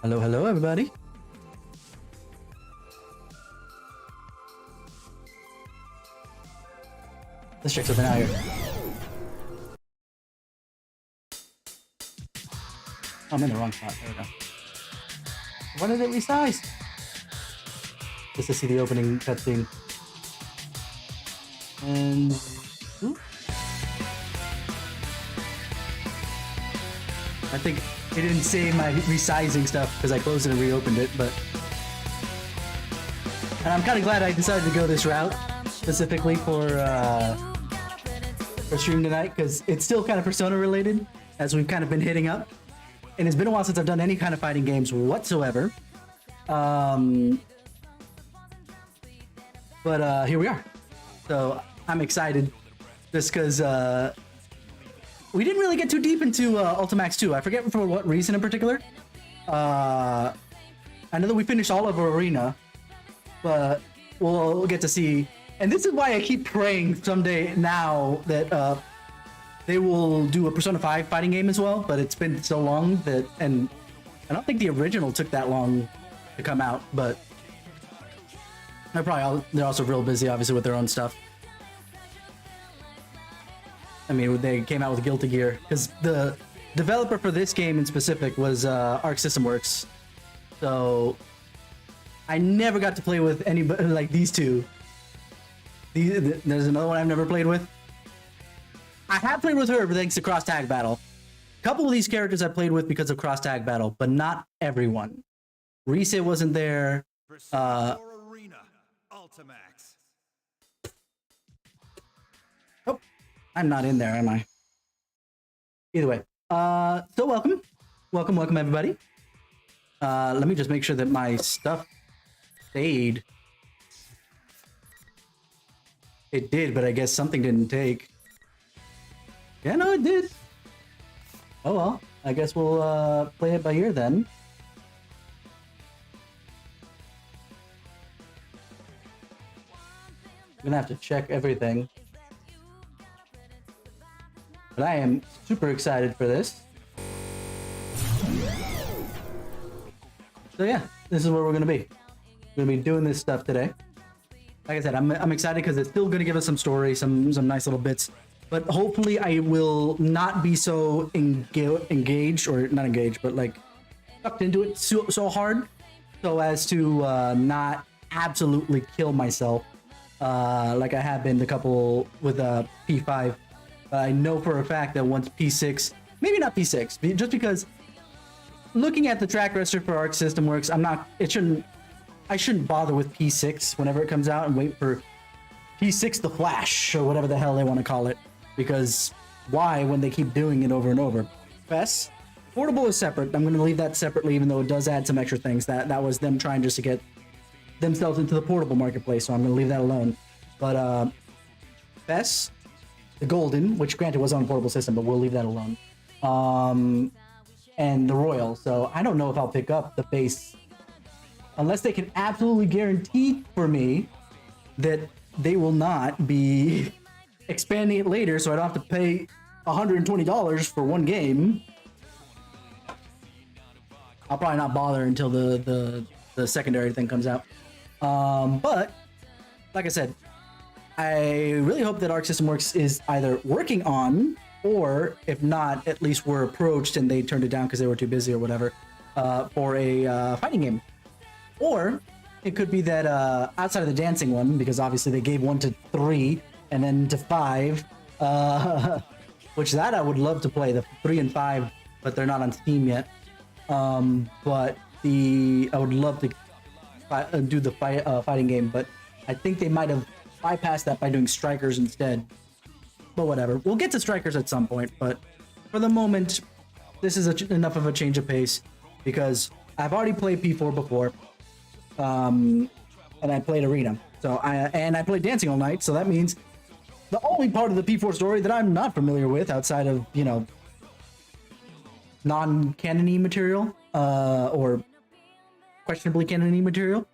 Hello, hello, everybody. Let's check something out here. Oh, I'm in the wrong spot. There we go. What did it resize? Just to see the opening cutscene. And... Ooh. I think it didn't say my resizing stuff because I closed it and reopened it, but And I'm kind of glad I decided to go this route specifically for stream tonight, because it's still kind of Persona related, as we've kind of been hitting up. And it's been a while since I've done any kind of fighting games whatsoever. But here we are. So I'm excited just because we didn't really get too deep into Ultimax 2. I forget for what reason in particular. I know that we finished all of Arena, but we'll get to see. And this is why I keep praying someday now that they will do a Persona 5 fighting game as well, but it's been so long that, and I don't think the original took that long to come out, but they're also real busy, obviously, with their own stuff. I mean, they came out with Guilty Gear, because the developer for this game in specific was Arc System Works, so I never got to play with anybody like these two. There's another one I've never played with. I have played with her thanks to Cross Tag Battle. A couple of these characters I played with because of Cross Tag Battle, but not everyone. Rise wasn't there. Arena, Ultimax. Oh, I'm not in there, am I? Either way. So welcome. Welcome everybody. Let me just make sure that my stuff stayed. It did, but I guess something didn't take. Yeah, no, it did. Oh well, I guess we'll play it by ear then. I'm gonna have to check everything. But I am super excited for this. So yeah, this is where we're gonna be. We're gonna be doing this stuff today. Like I said, I'm excited because it's still gonna give us some story, some nice little bits. But hopefully I will not be so engaged, or not engaged, but like sucked into it so hard, so as to not absolutely kill myself like I have been the couple with P5. But I know for a fact that once P6, maybe not P6, just because looking at the track record for Arc System Works, I shouldn't bother with P6 whenever it comes out and wait for P6 the Flash or whatever the hell they want to call it. Because why when they keep doing it over and over? FES, portable is separate. I'm going to leave that separately, even though it does add some extra things. That was them trying just to get themselves into the portable marketplace, so I'm going to leave that alone. But FES, the Golden, which granted was on a portable system, but we'll leave that alone. And the Royal. So I don't know if I'll pick up the base unless they can absolutely guarantee for me that they will not be expanding it later, so I don't have to pay $120 for one game. I'll probably not bother until the secondary thing comes out. But like I said, I really hope that Arc System Works is either working on, or if not, at least were approached and they turned it down because they were too busy or whatever, for a fighting game. Or it could be that outside of the dancing one, because obviously they gave 1 to 3 and then to 5, which that I would love to play, the 3 and 5, but they're not on Steam yet. But I would love to do the fighting game, but I think they might have bypassed that by doing Strikers instead. But whatever, we'll get to Strikers at some point, but for the moment, this is enough of a change of pace, because I've already played P4 before, and I played Arena, so I played Dancing All Night, so that means the only part of the P4 story that I'm not familiar with, outside of, you know, non-canon-y material, or questionably canon-y material,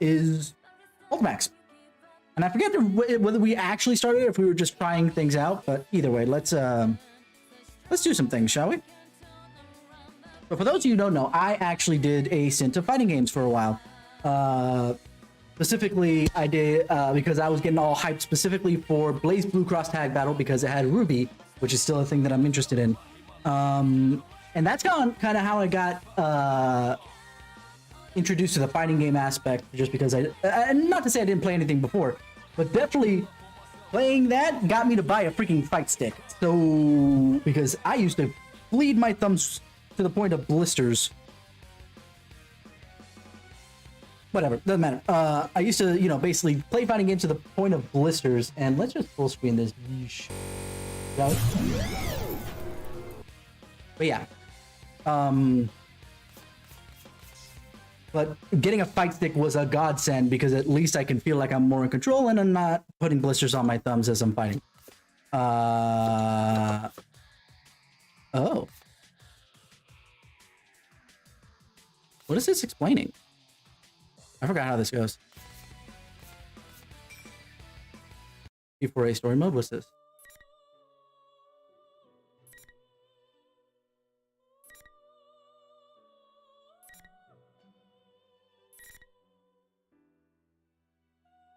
is Ultimax. And I forget whether we actually started, or if we were just trying things out, but either way, let's do some things, shall we? But for those of you who don't know, I actually did a stint of fighting games for a while. Specifically, I did because I was getting all hyped specifically for Blaze Blue Cross Tag Battle, because it had Ruby, which is still a thing that I'm interested in. And that's kind of how I got introduced to the fighting game aspect, just because not to say I didn't play anything before, but definitely playing that got me to buy a freaking fight stick. So, because I used to bleed my thumbs to the point of blisters whatever, doesn't matter. I used to, basically play fighting games to the point of blisters, and let's just full screen this. But yeah, but getting a fight stick was a godsend because at least I can feel like I'm more in control and I'm not putting blisters on my thumbs as I'm fighting. Oh. What is this explaining? I forgot how this goes. P4A story mode, what's this?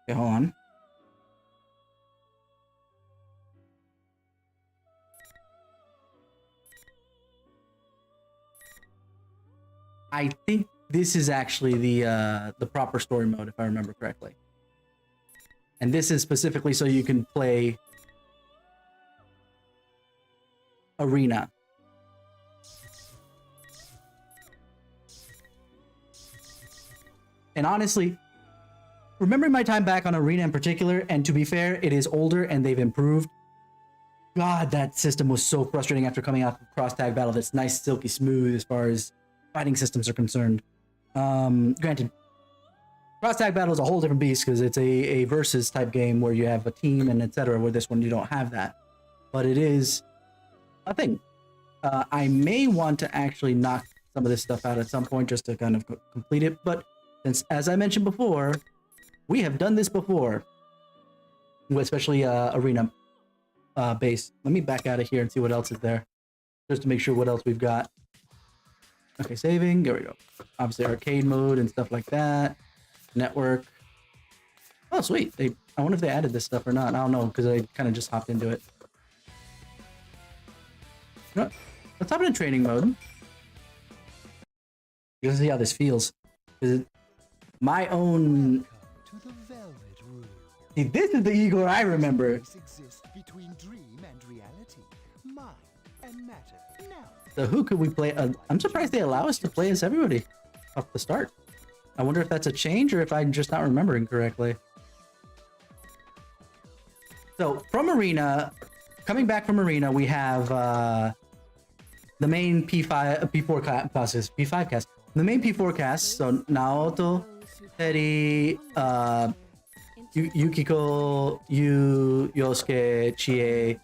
Okay, hold on. I think this is actually the proper story mode, if I remember correctly. And this is specifically so you can play Arena. And honestly, remembering my time back on Arena in particular, and to be fair, it is older and they've improved. God, that system was so frustrating after coming out of Cross Tag Battle. That's nice, silky smooth as far as fighting systems are concerned. Granted, Cross Tag Battle is a whole different beast because it's a versus type game where you have a team and etc. Where this one you don't have that, but it is a thing. I may want to actually knock some of this stuff out at some point just to kind of complete it. But since, as I mentioned before, we have done this before, especially Arena base. Let me back out of here and see what else is there, just to make sure what else we've got. Okay, saving. There we go. Obviously, arcade mode and stuff like that. Network. Oh, sweet. I wonder if they added this stuff or not. I don't know, because I kind of just hopped into it. You know, let's hop into training mode. You can see how this feels. My own... See, this is the Igor I remember. Between dream and reality, mind and matter. Now. So who could we play? I'm surprised they allow us to play as everybody off the start. I wonder if that's a change or if I'm just not remembering correctly. So from Arena, coming back from Arena, we have the main P4 cast. The main P4 cast. So Naoto, Teddy, Yukiko, Yosuke, Chie,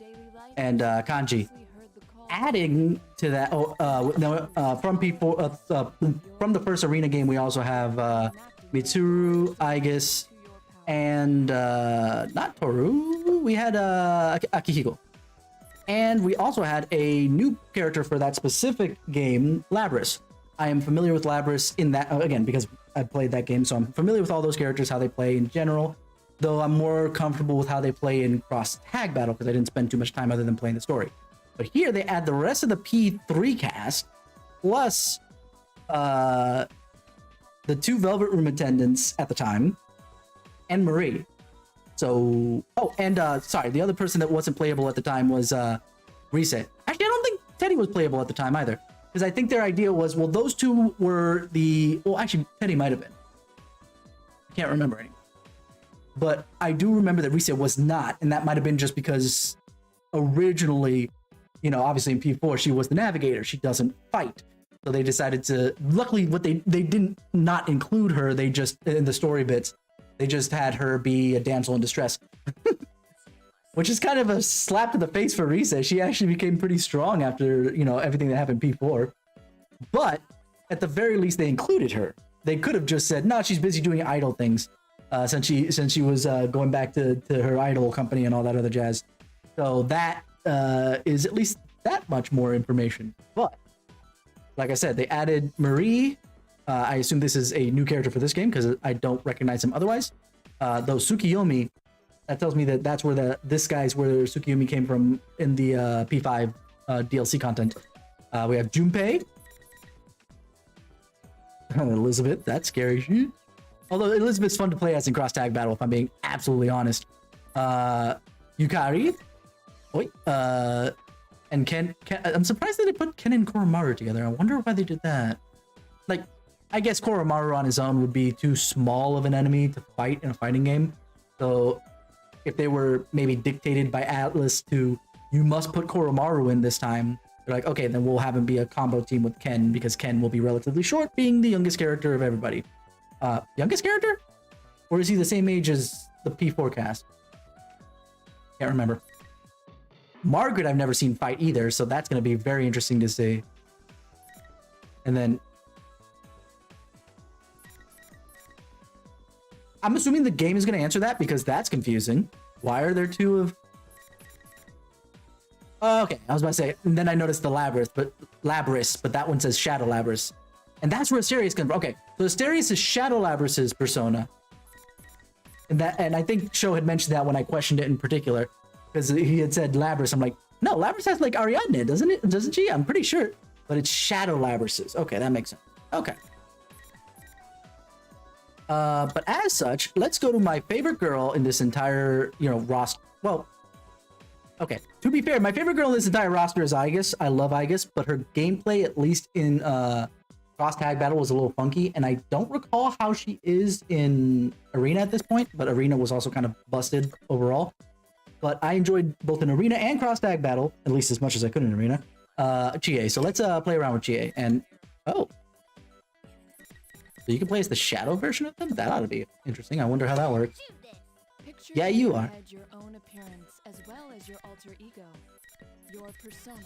and Kanji. Adding to that, from P4, from the first Arena game, we also have Mitsuru, Aigis, and not Toru. We had Akihiko, and we also had a new character for that specific game, Labris. I am familiar with Labris in that again because I played that game, so I'm familiar with all those characters, how they play in general. Though I'm more comfortable with how they play in Cross Tag Battle because I didn't spend too much time other than playing the story. But here they add the rest of the P3 cast, plus the 2 Velvet Room attendants at the time, and Marie. So, oh, and sorry, the other person that wasn't playable at the time was Reset. Actually, I don't think Teddy was playable at the time either, because I think their idea was, well, those two were the, well, actually, Teddy might have been. I can't remember anymore. But I do remember that Reset was not, and that might have been just because originally, you know, obviously in P4, she was the navigator. She doesn't fight. So they decided to, luckily what they didn't not include her. They just, in the story bits, they just had her be a damsel in distress. Which is kind of a slap to the face for Reset. She actually became pretty strong after, you know, everything that happened in P4. But at the very least, they included her. They could have just said, no, she's busy doing idol things. Since she was going back to her idol company and all that other jazz. So that is at least that much more information. But like I said, they added Marie. I assume this is a new character for this game because I don't recognize him otherwise. Though Tsukiyomi, that tells me that that's where this guy's where Tsukiyomi came from in the P5 DLC content. We have Junpei, Elizabeth. That's scary shit. Although Elizabeth's fun to play as in Cross Tag Battle, if I'm being absolutely honest. Yukari. Wait. And Ken. I'm surprised that they put Ken and Koromaru together. I wonder why they did that. Like, I guess Koromaru on his own would be too small of an enemy to fight in a fighting game. So if they were maybe dictated by Atlas to, you must put Koromaru in this time, they're like, okay, then we'll have him be a combo team with Ken, because Ken will be relatively short, being the youngest character of everybody. Youngest character? Or is he the same age as the P4 cast? Can't remember. Margaret I've never seen fight either, so that's going to be very interesting to see. And then I'm assuming the game is going to answer that, because that's confusing. Why are there two of... Okay, I was about to say, and then I noticed the Labrys, but that one says Shadow Labrys. And that's where Asterius comes from. Okay, so Asterius is Shadow Labrys' persona. And I think Sho had mentioned that when I questioned it in particular, because he had said Labrys. I'm like, no, Labrys has like Ariadne, doesn't it? Doesn't she? I'm pretty sure. But it's Shadow Labrys'. Okay, that makes sense. Okay. But as such, let's go to my favorite girl in this entire, roster. Well, okay, to be fair, my favorite girl in this entire roster is Aegis. I love Aegis, but her gameplay, at least in cross tag battle, was a little funky, and I don't recall how she is in Arena at this point, but Arena was also kind of busted overall. But I enjoyed both in Arena and cross tag battle, at least as much as I could in Arena. Chie, so let's play around with Chie, and oh. So you can play as the shadow version of them? That ought to be interesting. I wonder how that works. Picture Yeah, you are. had your own appearance as well as your alter ego, your persona.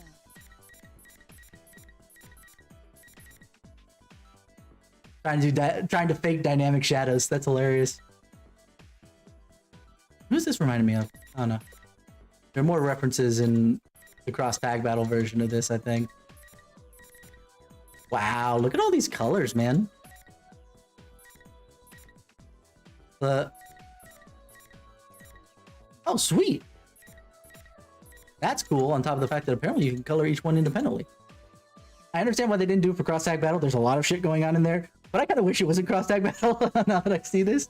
Trying to fake dynamic shadows. That's hilarious. Who's this reminding me of? I don't know. There are more references in the cross tag battle version of this, I think. Wow, look at all these colors, man. Oh, sweet. That's cool, on top of the fact that apparently you can color each one independently. I understand why they didn't do it for cross tag battle. There's a lot of shit going on in there, but I kind of wish it was in cross tag battle now that I see this.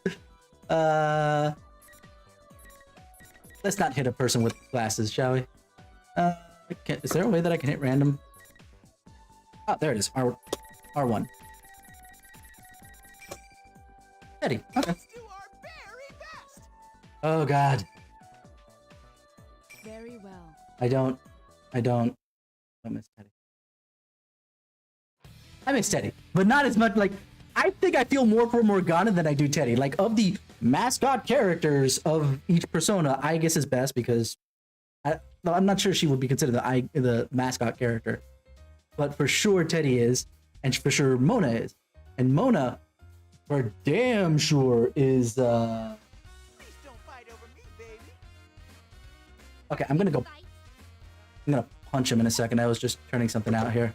Let's not hit a person with glasses, shall we? Is there a way that I can hit random? Oh, there it is. R1. Steady. Okay. Oh god. Very well. I don't miss Teddy. I miss Teddy, but not as much. Like, I think I feel more for Morgana than I do Teddy. Like, of the mascot characters of each persona, I guess is best, because I'm not sure she would be considered the mascot character, but for sure Teddy is, and for sure Mona is, and Mona, for damn sure, is Okay, I'm gonna punch him in a second. I was just turning something out here.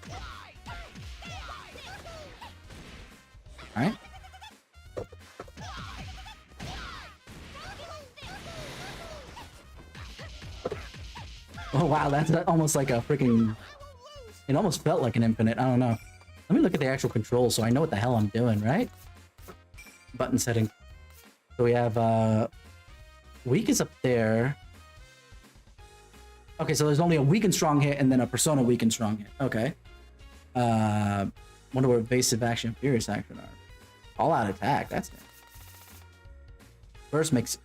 Alright. Oh wow, that's almost like a freaking... It almost felt like an infinite, I don't know. Let me look at the actual controls so I know what the hell I'm doing, right? Button setting. So we have, weak is up there. Okay, so there's only a weak and strong hit and then a persona weak and strong hit. Okay. Wonder what evasive action, furious action are. All out attack, that's it. Burst makes...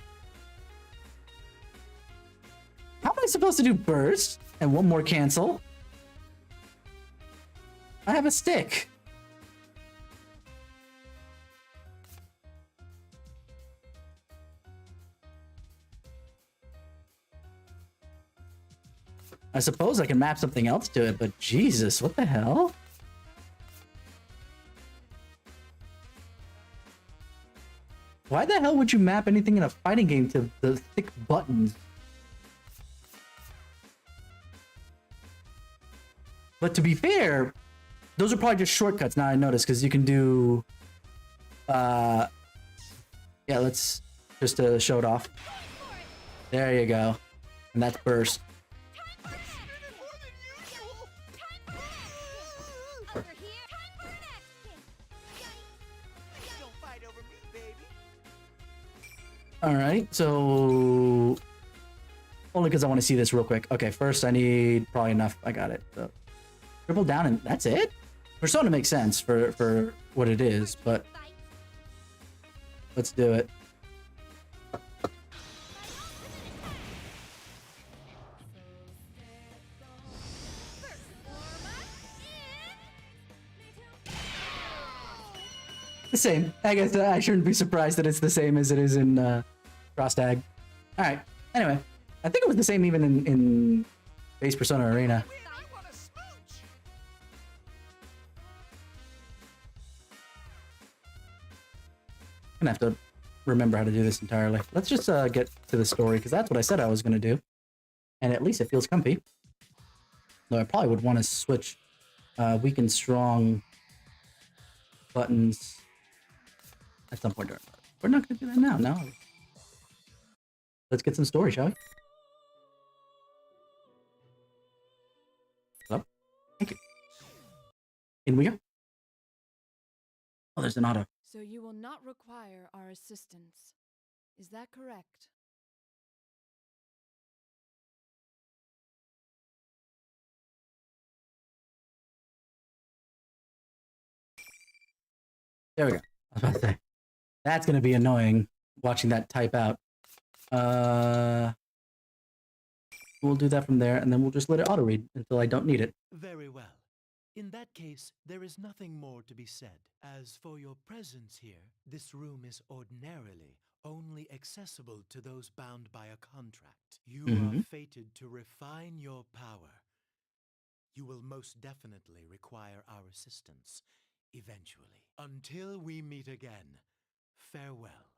How am I supposed to do burst? And one more cancel? I have a stick. I suppose I can map something else to it, but Jesus, what the hell? Why the hell would you map anything in a fighting game to the thick buttons? But to be fair, those are probably just shortcuts now I noticed, because you can do... Yeah, let's just show it off. There you go. And that's burst. Alright, so... Only because I want to see this real quick. Okay, first I need probably enough. I got it. So, triple down and that's it? Persona makes sense for what it is, but let's do it. The same. I guess I shouldn't be surprised that it's the same as it is in Cross Tag. All right. Anyway, I think it was the same even in base Persona Arena. I'm gonna have to remember how to do this entirely. Let's just get to the story, because that's what I said I was gonna do, and at least it feels comfy. Though I probably would want to switch weak and strong buttons at some point during. We're not gonna do that now. No. Let's get some story, shall we? Hello? Thank you. In we go. Oh, there's an auto. So you will not require our assistance. Is that correct? There we go. I was about to say. That's going to be annoying, watching that type out. We'll do that from there, and then we'll just let it auto-read until I don't need it. Very well. In that case, there is nothing more to be said. As for your presence here, this room is ordinarily only accessible to those bound by a contract. You are fated to refine your power. You will most definitely require our assistance, eventually. Until we meet again, farewell.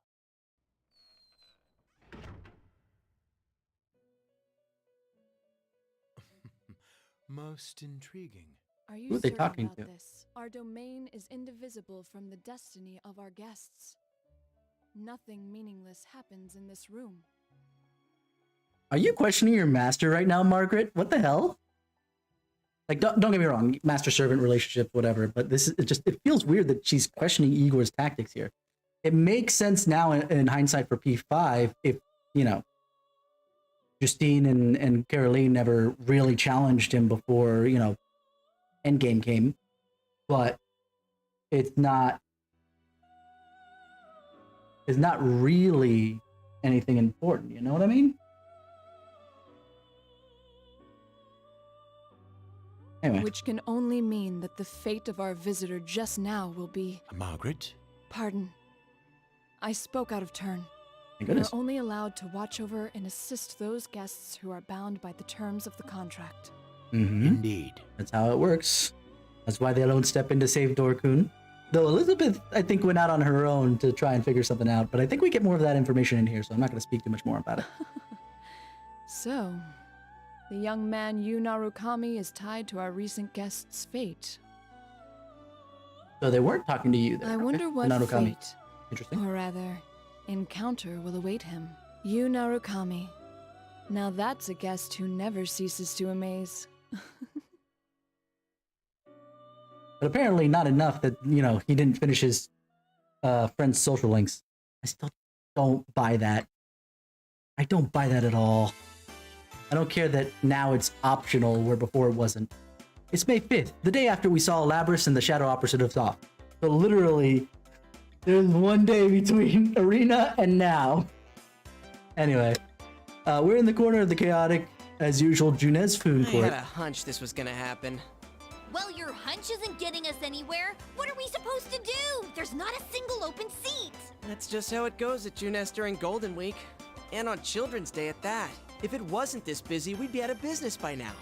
Most intriguing. Are you Who are they certain talking about to? this? Our domain is indivisible from the destiny of our guests. Nothing meaningless happens in this room. Are you questioning your master right now, Margaret? What the hell? Like, don't get me wrong, master-servant relationship, whatever, but this is it feels weird that she's questioning Igor's tactics here. It makes sense now in hindsight for P5 if, you know, Justine and Caroline never really challenged him before, you know, Endgame came, but it's not really anything important, you know what I mean? Anyway. Which can only mean that the fate of our visitor just now will be... Margaret? Pardon. I spoke out of turn. Thank We are goodness. only allowed to watch over and assist those guests who are bound by the terms of the contract. Indeed. That's how it works. That's why they don't step in to save Dorkun. Though Elizabeth, I think, went out on her own to try and figure something out, but I think we get more of that information in here, so I'm not going to speak too much more about it. So, the young man Yu Narukami is tied to our recent guest's fate. So they weren't talking to you there. I okay? wonder what Narukami. fate, Interesting. or rather, encounter will await him. Yu Narukami. Now that's a guest who never ceases to amaze. But apparently not enough that, you know, he didn't finish his friend's social links. I still don't buy that. I don't buy that at all. I don't care that now it's optional where before it wasn't. It's May 5th, the day after we saw Labris and the Shadow Opposite of off. So literally, there's one day between Arena and now. Anyway, we're in the corner of the chaotic, as usual, Junez Food I Court. had a hunch this was gonna happen. Well, your hunch isn't getting us anywhere. What are we supposed to do? There's not a single open seat. That's just how it goes at Junes during Golden Week. And on Children's Day at that. If it wasn't this busy, we'd be out of business by now.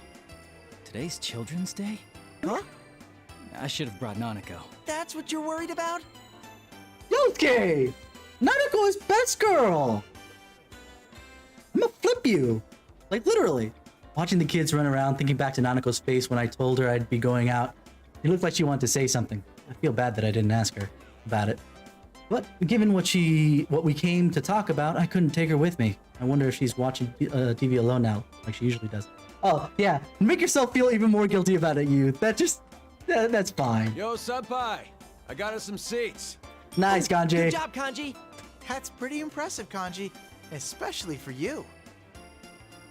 Today's Children's Day? Huh? I should have brought Nanako. That's what you're worried about? Yosuke! Nanako is best girl! I'm gonna flip you! Like, literally. Watching the kids run around, thinking back to Nanako's face when I told her I'd be going out. It looked like she wanted to say something. I feel bad that I didn't ask her about it. But given what we came to talk about, I couldn't take her with me. I wonder if she's watching TV alone now, like she usually does. Oh, yeah. Make yourself feel even more guilty about it, you. That's fine. Yo, Senpai! I got us some seats. Nice, Good Kanji. job, Kanji. That's pretty impressive, Kanji. Especially for you.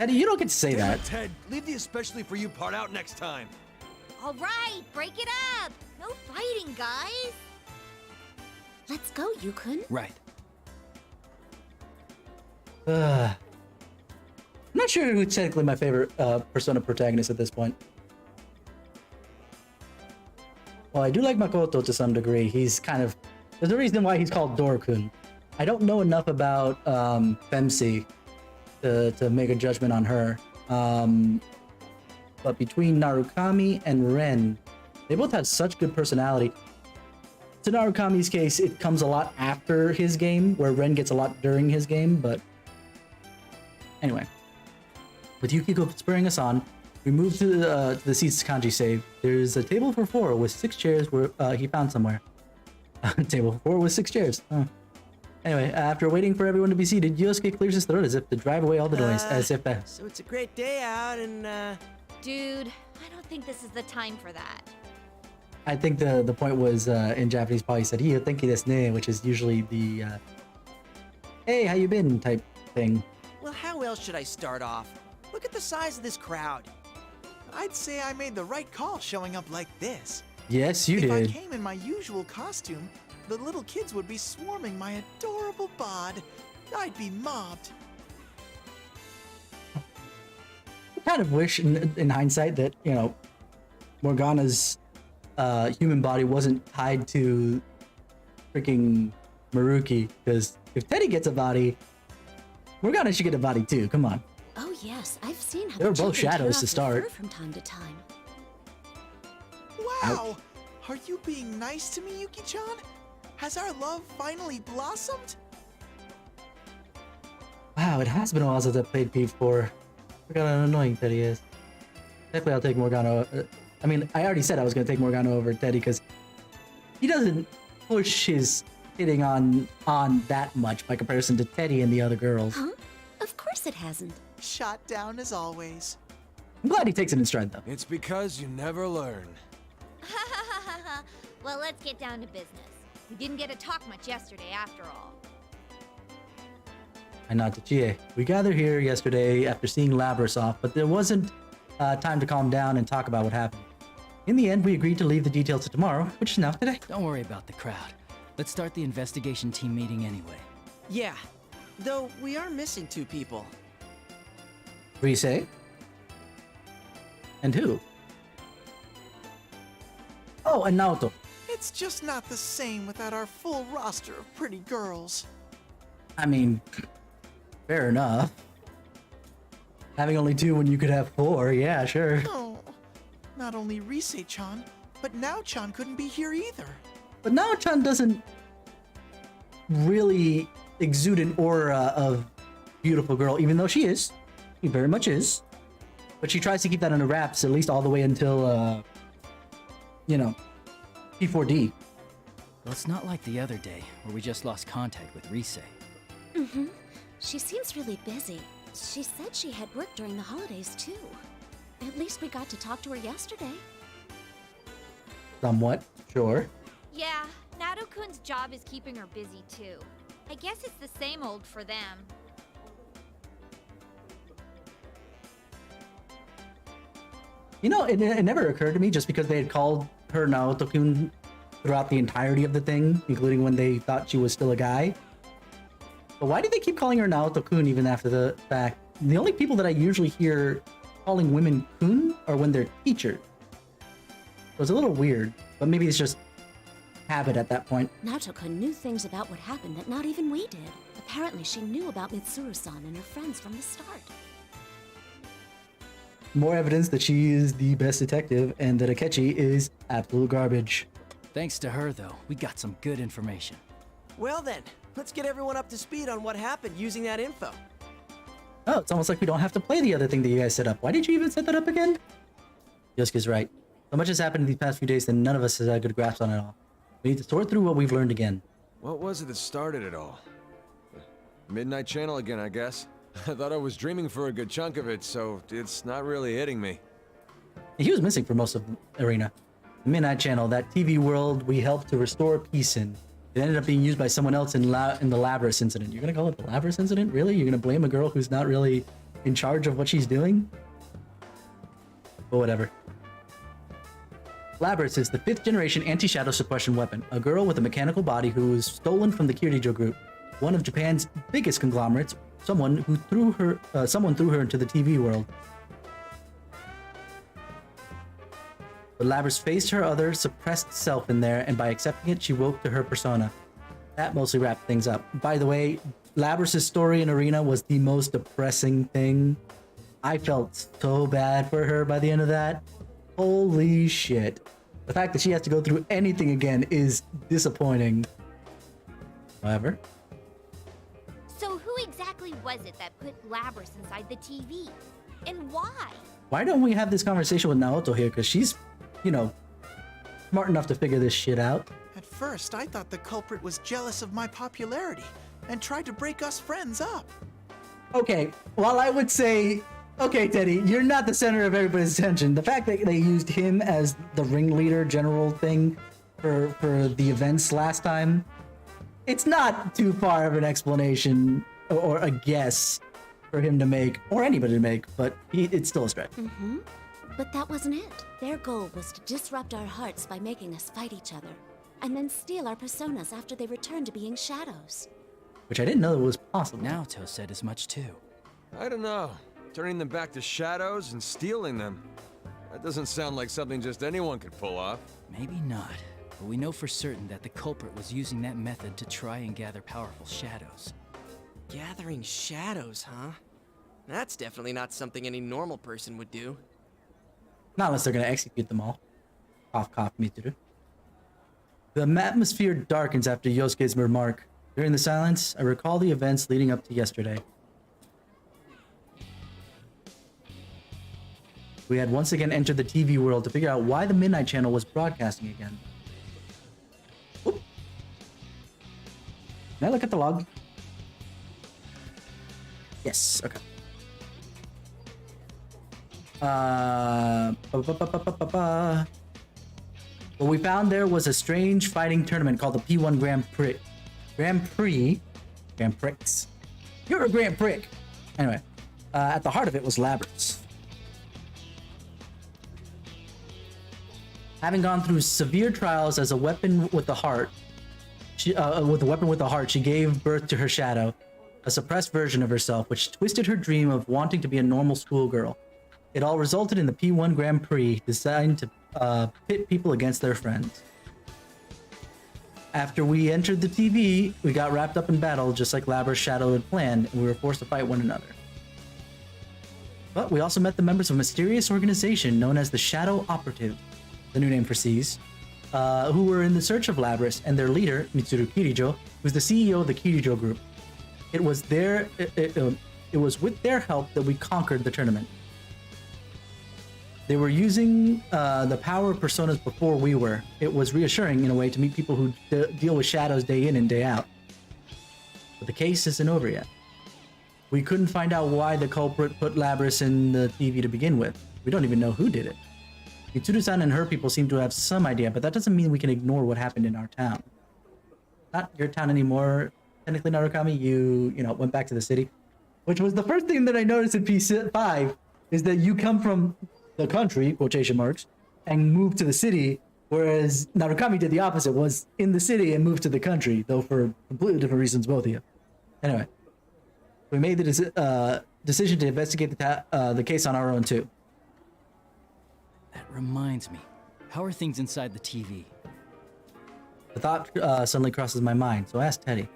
Eddie, you don't get to say that. Ted, leave the especially for you part out next time. All right, break it up. No fighting, guys. Let's go, Yukun. Right. I'm not sure who's technically my favorite Persona protagonist at this point. Well, I do like Makoto to some degree. He's kind of... There's a reason why he's called Dorkun. I don't know enough about Femsi to make a judgment on her. But between Narukami and Ren, they both have such good personality. To Narukami's case, it comes a lot after his game, where Ren gets a lot during his game, but... Anyway. With Yukiko spurring us on, we move to the seats Kanji save. There's a table for 4 with 6 chairs where he found somewhere. Table for 4 with 6 chairs. Oh. Anyway, after waiting for everyone to be seated, Yosuke clears his throat as if to drive away all the noise, as if... So it's a great day out and, Dude, I don't think this is the time for that. I think the point was, in Japanese, probably said, "Iyo tenki desu ne," which is usually the, "Hey, how you been?" type thing. Well, how else should I start off? Look at the size of this crowd. I'd say I made the right call showing up like this. Yes, you If I did. came in my usual costume, the little kids would be swarming my adorable bod. I'd be mobbed. I kind of wish, in hindsight, that, you know, Morgana's human body wasn't tied to freaking Maruki, because if Teddy gets a body, Morgana should get a body too. Come on. Oh yes, I've seen how They were the both children tear shadows off to their start. fur from time to time. Wow! Are you being nice to me, Yuki-chan? Has our love finally blossomed? Wow, it has been a while since I played P4. Forgot how annoying Teddy is. Definitely I'll take Morgana. I mean, I already said I was going to take Morgana over Teddy because he doesn't push his hitting on that much by comparison to Teddy and the other girls. Huh? Of course it hasn't. Shot down as always. I'm glad he takes it in stride, though. It's because you never learn. Well, let's get down to business. We didn't get to talk much yesterday after all. And not to Chie. We gathered here yesterday after seeing Labras off, but there wasn't time to calm down and talk about what happened. In the end, we agreed to leave the details to tomorrow, which is now today. Don't worry about the crowd. Let's start the investigation team meeting anyway. yeah. Though we are missing 2 people. Rise? And who? Oh, and Naoto. It's just not the same without our full roster of pretty girls. I mean, fair enough. Having only 2 when you could have 4, yeah, sure. Oh, not only Rise-chan, but Nao-chan couldn't be here either. But Nao-chan doesn't really exude an aura of beautiful girl, even though she is. She very much is. But she tries to keep that under wraps, at least all the way until, you know, P4D. Well, it's not like the other day, where we just lost contact with Rise. Mm-hmm. She seems really busy. She said she had work during the holidays, too. At least we got to talk to her yesterday. Somewhat, sure. Yeah, Nato-kun's job is keeping her busy too. I guess it's the same old for them. You know, it never occurred to me, just because they had called her Naoto-kun throughout the entirety of the thing, including when they thought she was still a guy. But why do they keep calling her Naoto-kun even after the fact? The only people that I usually hear calling women kun are when they're teachers. So it's a little weird, but maybe it's just habit at that point. Naoto-kun knew things about what happened that not even we did. Apparently she knew about Mitsuru-san and her friends from the start. More evidence that she is the best detective and that Akechi is absolute garbage. Thanks to her, though, we got some good information. Well then, let's get everyone up to speed on what happened using that info. Oh, it's almost like we don't have to play the other thing that you guys set up. Why did you even set that up again? Yosuke's right. So much has happened in these past few days that none of us has had a good grasp on it all. We need to sort through what we've learned again. What was it that started it all? Midnight Channel again, I guess. I thought I was dreaming for a good chunk of it, so it's not really hitting me. He was missing for most of Arena. The Midnight Channel, that TV world we helped to restore peace in. It ended up being used by someone else in the Labras incident. You're gonna call it the Labras incident? Really? You're gonna blame a girl who's not really in charge of what she's doing? But whatever. Labrys is the 5th generation anti-shadow suppression weapon, a girl with a mechanical body who was stolen from the Kirijo group, one of Japan's biggest conglomerates, someone threw her into the TV world. But Labrys faced her other suppressed self in there, and by accepting it, she woke to her persona. That mostly wrapped things up. By the way, Labrys' story in Arena was the most depressing thing. I felt so bad for her by the end of that. Holy shit. The fact that she has to go through anything again is disappointing. However. So who exactly was it that put Labrys inside the TV? And why? Why don't we have this conversation with Naoto here? Because she's, smart enough to figure this shit out. At first, I thought the culprit was jealous of my popularity and tried to break us friends up. Okay, while I would say, okay, Teddy, you're not the center of everybody's attention. The fact that they used him as the ringleader general thing for the events last time, it's not too far of an explanation or a guess for him to make, or anybody to make, but it's still a stretch. Mm-hmm. But that wasn't it. Their goal was to disrupt our hearts by making us fight each other, and then steal our personas after they returned to being shadows. Which I didn't know was possible. Naoto said as much too. I don't know. Turning them back to shadows and stealing them. That doesn't sound like something just anyone could pull off. Maybe not, but we know for certain that the culprit was using that method to try and gather powerful shadows. Gathering shadows, huh? That's definitely not something any normal person would do. Not unless they're gonna execute them all. Cough, cough, Mitsuru. The atmosphere darkens after Yosuke's remark. During the silence, I recall the events leading up to yesterday. We had once again entered the TV world to figure out why the Midnight Channel was broadcasting again. Oop. Can I look at the log? Yes, okay. What we found there was a strange fighting tournament called the P1 Grand Prix. Grand Prix? You're a Grand Prix! Anyway, at the heart of it was Labrys. Having gone through severe trials as a weapon with the heart, she gave birth to her shadow, a suppressed version of herself, which twisted her dream of wanting to be a normal schoolgirl. It all resulted in the P1 Grand Prix, designed to pit people against their friends. After we entered the TV, we got wrapped up in battle, just like Labrys' shadow had planned, and we were forced to fight one another. But we also met the members of a mysterious organization known as the Shadow Operative, the new name for C's, who were in the search of Labrys, and their leader, Mitsuru Kirijo, was the CEO of the Kirijo group. It was with their help that we conquered the tournament. They were using the power of personas before we were. It was reassuring in a way to meet people who deal with shadows day in and day out. But the case isn't over yet. We couldn't find out why the culprit put Labrys in the TV to begin with. We don't even know who did it. Mitsuru-san and her people seem to have some idea, but that doesn't mean we can ignore what happened in our town. Not your town anymore. Technically, Narukami, you went back to the city. Which was the first thing that I noticed in P5, is that you come from the country, quotation marks, and moved to the city, whereas Narukami did the opposite, was in the city and moved to the country, though for completely different reasons, both of you. Anyway, we made the decision to investigate the case on our own, too. That reminds me. How are things inside the TV? The thought suddenly crosses my mind, so I asked Teddy.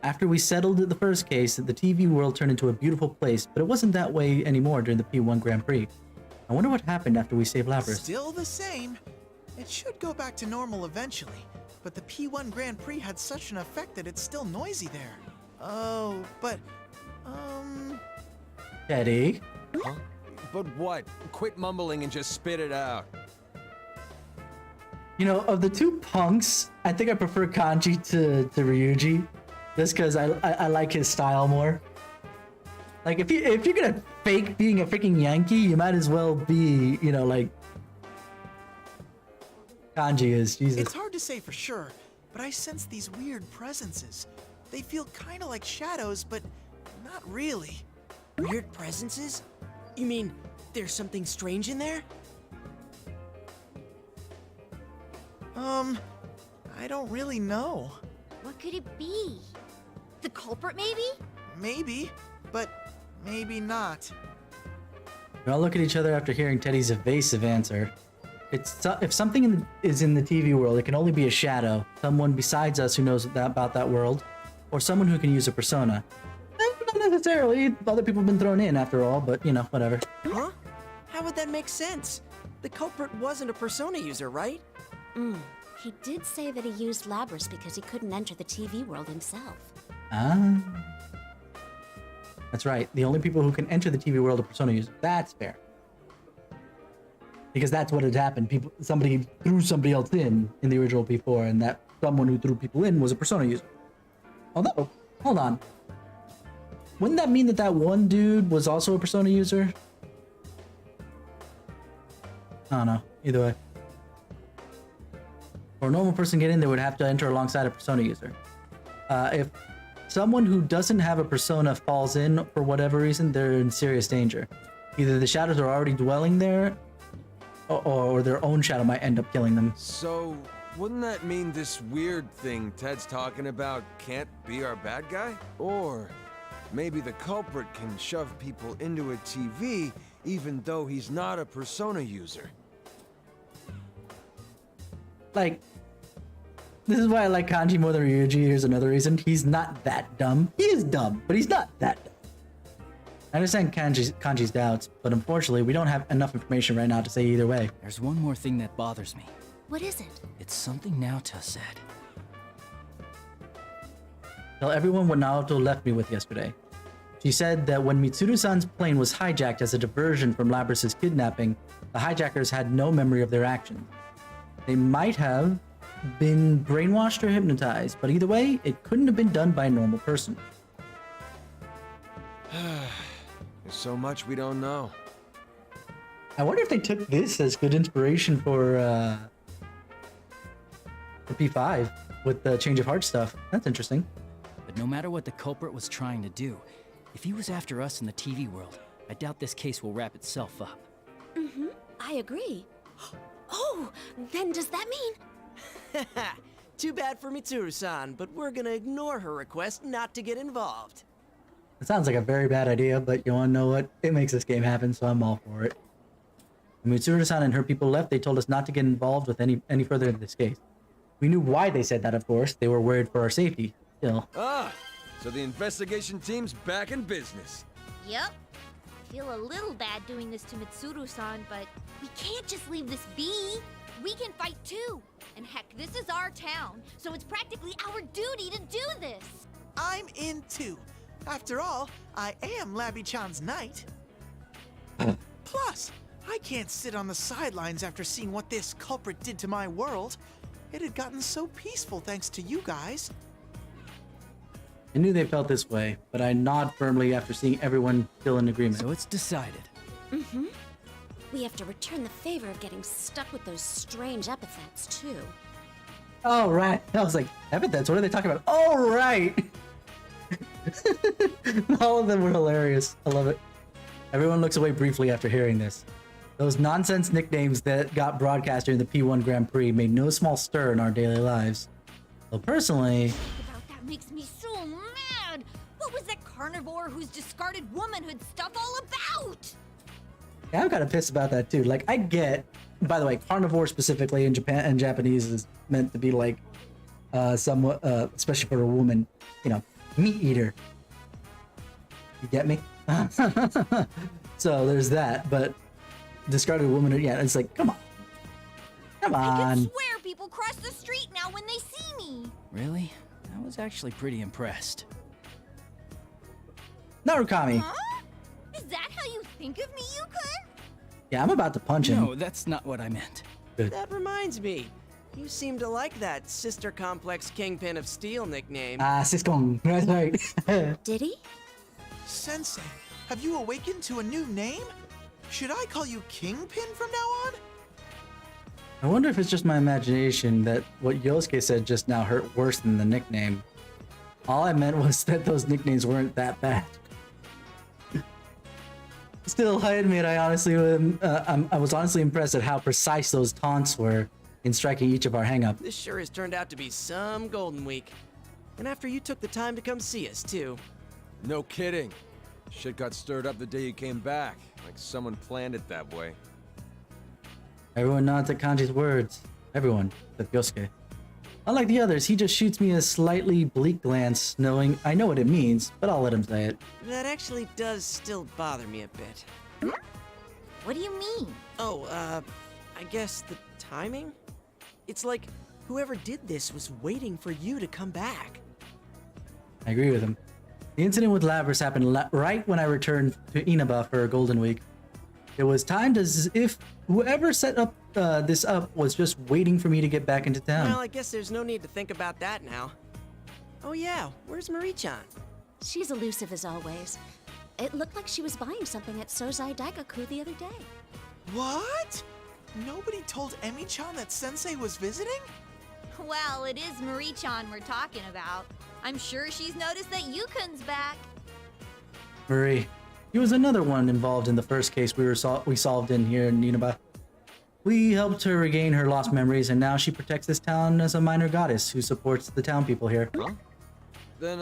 After we settled the first case, the TV world turned into a beautiful place, but it wasn't that way anymore during the P1 Grand Prix. I wonder what happened after we saved Labrys. Still the same. It should go back to normal eventually, but the P1 Grand Prix had such an effect that it's still noisy there. Oh, but, Teddy? Huh? But what? Quit mumbling and just spit it out. Of the two punks, I think I prefer Kanji to Ryuji, just because I like his style more. Like, if you're gonna fake being a freaking Yankee, you might as well be, like Kanji is. Jesus. It's hard to say for sure, but I sense these weird presences. They feel kind of like shadows, but not really. Weird presences? You mean there's something strange in there? I don't really know. What could it be? The culprit, maybe? Maybe, but maybe not. We all look at each other after hearing Teddy's evasive answer. If something is in the TV world, it can only be a shadow, someone besides us who knows about that world, or someone who can use a persona. Not necessarily. Other people have been thrown in after all, but you know, whatever. Huh? How would that make sense? The culprit wasn't a persona user, right? He did say that he used Labrys because he couldn't enter the TV world himself. Ah. That's right. The only people who can enter the TV world are persona users. That's fair. Because that's what had happened. Somebody threw somebody else in the original P4, and that someone who threw people in was a persona user. Although, hold on. Wouldn't that mean that that one dude was also a persona user? I don't know. Either way. For a normal person to get in, they would have to enter alongside a persona user. If someone who doesn't have a persona falls in for whatever reason, they're in serious danger. Either the shadows are already dwelling there, or their own shadow might end up killing them. So, wouldn't that mean this weird thing Ted's talking about can't be our bad guy? Or maybe the culprit can shove people into a TV even though he's not a persona user. Like, this is why I like Kanji more than Ryuji. Here's another reason. He's not that dumb. He is dumb, but he's not that dumb. I understand Kanji's doubts, but unfortunately, we don't have enough information right now to say either way. There's one more thing that bothers me. What is it? It's something Naoto said. Tell everyone what Naoto left me with yesterday. She said that when Mitsuru-san's plane was hijacked as a diversion from Labrys' kidnapping, the hijackers had no memory of their actions. They might have been brainwashed or hypnotized, but either way, it couldn't have been done by a normal person. There's so much we don't know. I wonder if they took this as good inspiration for P5 with the change of heart stuff. That's interesting. But no matter what the culprit was trying to do, if he was after us in the TV world, I doubt this case will wrap itself up. I agree. Oh, then does that mean... Too bad for Mitsuru-san, but we're gonna ignore her request not to get involved. It sounds like a very bad idea, but you wanna know what? It makes this game happen, so I'm all for it. When Mitsuru-san and her people left, they told us not to get involved with any further in this case. We knew why they said that, of course. They were worried for our safety. Still. Ah, so the investigation team's back in business. Yep. Feel a little bad doing this to Mitsuru-san, but we can't just leave this be. We can fight too. And heck, this is our town, so it's practically our duty to do this. I'm in too. After all, I am Labby-chan's knight. Plus, I can't sit on the sidelines after seeing what this culprit did to my world. It had gotten so peaceful thanks to you guys. I knew they felt this way, but I nod firmly after seeing everyone still in agreement. So it's decided. We have to return the favor of getting stuck with those strange epithets, too. Oh, right. I was like, epithets? What are they talking about? Oh, right. All of them were hilarious. I love it. Everyone looks away briefly after hearing this. Those nonsense nicknames that got broadcast during the P1 Grand Prix made no small stir in our daily lives. Though personally... About that makes me so mad. What was that carnivore whose discarded womanhood stuff all about? Yeah, I'm kind of pissed about that too. Like, I get, by the way, carnivore specifically in Japan and Japanese is meant to be like, somewhat, especially for a woman, you know, meat eater. You get me? So there's that, but discarded woman, yeah, it's like, come on. Come I can on. swear people cross the street now when they see me. Really? I was actually pretty impressed. Narukami. Huh? Is that how you think of me, Yukun? Yeah, I'm about to punch him. No, that's not what I meant. That reminds me. You seem to like that Sister Complex Kingpin of Steel nickname. Siskong. That's right. Did he? Sensei, have you awakened to a new name? Should I call you Kingpin from now on? I wonder if it's just my imagination that what Yosuke said just now hurt worse than the nickname. All I meant was that those nicknames weren't that bad. Still, I admit I was honestly impressed at how precise those taunts were. in striking each of our hang-up. This sure has turned out to be some Golden Week. And after you took the time to come see us, too. No kidding. Shit got stirred up the day you came back, like someone planned it that way. Everyone nods at Kanji's words. Everyone, except Yosuke. Unlike the others, he just shoots me a slightly bleak glance, knowing I know what it means, but I'll let him say it. That actually does still bother me a bit. What do you mean? Oh, I guess the timing? It's like whoever did this was waiting for you to come back. I agree with him. The incident with Labris happened right when I returned to Inaba for Golden Week. It was timed as if whoever set up this up was just waiting for me to get back into town. Well, I guess there's no need to think about that now. Oh yeah, where's Marie-chan? She's elusive as always. It looked like she was buying something at Sozai Daigaku the other day. What? Nobody told Emi-chan that Sensei was visiting? Well, it is Marie-chan we're talking about. I'm sure she's noticed that Yukun's back. Marie. He was another one involved in the first case we solved in here in Inaba. We helped her regain her lost memories, and now she protects this town as a minor goddess who supports the town people here. Huh? Then,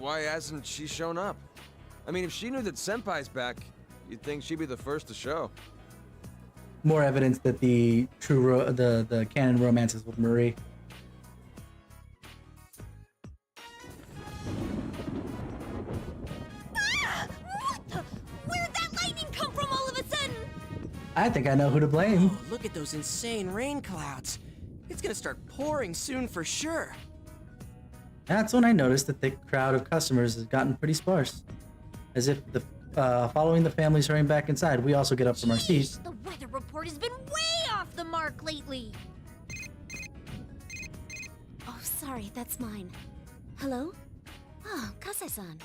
why hasn't she shown up? I mean, if she knew that Senpai's back, you'd think she'd be the first to show. More evidence that the the canon romance is with Marie. Where'd that lightning come from all of a sudden? I think I know who to blame. Oh, look at those insane rain clouds. It's gonna start pouring soon for sure. That's when I noticed the thick crowd of customers has gotten pretty sparse. As if following the families hurrying back inside, we also get up from our seats. The weather report has been way off the mark lately. Oh, sorry, that's mine. Hello? Oh, Kasai-san.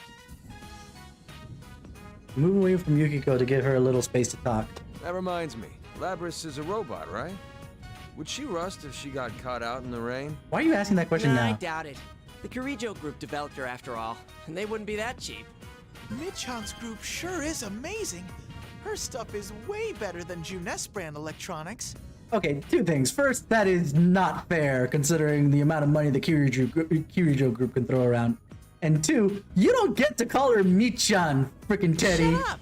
Move away from Yukiko to give her a little space to talk. That reminds me, Labris is a robot, right? Would she rust if she got caught out in the rain? Why are you asking that question Nah, I now? doubt it. The Kirijo group developed her after all, and they wouldn't be that cheap. Mid-chan's group sure is amazing. Her stuff is way better than Junes brand electronics. Okay, two things. First, that is not fair considering the amount of money the Kirijo group can throw around. And two, you don't get to call her Michan, frickin' Teddy. Shut up!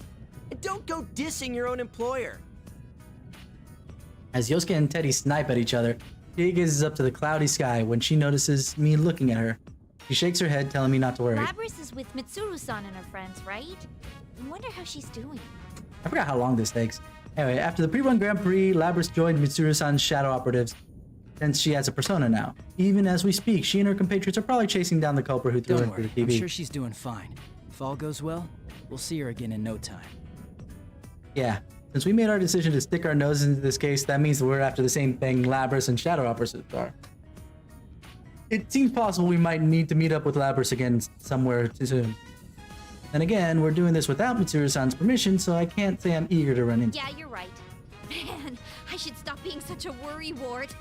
And don't go dissing your own employer. As Yosuke and Teddy snipe at each other, she gazes up to the cloudy sky when she notices me looking at her. She shakes her head, telling me not to worry. Labris is with Mitsuru-san and her friends, right? I wonder how she's doing. I forgot how long this takes. Anyway, after the pre-run Grand Prix, Labris joined Mitsuru-san's shadow operatives, since she has a persona now. Even as we speak, she and her compatriots are probably chasing down the culprit who threw her Don't into the worry, TV. I'm sure she's doing fine. If all goes well, we'll see her again in no time. Yeah, since we made our decision to stick our noses into this case, that means we're after the same thing Labris and shadow operatives are. It seems possible we might need to meet up with Labris again somewhere soon. And again, we're doing this without Mitsuru-san's permission, so I can't say I'm eager to run into. Yeah, you're right. Man, I should stop being such a worrywart.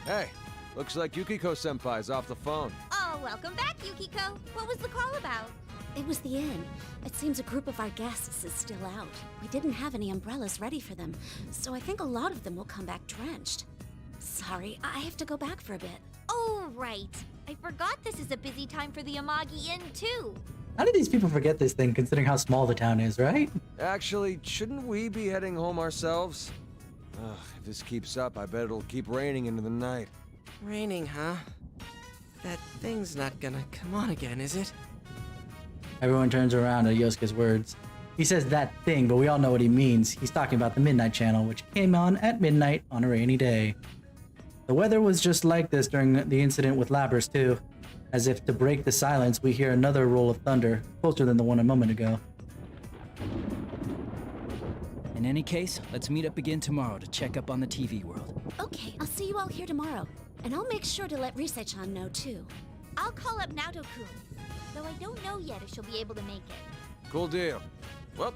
Hey, looks like Yukiko-senpai's off the phone. Oh, welcome back, Yukiko. What was the call about? It was the inn. It seems a group of our guests is still out. We didn't have any umbrellas ready for them, so I think a lot of them will come back drenched. Sorry, I have to go back for a bit. Oh, right. I forgot this is a busy time for the Amagi Inn, too. How did these people forget this thing, considering how small the town is, right? Actually, shouldn't we be heading home ourselves? Ugh, if this keeps up, I bet it'll keep raining into the night. Raining, huh? That thing's not gonna come on again, is it? Everyone turns around at Yosuke's words. He says that thing, but we all know what he means. He's talking about the Midnight Channel, which came on at midnight on a rainy day. The weather was just like this during the incident with Labris, too. As if to break the silence, we hear another roll of thunder, closer than the one a moment ago. In any case, let's meet up again tomorrow to check up on the TV world. Okay, I'll see you all here tomorrow. And I'll make sure to let Risei-chan know, too. I'll call up Naoto-kun, though I don't know yet if she'll be able to make it. Cool deal. Well,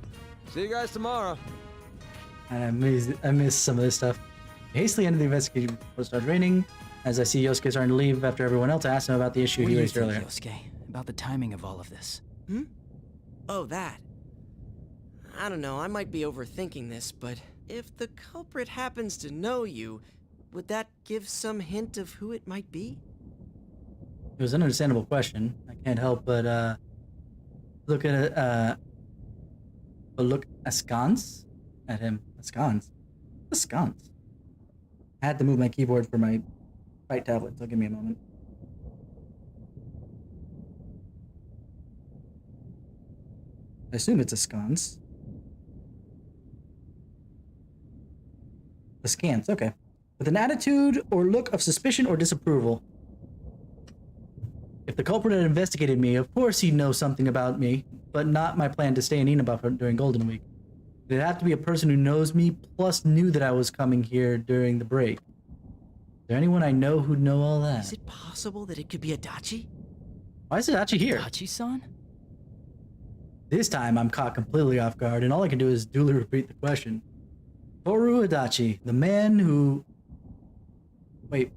see you guys tomorrow. And I miss some of this stuff. I hastily ended the investigation before it started raining, as I see Yosuke starting to leave after everyone else asked him about the issue What he do you raised think, earlier. Yosuke, about the timing of all of this? Oh, that. I don't know, I might be overthinking this, but if the culprit happens to know you, would that give some hint of who it might be? It was an understandable question. I can't help but look at it, look askance at him. Askance? Askance. I had to move my keyboard for my right tablet, so give me a moment. I assume it's askance. Askance, okay. With an attitude or look of suspicion or disapproval. If the culprit had investigated me, of course he'd know something about me, but not my plan to stay in Enabuff during Golden Week. It'd have to be a person who knows me, plus knew that I was coming here during the break. Is there anyone I know who'd know all that? Is it possible that it could be Adachi? Why is Adachi here? Adachi-san? This time I'm caught completely off guard, and all I can do is duly repeat the question. Toru Adachi, the man who... Wait.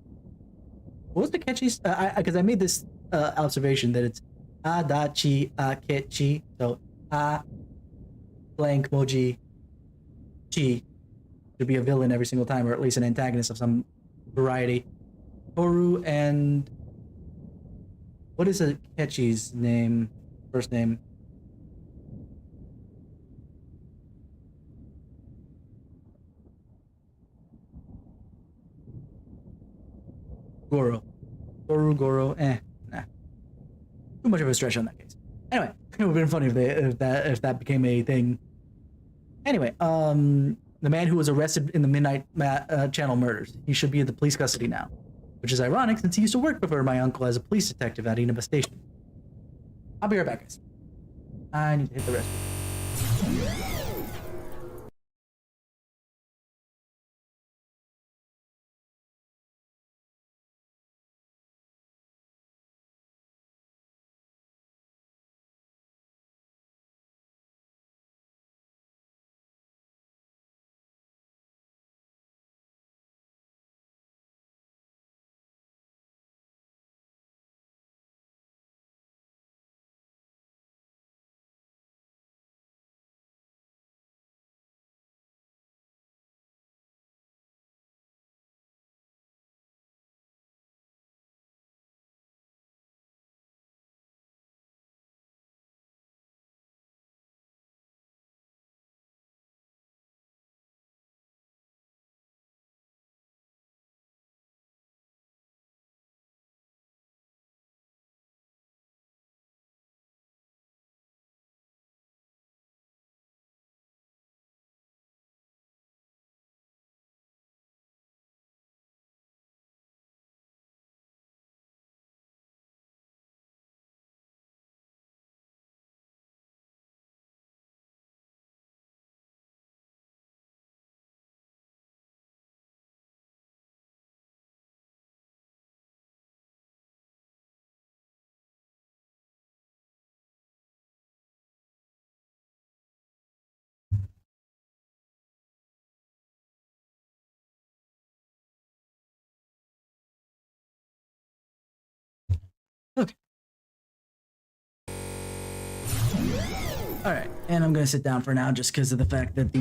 What was the catchy... Because I made this observation that it's Adachi Akechi. So, A blank moji chi to be a villain every single time, or at least an antagonist of some variety. Toru and... What is Akechi's name? First name? Goro. Goro, nah. Too much of a stretch on that case. Anyway, it would have been funny if that became a thing. Anyway, the man who was arrested in the Midnight Channel murders. He should be in the police custody now. Which is ironic since he used to work for my uncle as a police detective at Inaba Station. I'll be right back, guys. I need to hit the rescue. Okay. Alright, and I'm gonna sit down for now just because of the fact that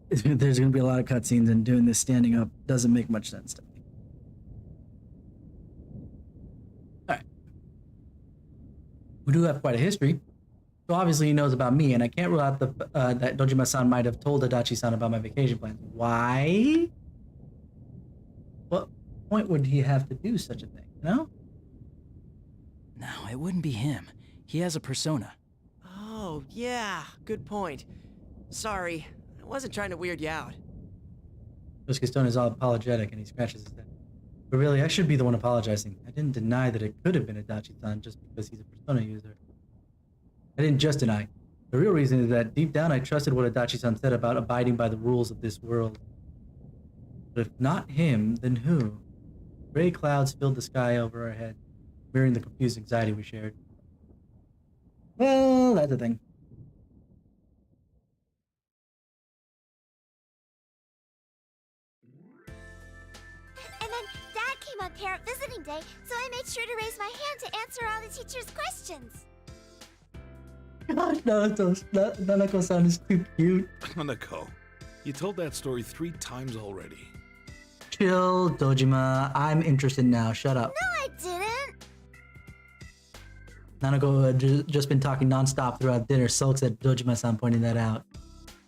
there's gonna be a lot of cutscenes, and doing this standing up doesn't make much sense to me. Alright. We do have quite a history, so obviously he knows about me, and I can't rule out that Dojima-san might have told Adachi-san about my vacation plans. Why? What point would he have to do such a thing, you know? No, it wouldn't be him. He has a persona. Oh, yeah, good point. Sorry, I wasn't trying to weird you out. Yosuke is all apologetic, and he scratches his head. But really, I should be the one apologizing. I didn't deny that it could have been Adachi-san just because he's a persona user. I didn't just deny. The real reason is that deep down I trusted what Adachi-san said about abiding by the rules of this world. But if not him, then who? Gray clouds filled the sky over our head, mirroring the confused anxiety we shared. Well, that's the thing. And then Dad came on parent visiting day, so I made sure to raise my hand to answer all the teacher's questions. God, Nanako-san is too cute. Hanako, you told that story 3 times already. Chill, Dojima. I'm interested now. Shut up. No, I didn't. Nanako had just been talking nonstop throughout dinner, sulks at Dojima-san pointing that out.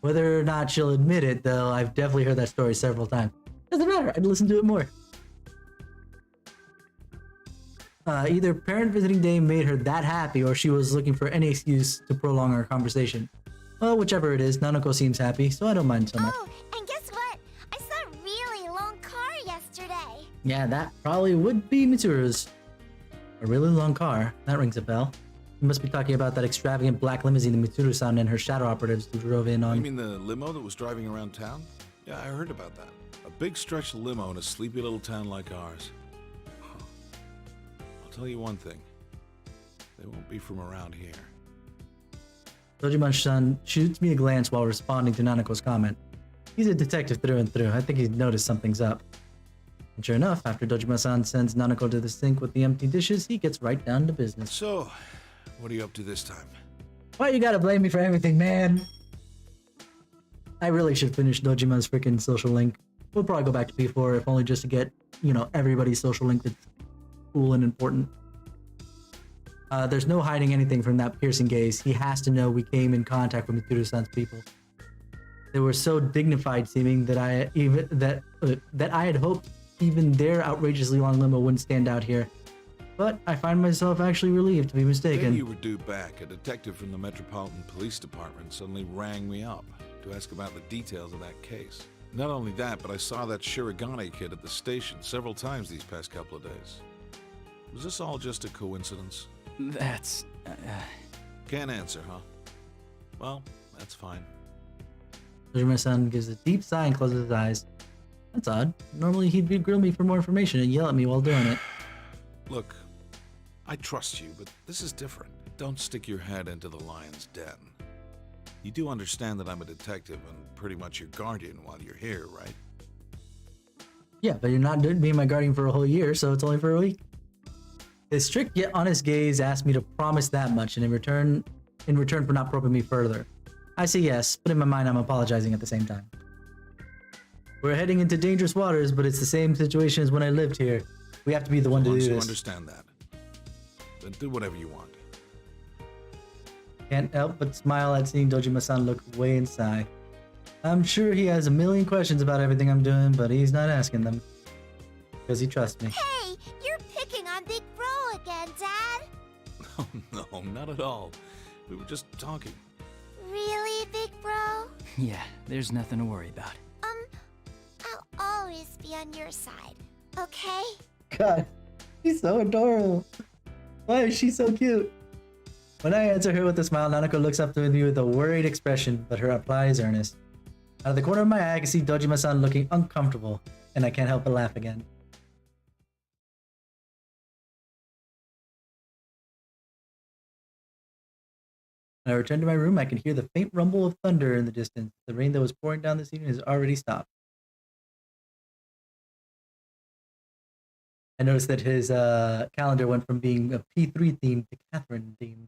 Whether or not she'll admit it, though, I've definitely heard that story several times. Doesn't matter, I'd listen to it more. Either parent visiting day made her that happy, or she was looking for any excuse to prolong our conversation. Well, whichever it is, Nanako seems happy, so I don't mind so much. Oh, and guess what? I saw a really long car yesterday. Yeah, that probably would be Mitsuru's. A really long car. That rings a bell. You must be talking about that extravagant black limousine that Mitsuru-san and her shadow operatives who drove in on. You mean the limo that was driving around town? Yeah, I heard about that. A big stretch limo in a sleepy little town like ours. Huh. I'll tell you one thing. They won't be from around here. Dojima-san shoots me a glance while responding to Nanako's comment. He's a detective through and through. I think he's noticed something's up. And sure enough, after Dojima-san sends Nanako to the sink with the empty dishes, he gets right down to business. So, what are you up to this time? Why you gotta blame me for everything, man? I really should finish Dojima's freaking social link. We'll probably go back to P4 if only just to get, you know, everybody's social link that's cool and important. There's no hiding anything from that piercing gaze. He has to know we came in contact with Mitsuru-san's people. They were so dignified seeming that I had hoped even their outrageously long limo wouldn't stand out here. But I find myself actually relieved to be mistaken. The day you were due back, a detective from the Metropolitan Police Department suddenly rang me up to ask about the details of that case. Not only that, but I saw that Shirogane kid at the station several times these past couple of days. Was this all just a coincidence? That's... Can't answer, huh? Well, that's fine. Dojima-san gives a deep sigh and closes his eyes. That's odd. Normally he'd grill me for more information and yell at me while doing it. Look, I trust you, but this is different. Don't stick your head into the lion's den. You do understand that I'm a detective and pretty much your guardian while you're here, right? Yeah, but you're not being my guardian for a whole year, so it's only for a week. His strict yet honest gaze asked me to promise that much, and in return for not probing me further. I say yes, but in my mind I'm apologizing at the same time. We're heading into dangerous waters, but it's the same situation as when I lived here. We have to be the one to do Once this. you understand that, then do whatever you want. Can't help but smile at seeing Dojima-san look away and sigh. I'm sure he has a million questions about everything I'm doing, but he's not asking them. Because he trusts me. Hey, you're picking on Big Bro again, Dad. Oh, no, not at all. We were just talking. Really, Big Bro? Yeah, there's nothing to worry about. I'll always be on your side, okay? God, she's so adorable. Why is she so cute? When I answer her with a smile, Nanako looks up to me with a worried expression, but her reply is earnest. Out of the corner of my eye, I can see Dojima-san looking uncomfortable, and I can't help but laugh again. When I return to my room, I can hear the faint rumble of thunder in the distance. The rain that was pouring down this evening has already stopped. I noticed that his calendar went from being a P3 theme to Catherine theme.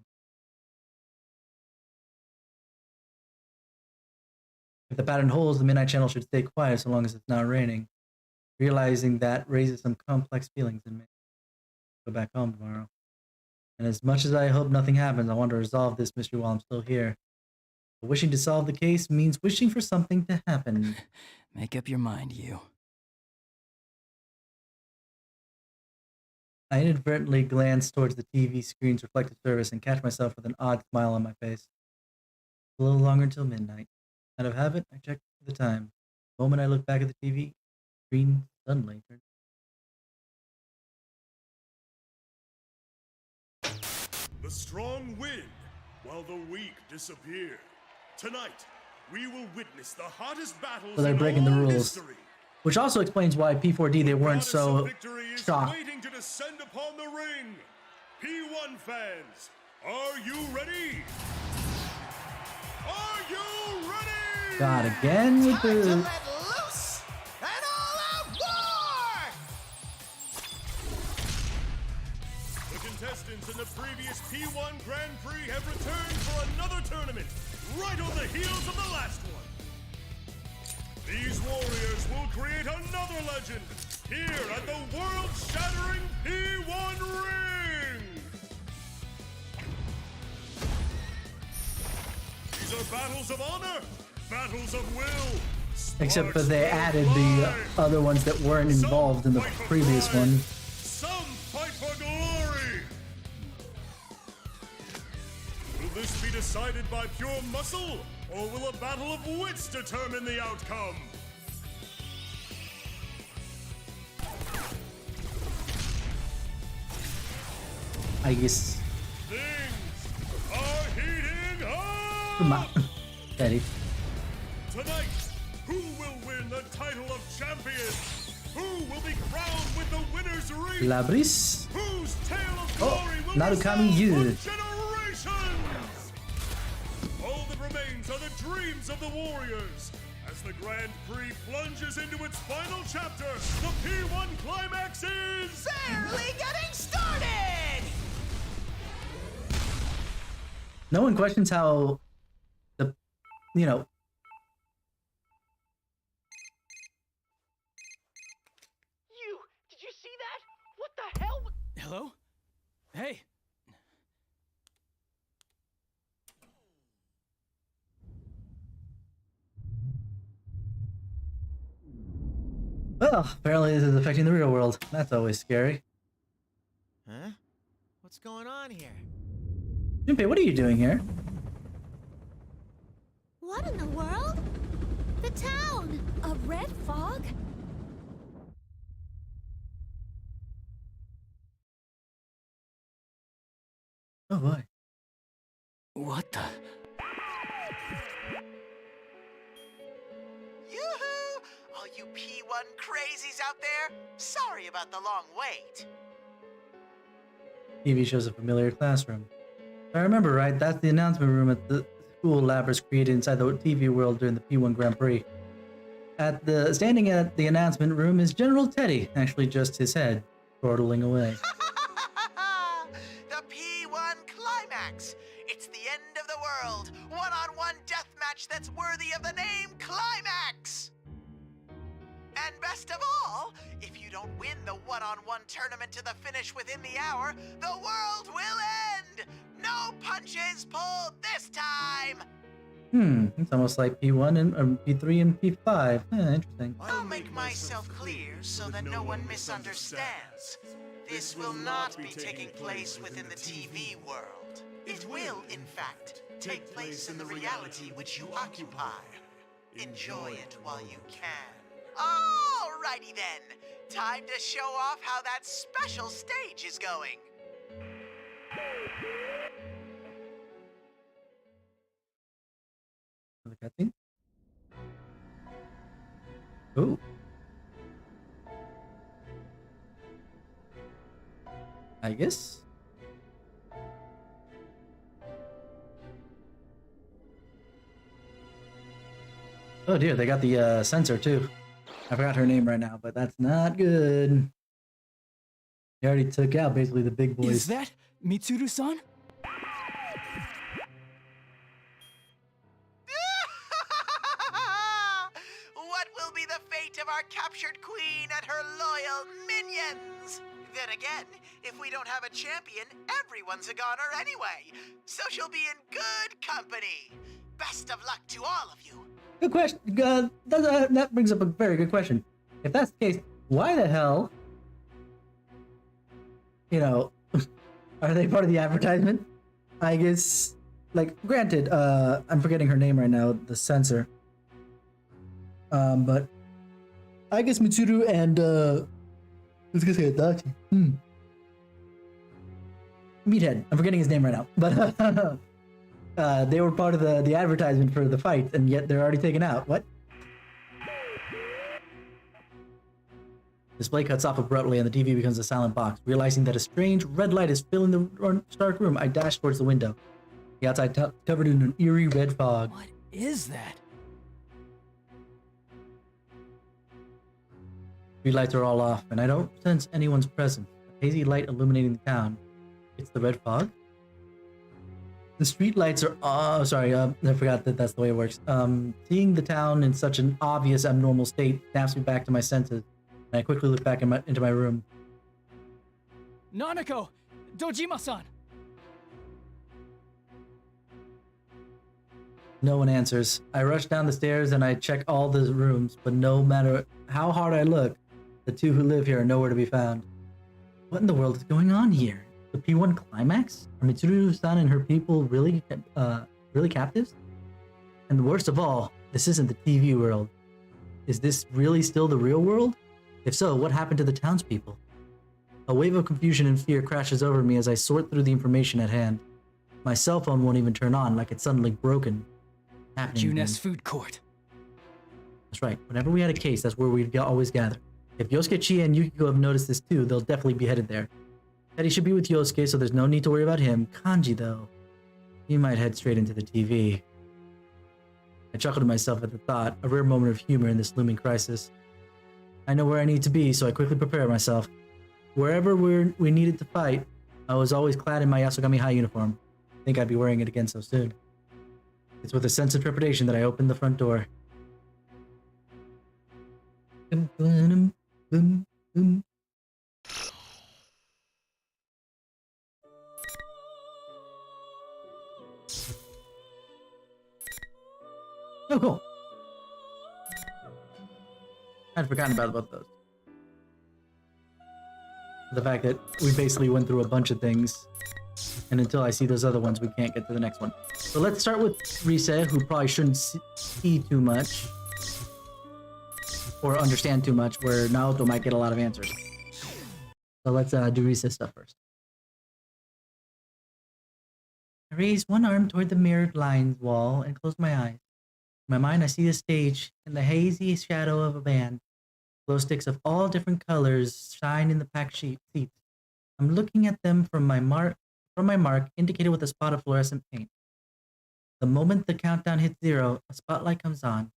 If the pattern holds, the midnight channel should stay quiet so long as it's not raining. Realizing that raises some complex feelings in me. Go back home tomorrow. And as much as I hope nothing happens, I want to resolve this mystery while I'm still here. But wishing to solve the case means wishing for something to happen. Make up your mind, you. I inadvertently glance towards the TV screen's reflective surface and catch myself with an odd smile on my face. A little longer until midnight. Out of habit, I check the time. The moment I look back at the TV screen, suddenly turns. The strong win, while the weak disappear. Tonight, we will witness the hottest battles So they're in breaking the all rules. history. Which also explains why P4D they weren't so Victory is shocked. waiting to descend upon the ring. P1 fans, are you ready? Are you ready? God, again with Time to the... let loose! An all-out war! The contestants contestants in the previous P1 Grand Prix have returned for another tournament, right on the heels of the last one. These warriors will create another legend here at the world-shattering P1 Ring! These are battles of honor, battles of will. Except for they added the other ones that weren't involved in the previous one. Some fight for glory. Will this be decided by pure muscle, or will a battle of wits determine the outcome? I guess. Things are heating up! Come on, Teddy. Tonight, who will win the title of champion? Who will be crowned with the winner's ring? Labris. Whose tale of glory will Narukami resound Yu. for generations? All that remains are the dreams of the warriors. As the Grand Prix plunges into its final chapter, the P1 climax is Barely getting started! No one questions how the, you know. Did you see that? What the hell? Hello? Hey! Well, apparently this is affecting the real world. That's always scary. Huh? What's going on here? Junpei, what are you doing here? What in the world? The town! A red fog? Oh boy. What the? Yoo-hoo! All you P1 crazies out there, sorry about the long wait. TV shows a familiar classroom. If I remember right, that's the announcement room at the school Labris created inside the TV world during the P1 Grand Prix. Standing at the announcement room is General Teddy, actually just his head, chortling away. The P1 climax! It's the end of the world! One-on-one deathmatch that's worthy of the name Climax! And best of all, if you don't win the one-on-one tournament to the finish within the hour, the world will end! No punches pulled this time! It's almost like P1 and P3 and P5. Interesting. I'll make myself clear so that no one misunderstands. This will not be taking place within the TV world. It will, in fact, take place in the reality which you occupy. Enjoy it while you can. Alrighty then. Time to show off how that special stage is going. The cutscene. Ooh. I guess. Oh dear, they got the censor too. I forgot her name right now, but that's not good. They already took out basically the big boys. Is that Mitsuru-san? What will be the fate of our captured queen and her loyal minions? Then again, if we don't have a champion, everyone's a goner anyway. So she'll be in good company. Best of luck to all of you. Good question. That brings up a very good question. If that's the case, why the hell, are they part of the advertisement? I guess, granted, I'm forgetting her name right now, the censor. But I guess Mitsuru and, I was gonna say Adachi. Meathead. I'm forgetting his name right now. But, they were part of the advertisement for the fight, and yet they're already taken out. What? Display cuts off abruptly, and the TV becomes a silent box. Realizing that a strange red light is filling the dark room, I dash towards the window. The outside covered in an eerie red fog. What is that? Street lights are all off, and I don't sense anyone's presence. A hazy light illuminating the town. It's the red fog? The street lights are... Oh, sorry, I forgot that that's the way it works. Seeing the town in such an obvious abnormal state snaps me back to my senses, and I quickly look back into my room. Nanako! Dojima-san! No one answers. I rush down the stairs and I check all the rooms, but no matter how hard I look, the two who live here are nowhere to be found. What in the world is going on here? The P1 climax? Are Mitsuru-san and her people really captives? And worst of all, this isn't the TV world. Is this really still the real world? If so, what happened to the townspeople? A wave of confusion and fear crashes over me as I sort through the information at hand. My cell phone won't even turn on, like it's suddenly broken. Junes Food Court. That's right. Whenever we had a case, that's where we'd always gather. If Yosuke, Chie, and Yukiko have noticed this too, they'll definitely be headed there. Teddy should be with Yosuke, so there's no need to worry about him. Kanji, though, he might head straight into the TV. I chuckled to myself at the thought, a rare moment of humor in this looming crisis. I know where I need to be, so I quickly prepare myself. Wherever we needed to fight, I was always clad in my Yasogami High uniform. I think I'd be wearing it again so soon. It's with a sense of trepidation that I opened the front door. Oh, cool. I'd forgotten about both those. The fact that we basically went through a bunch of things, and until I see those other ones, we can't get to the next one. So let's start with Rise, who probably shouldn't see too much, or understand too much, where Naoto might get a lot of answers. So let's do Rise stuff first. I raise one arm toward the mirrored lines wall and close my eyes. In my mind, I see the stage and the hazy shadow of a band. Glow sticks of all different colors shine in the packed seats. I'm looking at them from my mark indicated with a spot of fluorescent paint. The moment the countdown hits 0, a spotlight comes on.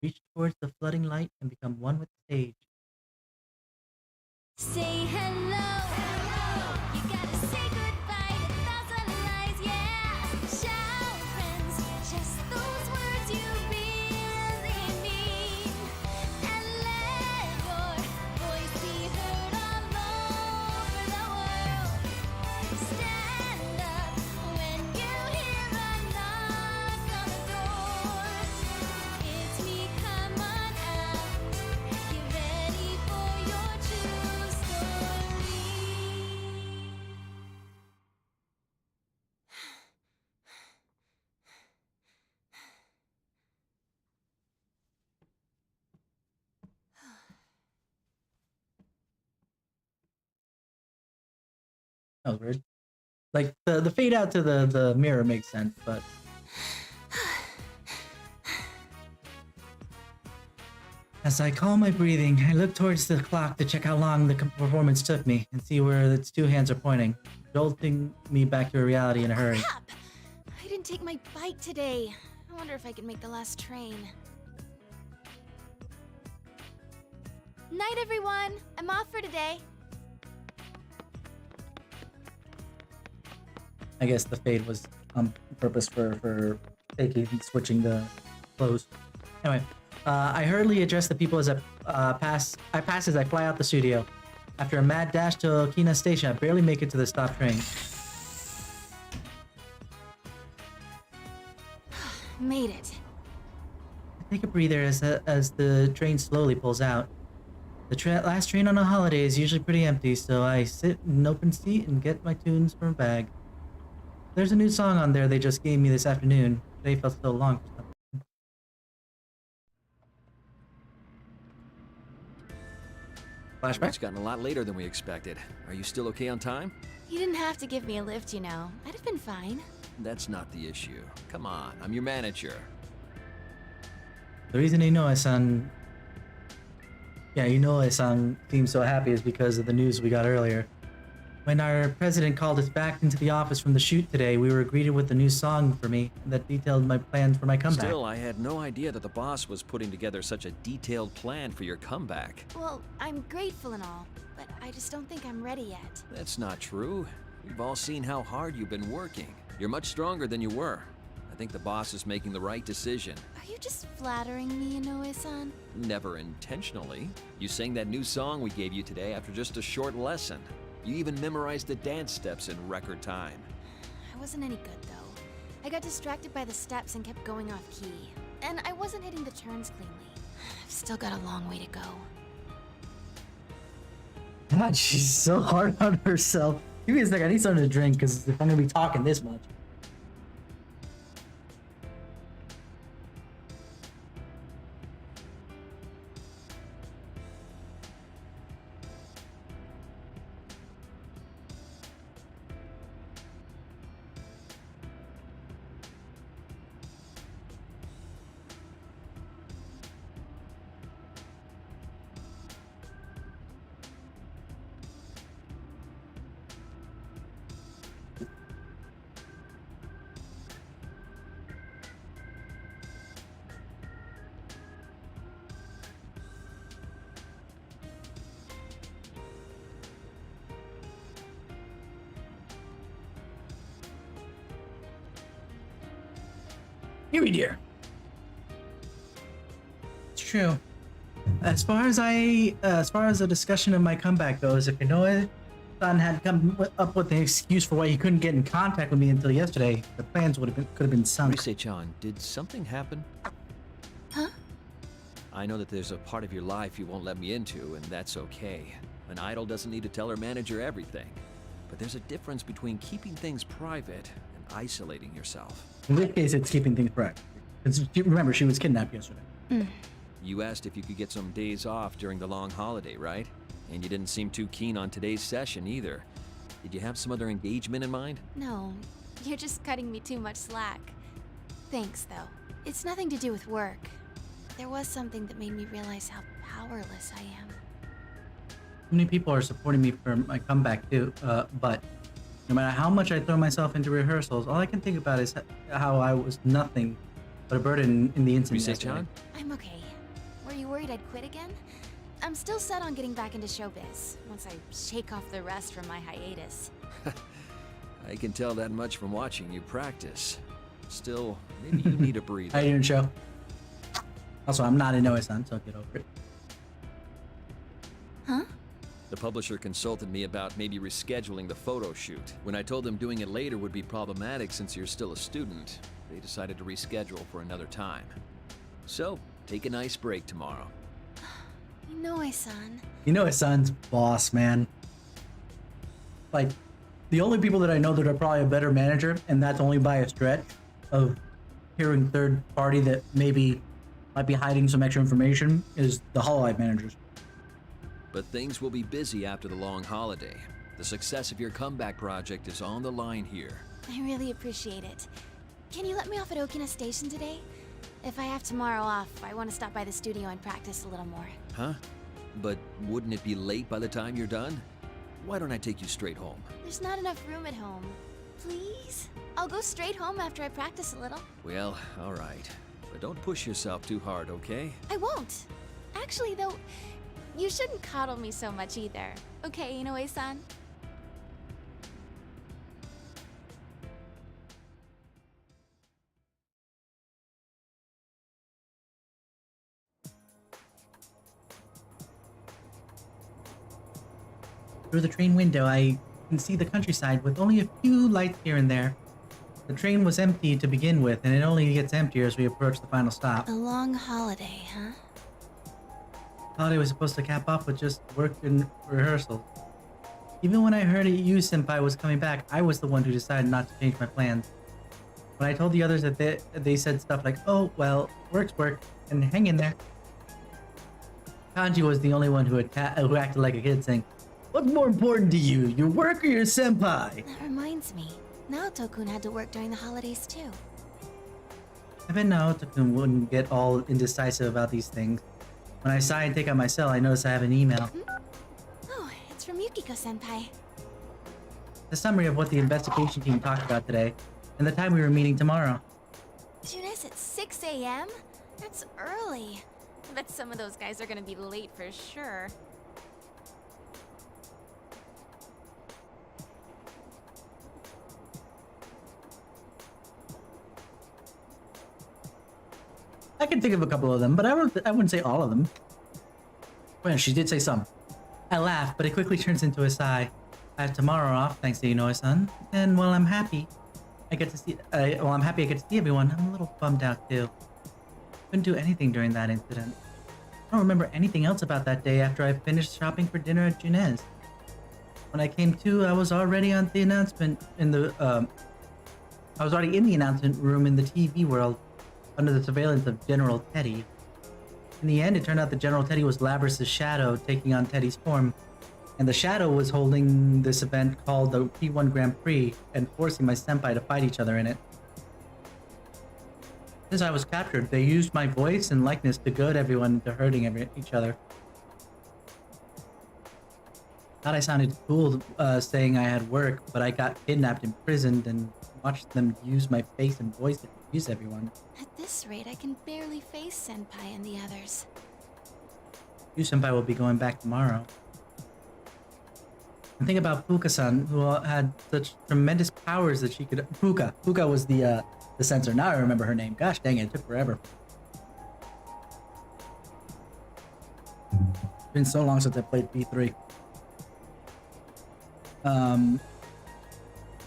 Reach towards the flooding light and become one with the stage. Say hello. Hello. You gotta say goodbye to 1,000 lies, yeah. Shout, friends, just those words you really mean. And let your voice be heard all over the world. Stand up when you hear a knock on the door. It's me, come on out. Get ready for your true story. That was weird. Like, the fade out to the mirror makes sense, but... As I calm my breathing, I look towards the clock to check how long the performance took me and see where its two hands are pointing, jolting me back to reality in a hurry. Crap! I didn't take my bike today. I wonder if I can make the last train. Night, everyone. I'm off for today. I guess the fade was on purpose for switching the clothes. Anyway, I hurriedly address the people as I pass as I fly out the studio. After a mad dash to Okina Station, I barely make it to the stop train. Made it. I take a breather as the train slowly pulls out. The last train on a holiday is usually pretty empty, so I sit in an open seat and get my tunes from a bag. There's a new song on there they just gave me this afternoon. Today felt so long for some reason. Flashback? It's gotten a lot later than we expected. Are you still okay on time? You didn't have to give me a lift, you know. I'd have been fine. That's not the issue. Come on, I'm your manager. The reason Inoue-san seems so happy is because of the news we got earlier. When our president called us back into the office from the shoot today, we were greeted with a new song for me that detailed my plans for my comeback. Still, I had no idea that the boss was putting together such a detailed plan for your comeback. Well, I'm grateful and all, but I just don't think I'm ready yet. That's not true. We've all seen how hard you've been working. You're much stronger than you were. I think the boss is making the right decision. Are you just flattering me, Inoue-san? Never intentionally. You sang that new song we gave you today after just a short lesson. You even memorized the dance steps in record time. I wasn't any good, though. I got distracted by the steps and kept going off key. And I wasn't hitting the turns cleanly. I've still got a long way to go. God, she's so hard on herself. Give me a second, I need something to drink, because if I'm gonna be talking this much. Yuri dear. It's true. As far as the discussion of my comeback goes, if Inoue-san had come up with an excuse for why he couldn't get in contact with me until yesterday, the plans could have been sunk. Rise-chan, did something happen? Huh? I know that there's a part of your life you won't let me into, and that's okay. An idol doesn't need to tell her manager everything. But there's a difference between keeping things private and isolating yourself. In this case, it's keeping things private. Remember, she was kidnapped yesterday. You asked if you could get some days off during the long holiday, right? And you didn't seem too keen on today's session either. Did you have some other engagement in mind? No, you're just cutting me too much slack. Thanks, though. It's nothing to do with work. There was something that made me realize how powerless I am. Many people are supporting me for my comeback too, but no matter how much I throw myself into rehearsals, all I can think about is how I was nothing but a burden in the incident. Rise-chan? I'm okay. Were you worried I'd quit again? I'm still set on getting back into showbiz, once I shake off the rust from my hiatus. I can tell that much from watching you practice. Still, maybe you need a breather. I didn't show. Also, I'm not Inoue-san, so get over it. Huh? The publisher consulted me about maybe rescheduling the photo shoot. When I told them doing it later would be problematic since you're still a student, they decided to reschedule for another time. So, take a nice break tomorrow. Inoue-san. Inoue-san's boss, man. Like, the only people that I know that are probably a better manager, and that's only by a stretch of hearing third party that maybe might be hiding some extra information, is the Hololive managers. But things will be busy after the long holiday. The success of your comeback project is on the line here. I really appreciate it. Can you let me off at Okina Station today? If I have tomorrow off, I want to stop by the studio and practice a little more. Huh? But wouldn't it be late by the time you're done? Why don't I take you straight home? There's not enough room at home. Please? I'll go straight home after I practice a little. Well, all right. But don't push yourself too hard, okay? I won't. Actually, though, you shouldn't coddle me so much either. Okay, Inoue-san? Through the train window, I can see the countryside with only a few lights here and there. The train was empty to begin with, and it only gets emptier as we approach the final stop. A long holiday, huh? Holiday was supposed to cap off with just work and rehearsal. Even when I heard Yu Senpai was coming back, I was the one who decided not to change my plans. When I told the others that they said stuff like, "Oh, well, work's work, and hang in there." Kanji was the only one who acted like a kid, saying, "What's more important to you, your work or your senpai?" That reminds me. Naoto-kun had to work during the holidays too. I bet Naoto-kun wouldn't get all indecisive about these things. When I sigh and take out my cell, I notice I have an email. Oh, it's from Yukiko-senpai. The summary of what the investigation team talked about today, and the time we were meeting tomorrow. Junes at 6 a.m.? That's early. I bet some of those guys are gonna be late for sure. I can think of a couple of them, but I wouldn't say all of them. Well, she did say some. I laugh, but it quickly turns into a sigh. I have tomorrow off, thanks to Inoue-san. And while I'm happy, I get to see everyone, I'm a little bummed out too. Couldn't do anything during that incident. I don't remember anything else about that day after I finished shopping for dinner at Junez. When I came to, I was already on the announcement in the I was already in the announcement room in the TV world, under the surveillance of General Teddy. In the end, it turned out that General Teddy was Labrys' shadow taking on Teddy's form, and the shadow was holding this event called the P1 Grand Prix and forcing my senpai to fight each other in it. Since I was captured, they used my voice and likeness to goad everyone into hurting each other. Thought I sounded cool saying I had work, but I got kidnapped, imprisoned, and watched them use my face and voice to confuse everyone. At this rate, I can barely face Senpai and the others. You senpai will be going back tomorrow. And think about Fuka-san, who had such tremendous powers that she could... Fuka was the censor. Now I remember her name. Gosh dang it, it took forever. It's been so long since I played B3.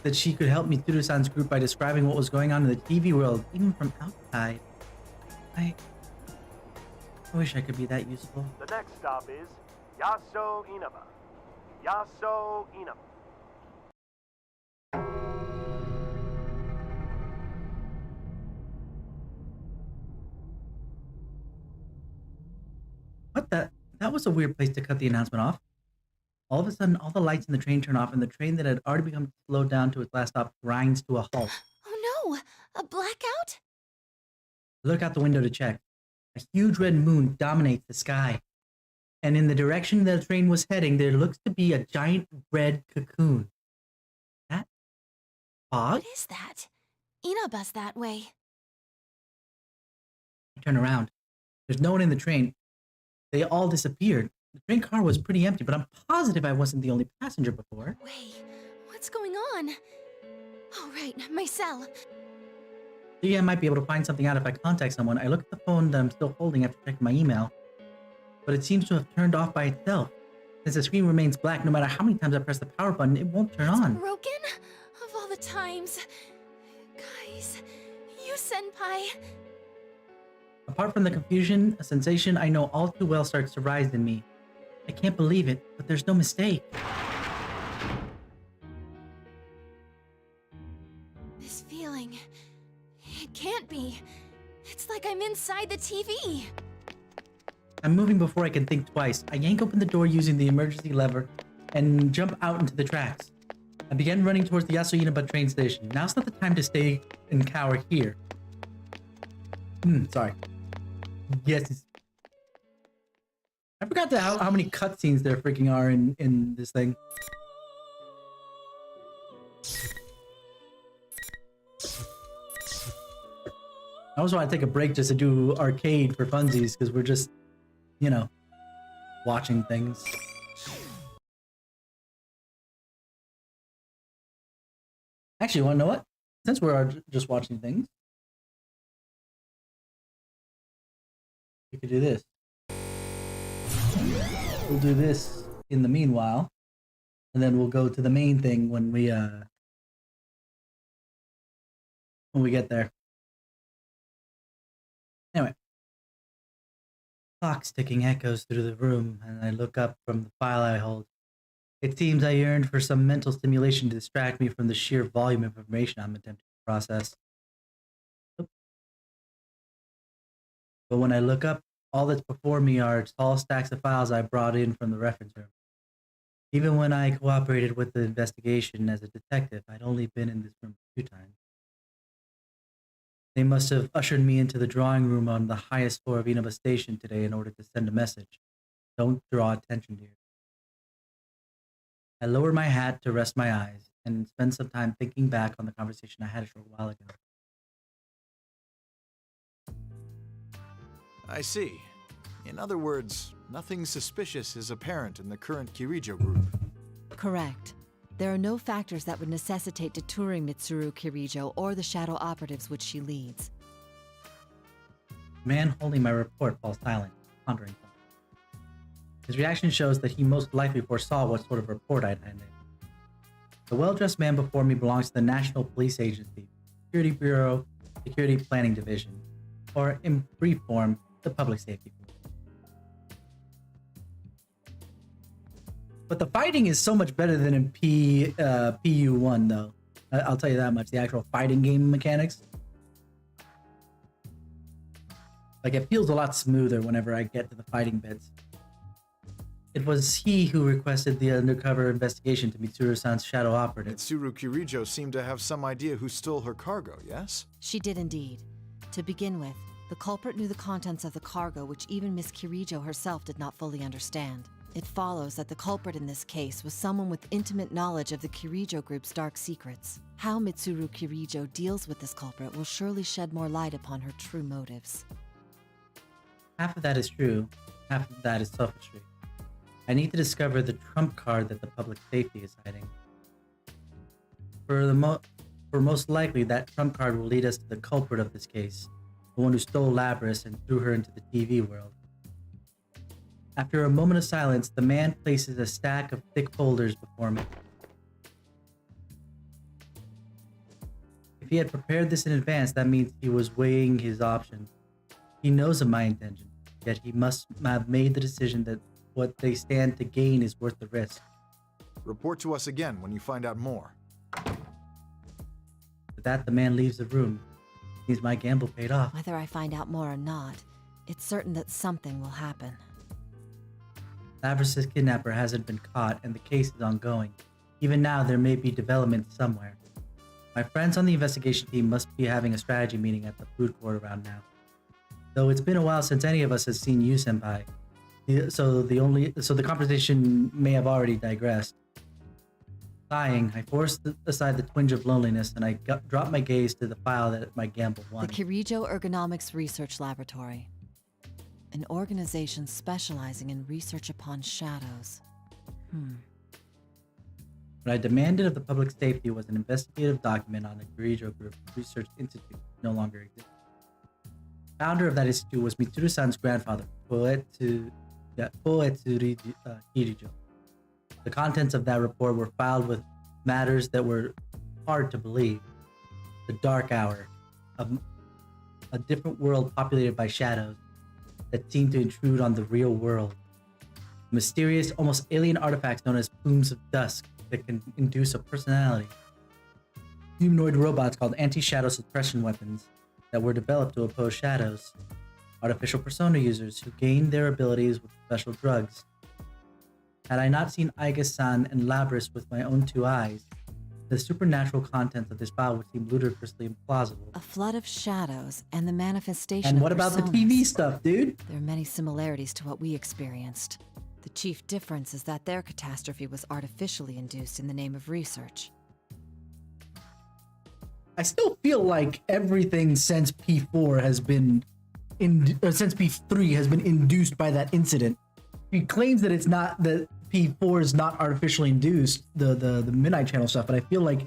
That she could help Mitsuru-san's group by describing what was going on in the TV world, even from outside. I wish I could be that useful. The next stop is Yaso Inaba. Yaso Inaba. What the? That was a weird place to cut the announcement off. All of a sudden, all the lights in the train turn off, and the train that had already become slowed down to its last stop grinds to a halt. Oh no! A blackout? I look out the window to check. A huge red moon dominates the sky. And in the direction the train was heading, there looks to be a giant red cocoon. That fog? What is that? Inaba's that way. I turn around. There's no one in the train. They all disappeared. The train car was pretty empty, but I'm positive I wasn't the only passenger before. Wait, what's going on? Oh, right, my cell. Yeah, I might be able to find something out if I contact someone. I look at the phone that I'm still holding after checking my email, but it seems to have turned off by itself. Since the screen remains black, no matter how many times I press the power button, it won't turn on. Broken? Of all the times. Guys, you senpai. Apart from the confusion, a sensation I know all too well starts to rise in me. I can't believe it, but there's no mistake. This feeling... it can't be. It's like I'm inside the TV. I'm moving before I can think twice. I yank open the door using the emergency lever and jump out into the tracks. I begin running towards the Yasuinaba train station. Now's not the time to stay and cower here. Sorry. Yes. I forgot how many cutscenes there freaking are in this thing. I also want to take a break just to do arcade for funsies, because we're just, you know, watching things. Actually, you want to know what? Since we're just watching things, we could do this. We'll do this in the meanwhile, and then we'll go to the main thing when we get there. Anyway, clock ticking echoes through the room, and I look up from the file I hold. It seems I yearned for some mental stimulation to distract me from the sheer volume of information I'm attempting to process. But when I look up, all that's before me are tall stacks of files I brought in from the reference room. Even when I cooperated with the investigation as a detective, I'd only been in this room a few times. They must have ushered me into the drawing room on the highest floor of Inaba Station today in order to send a message. Don't draw attention to yourself. I lower my hat to rest my eyes and spend some time thinking back on the conversation I had a short while ago. I see. In other words, nothing suspicious is apparent in the current Kirijo group. Correct. There are no factors that would necessitate deterring Mitsuru Kirijo or the shadow operatives which she leads. The man holding my report falls silent, pondering something. His reaction shows that he most likely foresaw what sort of report I'd handed. The well-dressed man before me belongs to the National Police Agency, Security Bureau, Security Planning Division, or in brief form, the Public Safety Force. But the fighting is so much better than in PU1, though. I'll tell you that much. The actual fighting game mechanics. Like, it feels a lot smoother whenever I get to the fighting bits. It was he who requested the undercover investigation to Mitsuru-san's shadow operative. Mitsuru Kirijo seemed to have some idea who stole her cargo, yes? She did indeed. To begin with, the culprit knew the contents of the cargo, which even Miss Kirijo herself did not fully understand. It follows that the culprit in this case was someone with intimate knowledge of the Kirijo group's dark secrets. How Mitsuru Kirijo deals with this culprit will surely shed more light upon her true motives. Half of that is true, half of that is sophistry. I need to discover the trump card that the public safety is hiding. For most likely, that trump card will lead us to the culprit of this case, the one who stole Labris and threw her into the TV world. After a moment of silence, the man places a stack of thick folders before me. If he had prepared this in advance, that means he was weighing his options. He knows of my intention, yet he must have made the decision that what they stand to gain is worth the risk. Report to us again when you find out more. With that, the man leaves the room. Seems my gamble paid off. Whether I find out more or not, it's certain that something will happen. Labris' kidnapper hasn't been caught, and the case is ongoing. Even now, there may be developments somewhere. My friends on the investigation team must be having a strategy meeting at the food court around now. Though it's been a while since any of us has seen you, Senpai, so the conversation may have already digressed. Sighing, I forced aside the twinge of loneliness, and I dropped my gaze to the file that my gamble won. The Kirijo Ergonomics Research Laboratory. An organization specializing in research upon shadows. What I demanded of the public safety was an investigative document on the Kirijo Group Research Institute, no longer exists. Founder of that institute was Mitsuru-san's grandfather, Koetsuri Kirijo. The contents of that report were filed with matters that were hard to believe. The Dark Hour, a different world populated by shadows that seem to intrude on the real world. Mysterious, almost alien artifacts known as plumes of dusk that can induce a personality. Humanoid robots called anti-shadow suppression weapons that were developed to oppose shadows. Artificial persona users who gained their abilities with special drugs. Had I not seen Aiga-san and Labris with my own two eyes, the supernatural contents of this file would seem ludicrously implausible. A flood of shadows and the manifestation And of what about the personas. TV stuff, dude? There are many similarities to what we experienced. The chief difference is that their catastrophe was artificially induced in the name of research. I still feel like everything since P4 has been since P3 has been induced by that incident. He claims that it's not, that P4 is not artificially induced, the Midnight Channel stuff, but I feel like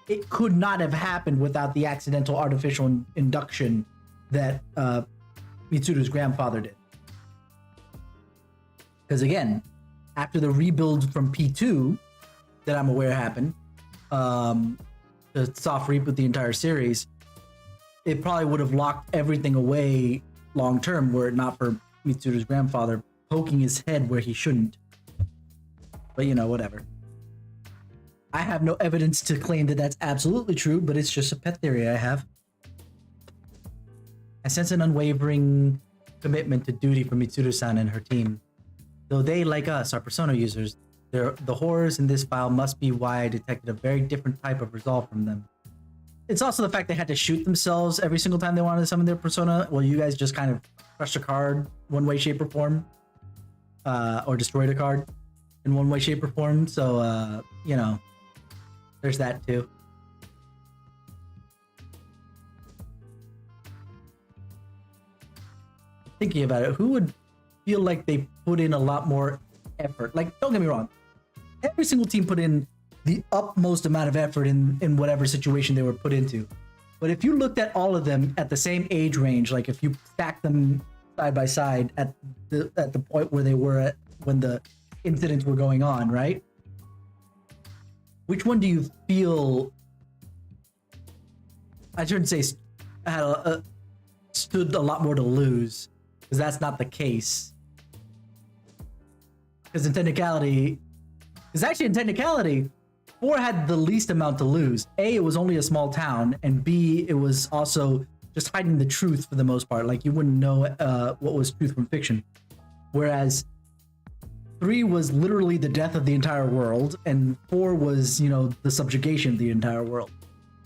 it could not have happened without the accidental artificial induction that Mitsuru's grandfather did. Because again, after the rebuild from P2 that I'm aware happened, the soft reboot the entire series, it probably would have locked everything away long term were it not for Mitsuru's grandfather poking his head where he shouldn't. But you know, whatever. I have no evidence to claim that that's absolutely true, but it's just a pet theory I have. I sense an unwavering commitment to duty from Mitsuru-san and her team. Though they, like us, are persona users, the horrors in this file must be why I detected a very different type of resolve from them. It's also the fact they had to shoot themselves every single time they wanted to summon their persona. Well, you guys just kind of crushed a card one way, shape, or form. Or destroyed a card in one way, shape, or form. So, you know, there's that too. Thinking about it, who would feel like they put in a lot more effort? Like, don't get me wrong. Every single team put in the utmost amount of effort in whatever situation they were put into. But if you looked at all of them at the same age range, like if you stacked them side by side at the point where they were at when the incidents were going on, right? Which one do you feel? I shouldn't say had stood a lot more to lose, because that's not the case. Because in technicality, 4 had the least amount to lose. A, it was only a small town, and B, it was also just hiding the truth for the most part. Like, you wouldn't know what was truth from fiction. Whereas 3 was literally the death of the entire world, and 4 was, you know, the subjugation of the entire world.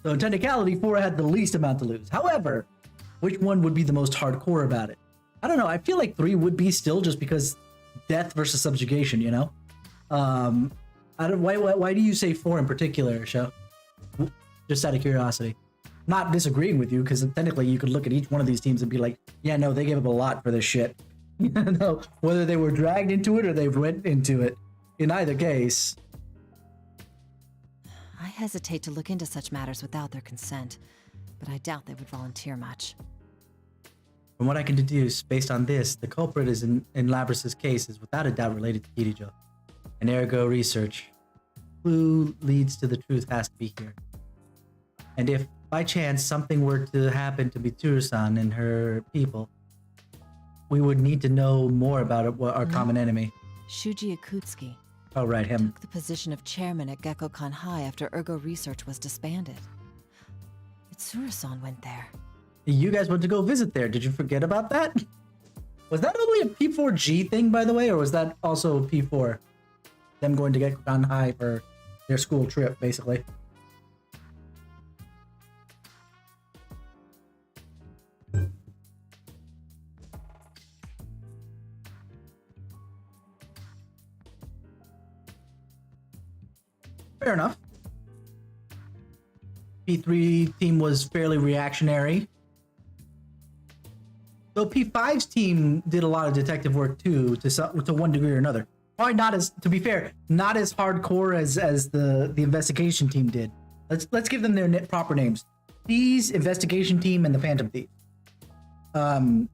So in technicality, 4 had the least amount to lose. However, which one would be the most hardcore about it? I don't know. I feel like 3 would be still, just because death versus subjugation, you know? Why do you say 4 in particular, Sho? Just out of curiosity. Not disagreeing with you, because technically you could look at each one of these teams and be like, yeah, no, they gave up a lot for this shit. You know, whether they were dragged into it or they went into it. In either case. I hesitate to look into such matters without their consent, but I doubt they would volunteer much. From what I can deduce, based on this, the culprit is in Labrys's case is without a doubt related to Kirijo. And ergo research. Clue leads to the truth has to be here. And if, by chance, something were to happen to Mitsuru-san and her people, we would need to know more about our common enemy. Shuji Akutsuki. Oh, right, him. Took the position of chairman at Gekkokan High after Ergo Research was disbanded. Mitsuru-san went there. You guys went to go visit there. Did you forget about that? Was that only a P4G thing, by the way, or was that also P4? Them going to Gekkokan High for their school trip, basically. Fair enough. P3 team was fairly reactionary. Though P5's team did a lot of detective work too, to one degree or another. Probably not as, to be fair, not as hardcore as the investigation team did. Let's give them their proper names. P's investigation team and the Phantom Thieves. The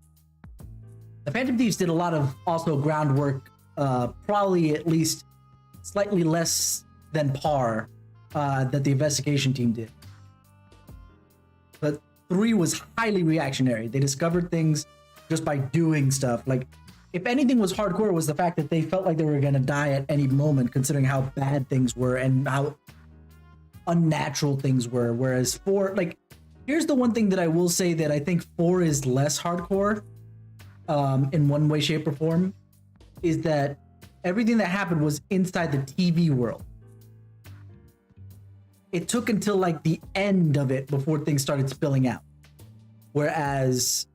Phantom Thieves did a lot of also groundwork, probably at least slightly less than par that the investigation team did. But 3 was highly reactionary. They discovered things just by doing stuff. Like, if anything was hardcore, was the fact that they felt like they were going to die at any moment, considering how bad things were and how unnatural things were. Whereas 4, like, here's the one thing that I will say that I think 4 is less hardcore in one way, shape, or form, is that everything that happened was inside the TV world. It took until like the end of it before things started spilling out. Whereas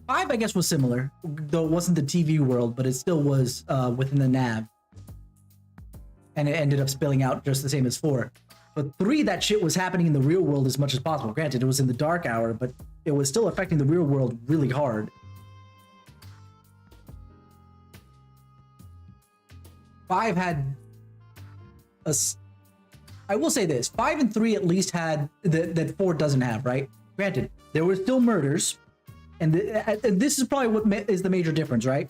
5, I guess, was similar, though it wasn't the TV world, but it still was within the nav. And it ended up spilling out just the same as 4. But 3, that shit was happening in the real world as much as possible. Granted, it was in the dark hour, but it was still affecting the real world really hard. 5 had I will say this, 5 and 3 at least had that 4 doesn't have, right? Granted, there were still murders, and this is probably what is the major difference, right?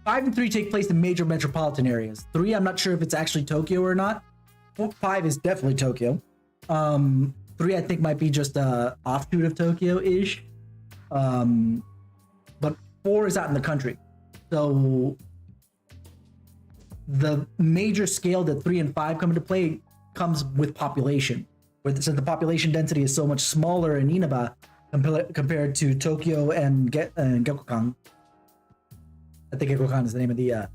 5 and 3 take place in major metropolitan areas. 3, I'm not sure if it's actually Tokyo or not. 5 is definitely Tokyo. 3, I think, might be just a offshoot of Tokyo-ish. But 4 is out in the country. So the major scale that 3 and 5 come into play comes with population. Since the population density is so much smaller in Inaba compared to Tokyo and Gekkokan. I think Gekkokan is the name of the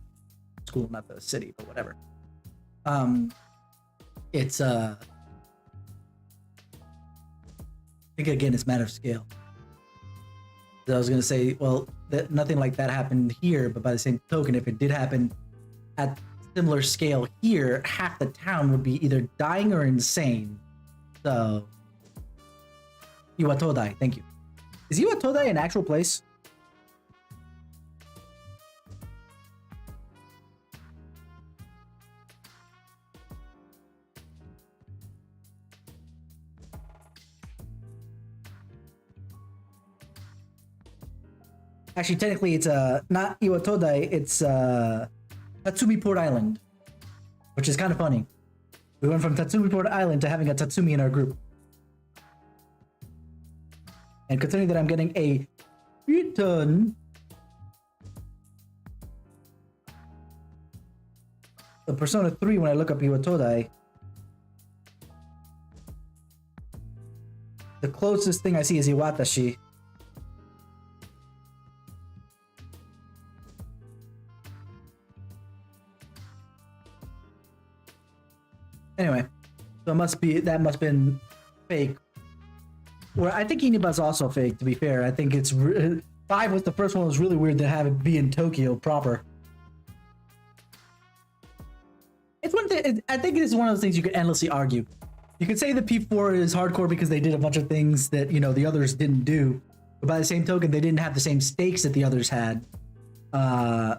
school, not the city, but whatever. It's I think again it's a matter of scale. So I was gonna say, well, nothing like that happened here, but by the same token, if it did happen at similar scale here, half the town would be either dying or insane. So Iwatodai, thank you. Is Iwatodai an actual place? Actually, technically, it's not Iwatodai. It's Tatsumi Port Island, which is kind of funny. We went from Tatsumi Port Island to having a Tatsumi in our group. And considering that I'm getting a return, the Persona 3, when I look up Iwatodai, the closest thing I see is Iwatashi. Anyway, so that must have been fake. Well, I think Iniba's also fake, to be fair. I think it's 5 was the first one that was really weird to have it be in Tokyo proper. It's one thing. I think it's one of those things you could endlessly argue. You could say the P4 is hardcore because they did a bunch of things that, you know, the others didn't do. But by the same token, they didn't have the same stakes that the others had. And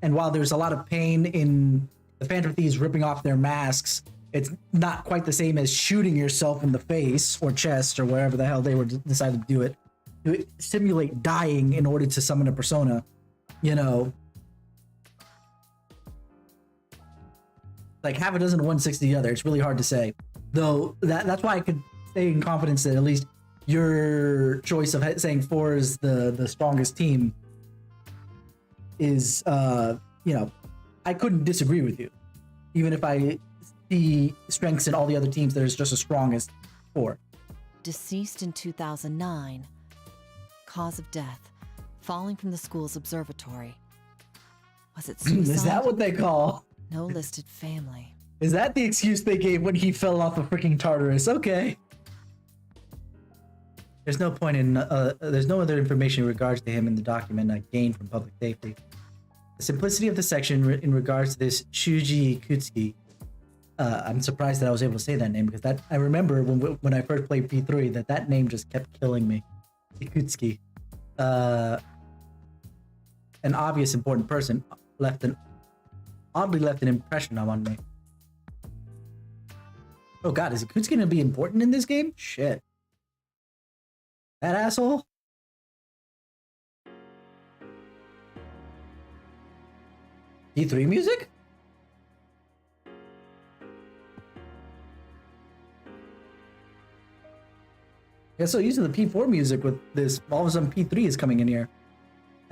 while there's a lot of pain in the Phantom Thieves ripping off their masks, it's not quite the same as shooting yourself in the face or chest or wherever the hell they were decided to do it. To simulate dying in order to summon a persona, you know. Like half a dozen to 160 the other. It's really hard to say. Though that's why I could say in confidence that at least your choice of saying 4 is the strongest team is, you know, I couldn't disagree with you. Even if I see strengths in all the other teams, there's just as strong as 4. Deceased in 2009. Cause of death. Falling from the school's observatory. Was it suicide? Is that what they call? No listed family. Is that the excuse they gave when he fell off of freaking Tartarus? Okay. There's no point in, there's no other information in regards to him in the document I gained from public safety. The simplicity of the section in regards to this Shuji Ikutsuki, I'm surprised that I was able to say that name because that I remember when I first played P3 that name just kept killing me. Ikutsuki. An obvious important person oddly left an impression on me. Oh god, is Ikutsuki gonna be important in this game? Shit. That asshole? P3 music? I got so used to the P4 music with this, all of a sudden P3 is coming in here.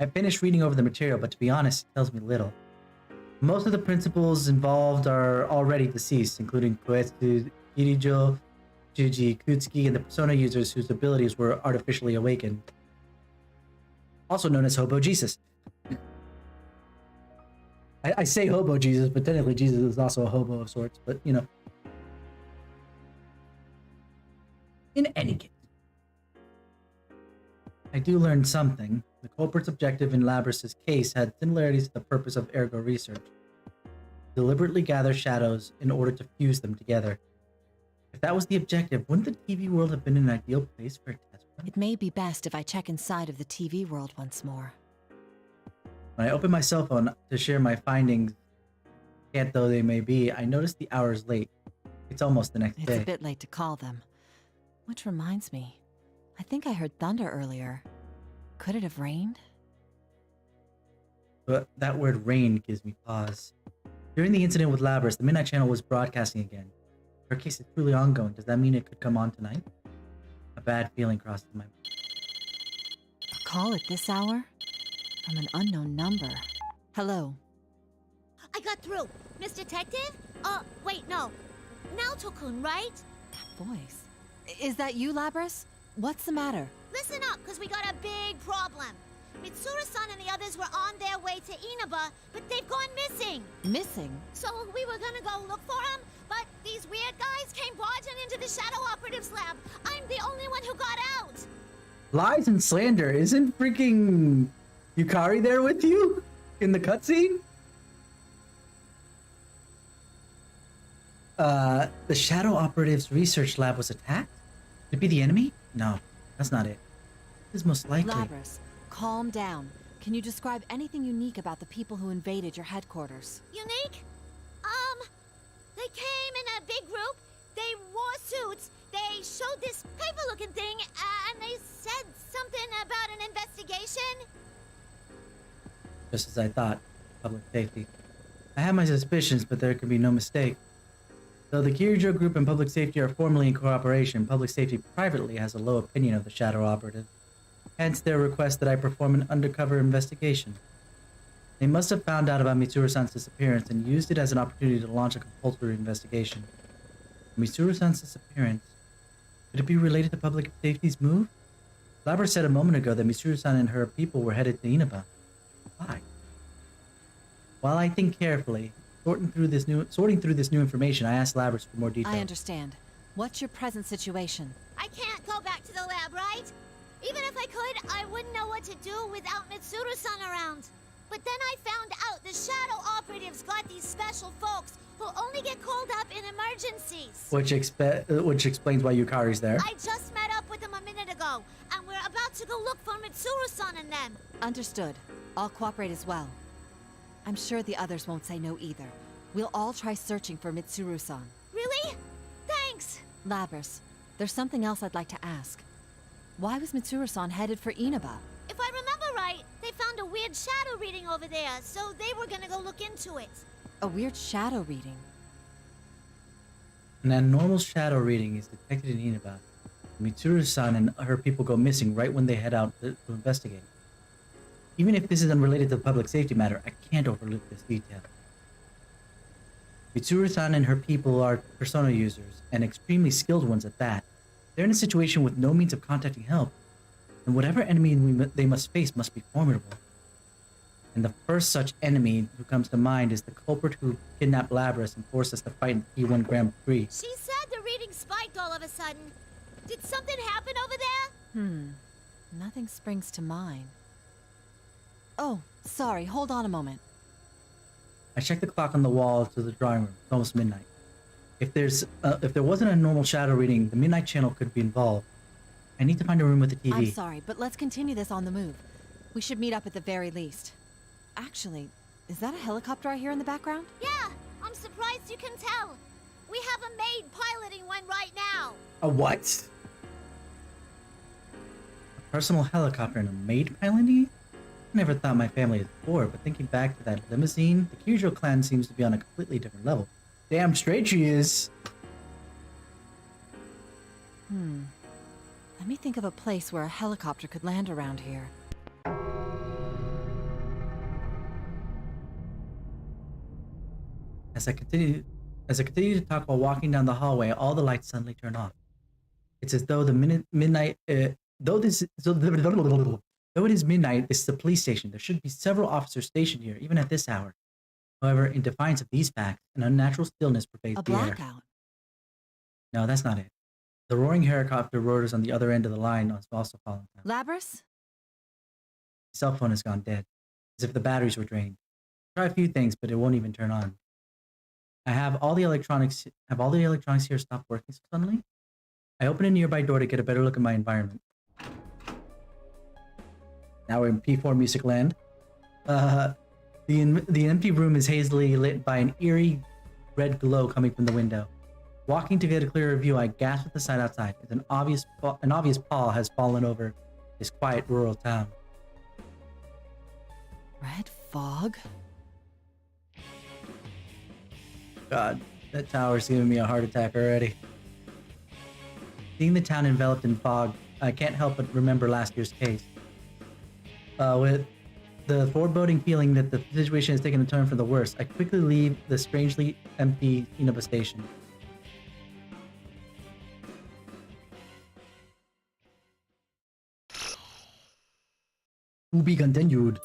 I finished reading over the material, but to be honest, it tells me little. Most of the principals involved are already deceased, including Koetsu Kirijo, Shuji Ikutsuki, and the persona users whose abilities were artificially awakened. Also known as Hobo Jesus. I say Hobo Jesus, but technically Jesus is also a hobo of sorts, but you know. In any case, I do learn something. The culprit's objective in Labrys's case had similarities to the purpose of ergo research. Deliberately gather shadows in order to fuse them together. If that was the objective, wouldn't the TV world have been an ideal place for a test run? It may be best if I check inside of the TV world once more. When I open my cell phone to share my findings, scant though they may be, I notice the hour's late. It's almost the next day. It's a bit late to call them. Which reminds me, I think I heard thunder earlier. Could it have rained? But that word rain gives me pause. During the incident with Labrys, the Midnight Channel was broadcasting again. Her case is truly ongoing. Does that mean it could come on tonight? A bad feeling crosses my mind. A call at this hour? From an unknown number. Hello. I got through. Miss Detective? Wait, no. Naoto-kun, right? That voice. Is that you, Labrys? What's the matter? Listen up, because we got a big problem. Mitsuru-san and the others were on their way to Inaba, but they've gone missing. Missing? So we were gonna go look for them, but these weird guys came barging into the Shadow Operatives lab. I'm the only one who got out. Lies and slander. Isn't freaking Yukari there with you in the cutscene? The Shadow Operatives research lab was attacked? Could it be the enemy? No, that's not it. This is most likely. Labrys, calm down. Can you describe anything unique about the people who invaded your headquarters? Unique? They came in a big group. They wore suits. They showed this paper-looking thing, and they said something about an investigation. Just as I thought. Public safety. I have my suspicions, but there could be no mistake. Though the Kirijo Group and Public Safety are formally in cooperation, Public Safety privately has a low opinion of the Shadow Operative. Hence their request that I perform an undercover investigation. They must have found out about Mitsuru-san's disappearance and used it as an opportunity to launch a compulsory investigation. Mitsuru-san's disappearance? Could it be related to Public Safety's move? Labra said a moment ago that Mitsuru-san and her people were headed to Inaba. Why? While I think carefully, sorting through this new information, I asked Labra for more details. I understand. What's your present situation? I can't go back to the lab, right? Even if I could, I wouldn't know what to do without Mitsuru-san around. But then I found out the Shadow Operatives got these special folks who only get called up in emergencies. Which explains why Yukari's there. I just met up with them a minute ago, and we're about to go look for Mitsuru-san and them. Understood. I'll cooperate as well. I'm sure the others won't say no either. We'll all try searching for Mitsuru-san. Really? Thanks! Labras, there's something else I'd like to ask. Why was Mitsuru-san headed for Inaba? If I remember right, they found a weird shadow reading over there, so they were gonna go look into it. A weird shadow reading? An abnormal shadow reading is detected in Inaba. Mitsuru-san and her people go missing right when they head out to investigate. Even if this is unrelated to the public safety matter, I can't overlook this detail. Mitsuru-san and her people are persona users, and extremely skilled ones at that. They're in a situation with no means of contacting help, and whatever enemy they must face must be formidable. And the first such enemy who comes to mind is the culprit who kidnapped Labras and forced us to fight in the P1 Grand Prix. She said the reading spiked all of a sudden. Did something happen over there? Nothing springs to mind. Oh, sorry, hold on a moment. I checked the clock on the wall to the drawing room. It's almost midnight. If there wasn't a normal shadow reading, the midnight channel could be involved. I need to find a room with a TV. I'm sorry, but let's continue this on the move. We should meet up at the very least. Actually, is that a helicopter I hear in the background? Yeah, I'm surprised you can tell. We have a maid piloting one right now. A what? A personal helicopter and a maid piloting? I never thought my family was poor, but thinking back to that limousine, the Kirijo clan seems to be on a completely different level. Damn straight she is. Let me think of a place where a helicopter could land around here. As I continue to talk while walking down the hallway, all the lights suddenly turn off. It's as though though it is midnight, this is the police station. There should be several officers stationed here, even at this hour. However, in defiance of these facts, an unnatural stillness pervades the air. A blackout? No, that's not it. The roaring helicopter rotors on the other end of the line is also falling down. Labras? The cell phone has gone dead, as if the batteries were drained. Try a few things, but it won't even turn on. Have all the electronics here stopped working suddenly? I open a nearby door to get a better look at my environment. Now we're in P4 Music Land. The empty room is hazily lit by an eerie red glow coming from the window. Walking to get a clearer view, I gasp at the sight outside, as an obvious pall has fallen over this quiet rural town. Red fog? God, that tower's giving me a heart attack already. Seeing the town enveloped in fog, I can't help but remember last year's case. With the foreboding feeling that the situation has taken a turn for the worse, I quickly leave the strangely empty Inaba station. To be continued.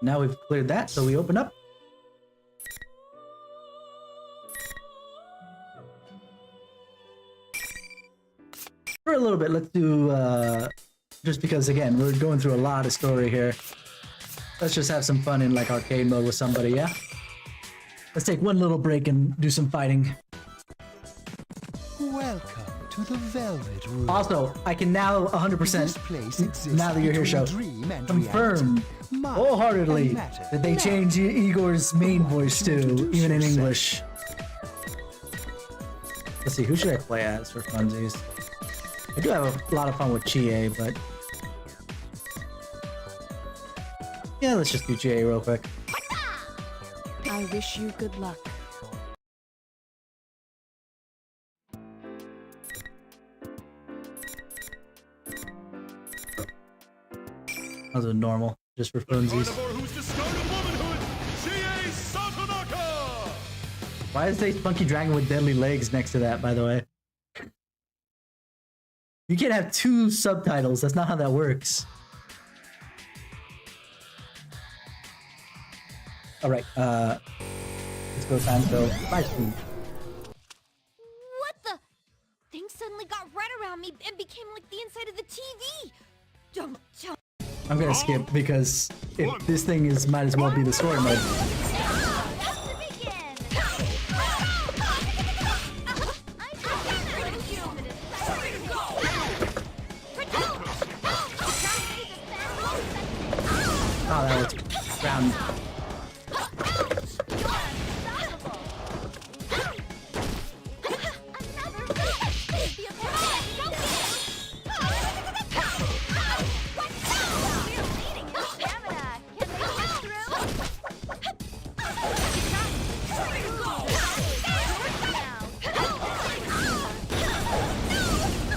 Now we've cleared that, so we open up. For a little bit, let's do, just because, again, we're going through a lot of story here. Let's just have some fun in, like, arcade mode with somebody, yeah? Let's take one little break and do some fighting. Welcome to the Velvet Room. Also, I can now 100%, now that you're here, show, confirm wholeheartedly that they changed Igor's main voice too, even in English. Let's see, who should I play as for funsies? I do have a lot of fun with Chie, but Yeah, let's just do GA real quick. I wish you good luck. That was normal, just for funsies. Who's discarded womanhood, G.A. Satonaka! Why is a funky dragon with deadly legs next to that, by the way? You can't have two subtitles. That's not how that works. All right, let's go time go. Bye. What the? Things suddenly got red around me and became like the inside of the TV. Don't. I'm gonna skip because if this thing is might as well be the story mode. Oh, that was round.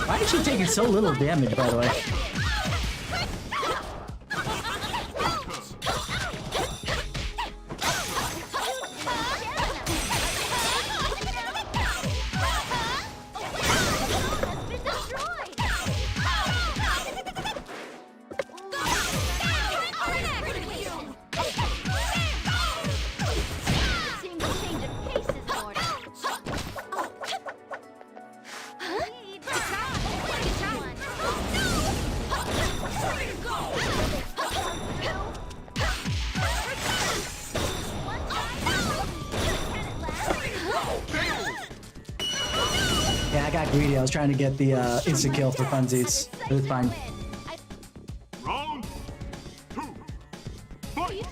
Why is she taking so little damage, by the way? Yeah, I got greedy. I was trying to get the instant kill for funsies, but it's fine. Round 2. Fight!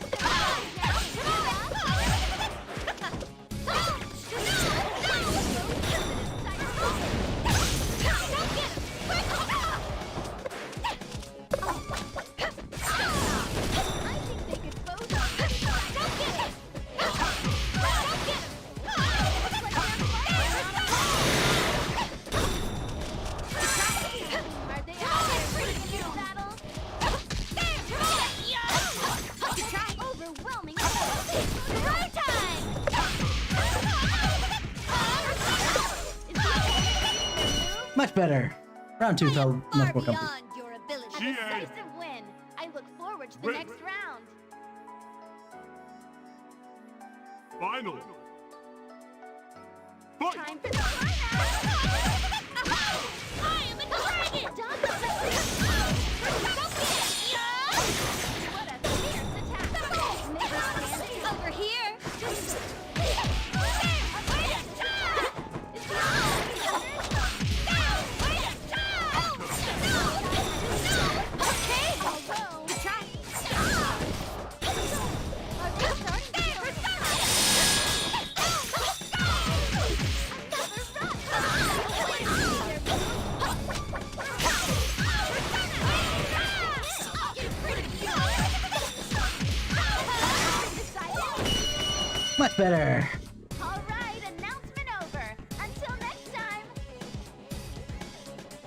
Much better. Round 2 felt much more comfortable. Beyond your ability. A decisive win. I look forward to the next round. Final. Fight! Time for the climax! I am a dragon! What a fierce attack! Over here! Much better. All right, announcement over. Until next time.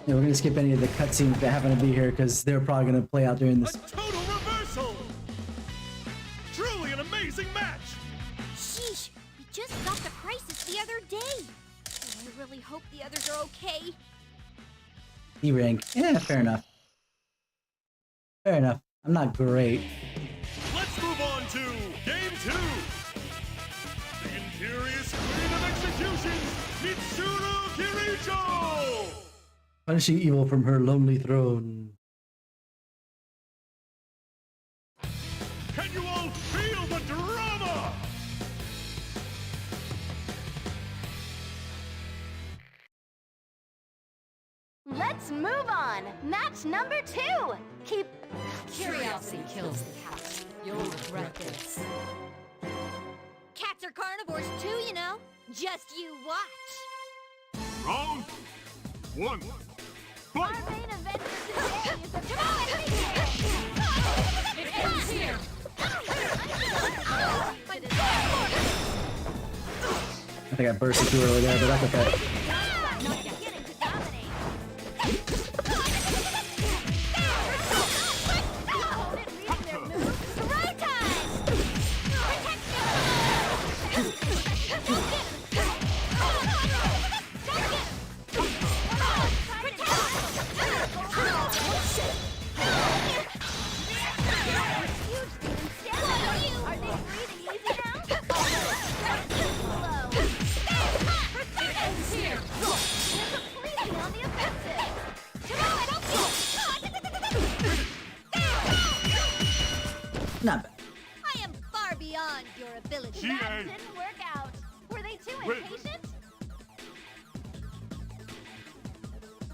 Yeah, we're gonna skip any of the cutscenes that happen to be here because they're probably gonna play out during this. Total reversal! Truly an amazing match! Sheesh, we just got the crisis the other day. I really hope the others are okay. E rank. Yeah, fair enough. Fair enough. I'm not great. Let's move on to Game 2! The Imperious Queen of Executions, Mitsuru Kirijo! Punishing evil from her lonely throne. Can you all feel the drama? Let's move on. Match number 2. Keep Curiosity kills the cat. You'll regret this. Cats are carnivores too, you know. Just you watch. Round 1. Fight! Our main event for today is a It ends here. think I bursted too early there, but that's okay. Not bad. I am far beyond your ability. That didn't work out. Were they too impatient?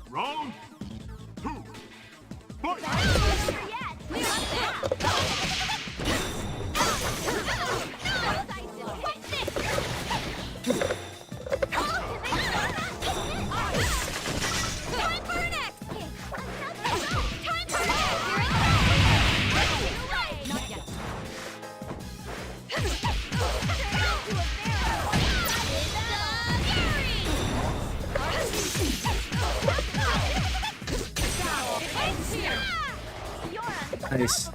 Round 2. Fight! Nice.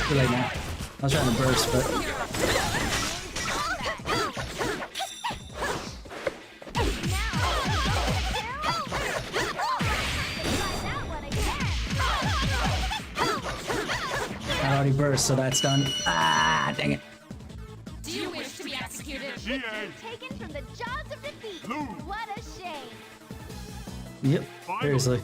Too late now. I was trying to burst, but I already burst, so that's done. Ah, dang it. Do you wish to be executed? Taken from the jaws of defeat. What a shame. Yep, seriously.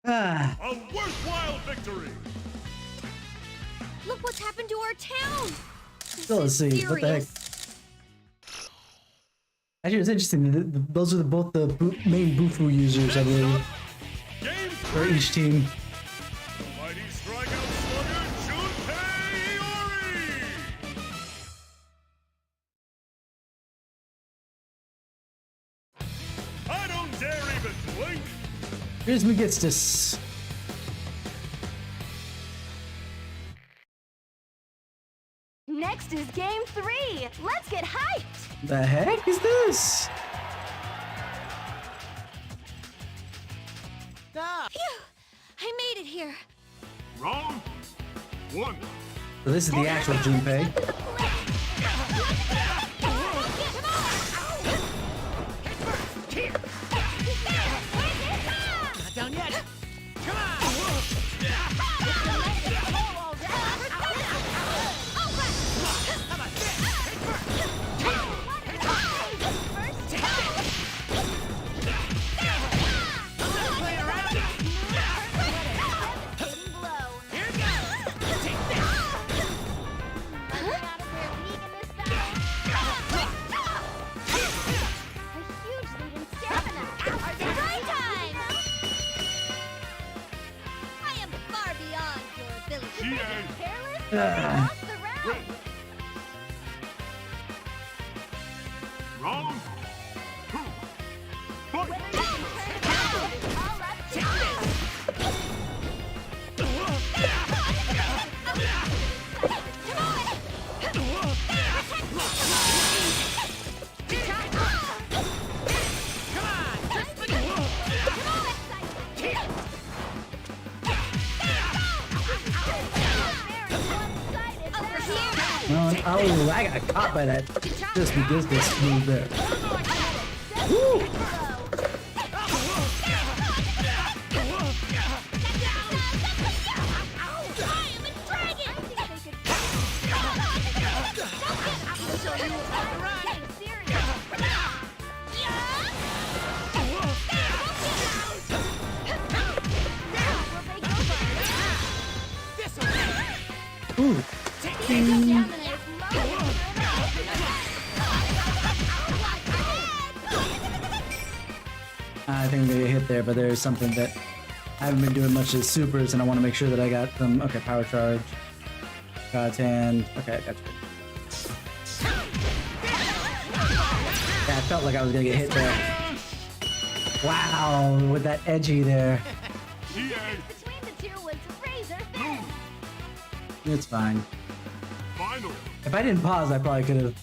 A worthwhile victory! Look what's happened to our town. So let's see. What the heck? Actually, it's interesting. Those are both the main Bufu users, I believe, for each team. Mighty strikeout slugger Junpei Iori! I don't dare even blink! Here's gets this. Next is game 3. Let's get hyped. The heck is this? Phew! I made it here. Round 1. So this is the actual Junpei. Not down yet. Come on. Round 2. Fight! Oh, I got caught by that. Just because this move there. Woo! Ooh. I think I'm gonna get hit there, but there's something that I haven't been doing much as supers, and I want to make sure that I got them. Okay, power charge. God's hand. Okay, I got you. Yeah, I felt like I was gonna get hit there. Wow, with that edgy there. Between the two was razor thin. It's fine. If I didn't pause, I probably could have.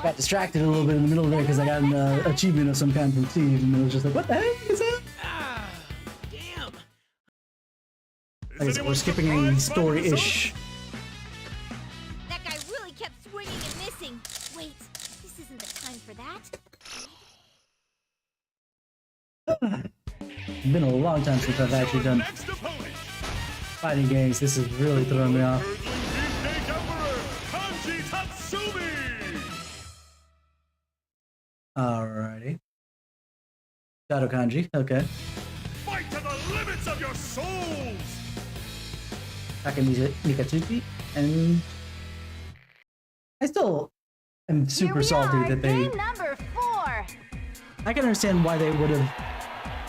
Got distracted a little bit in the middle there because I got an achievement of some kind from Steve, and it was just like, what the heck is that? Damn. I guess we're skipping a story-ish. That guy really kept swinging and missing. Wait, this isn't the time for that. It's been a long time since I've actually done fighting games. This is really throwing me off. Alrighty. Shadow Kanji, okay. Fight to the limits of your souls! Nikatsuki, and I still am super salty that they. Game number 4. I can understand why they would have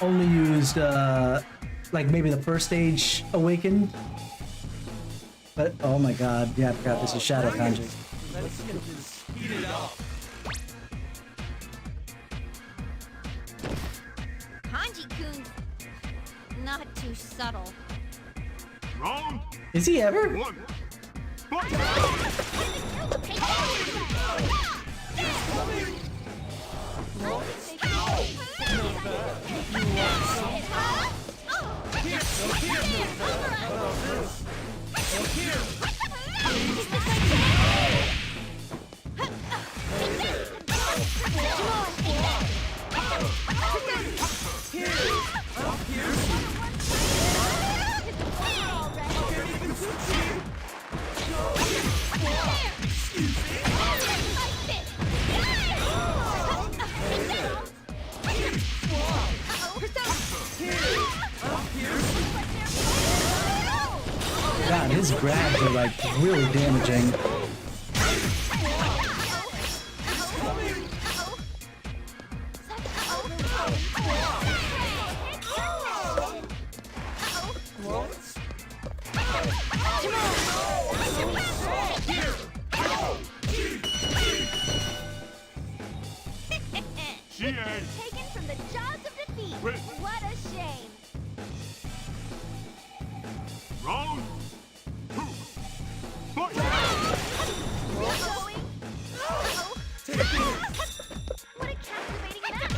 only used like maybe the first stage awakened, but oh my god, yeah, I forgot this is Shadow Kanji. Let's speed it up. Kanji-kun's not too subtle. Wrong. Is he ever? God, his grabs are like really damaging. Taken from the jaws of defeat. What a shame. Round 2. Fight! What a captivating match. Go!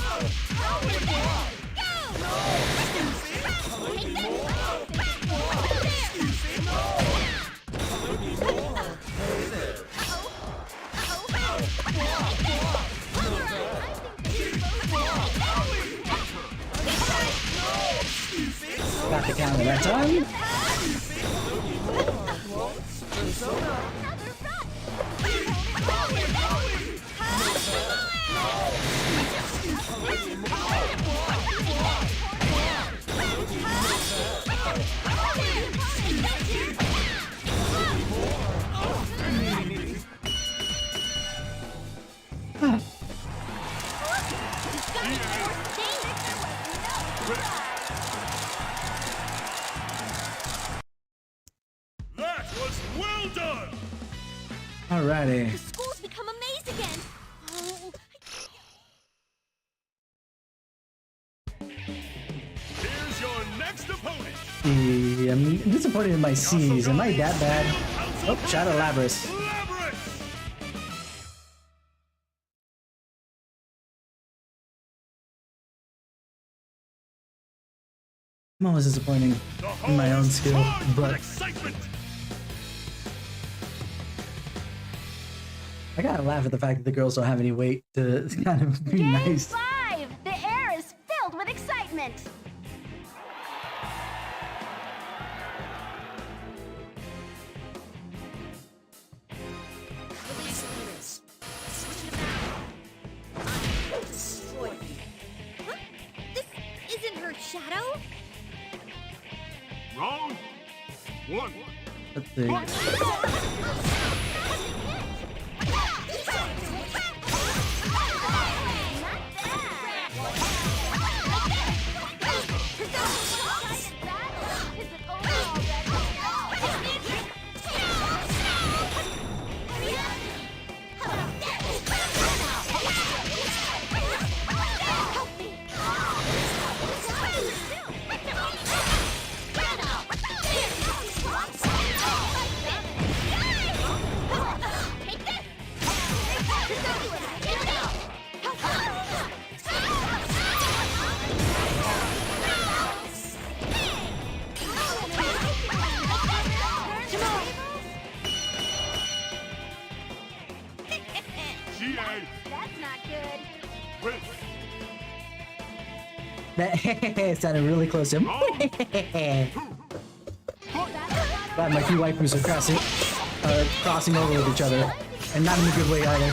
Got the counter that time. Another run. I'm disappointed in my C's. Am I that bad? Oh, Shadow Labris. I'm always disappointing in my own skill, but I gotta laugh at the fact that the girls don't have any weight to kind of be nice. Game 5! The air is filled with excitement! Release leaders. Switch it about. I will destroy you. Huh? This isn't her shadow? Round 1. Let's see. That's not good. That sounded really close to him. Glad my two waifus are crossing over with each other, and not in a good way either.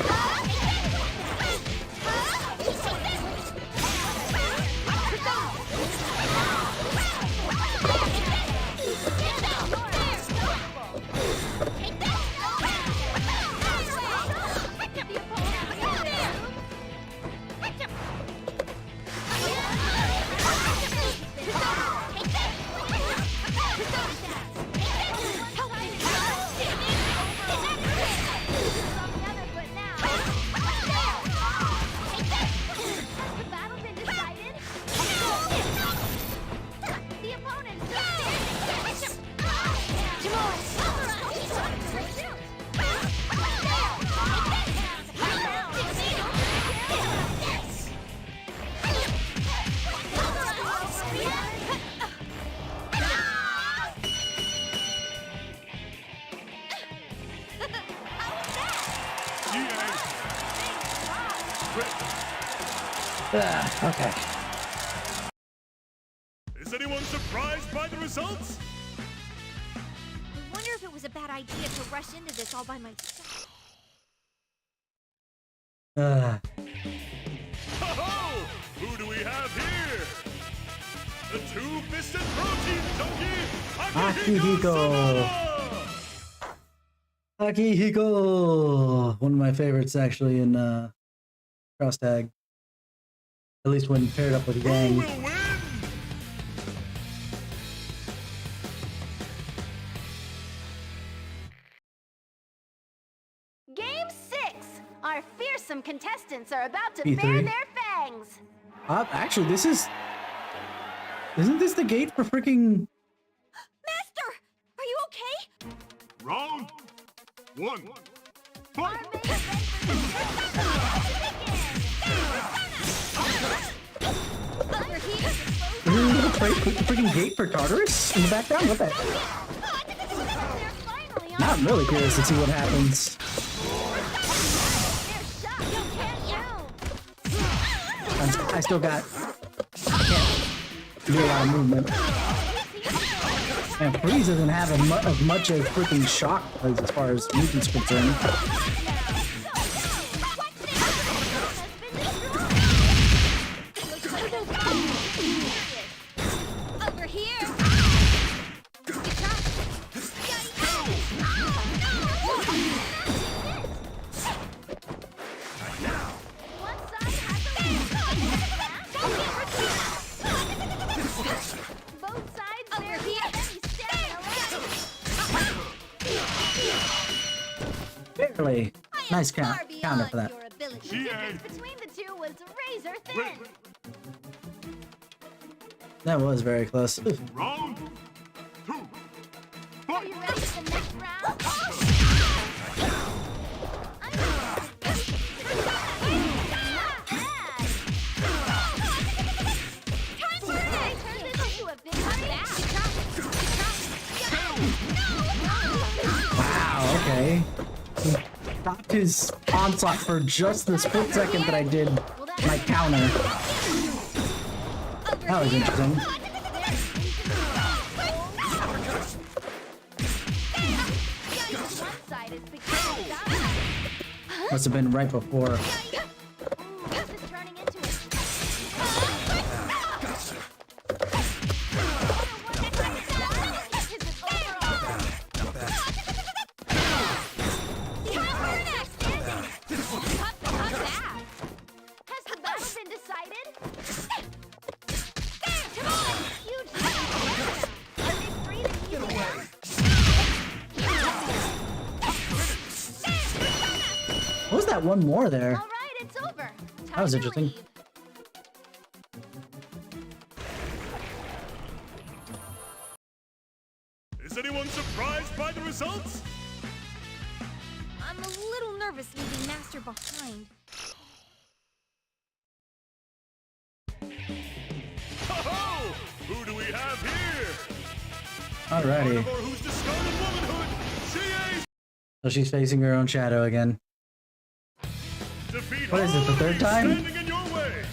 Okay. Is anyone surprised by the results? I wonder if it was a bad idea to rush into this all by myself. Ho-ho! Who do we have here? The two-fisted protein junkie, Akihiko! Akihiko! One of my favorites, actually, in Cross Tag. At least when paired up with Gang. Game 6! Our fearsome contestants are about to E3. bare their fangs! Actually, isn't this the gate for freaking... Master! Are you okay? Round 1. Fight! Isn't this the freaking gate for Tartarus in the background? What the... Now I'm really curious to see what happens. I still got... can't do a lot of movement. And Freeze doesn't have as much of freaking shock as far as movement's concerned. Over here! Both sides Over there here! Barely. Nice counter for that. The difference between the two was razor thin. That was very close. Round Are you ready for the next round? Wow, okay. He stopped his onslaught for just the split second that I did my counter. That was interesting. Must have been right before. What was that one more there? All right, it's over. That was interesting. Is anyone surprised by the results? I'm a little nervous leaving Master behind. Ho-ho! Who do we have here? Alrighty. Who's discarded womanhood? CA So she's facing her own shadow again. defeat What is it, the third time? standing in your way.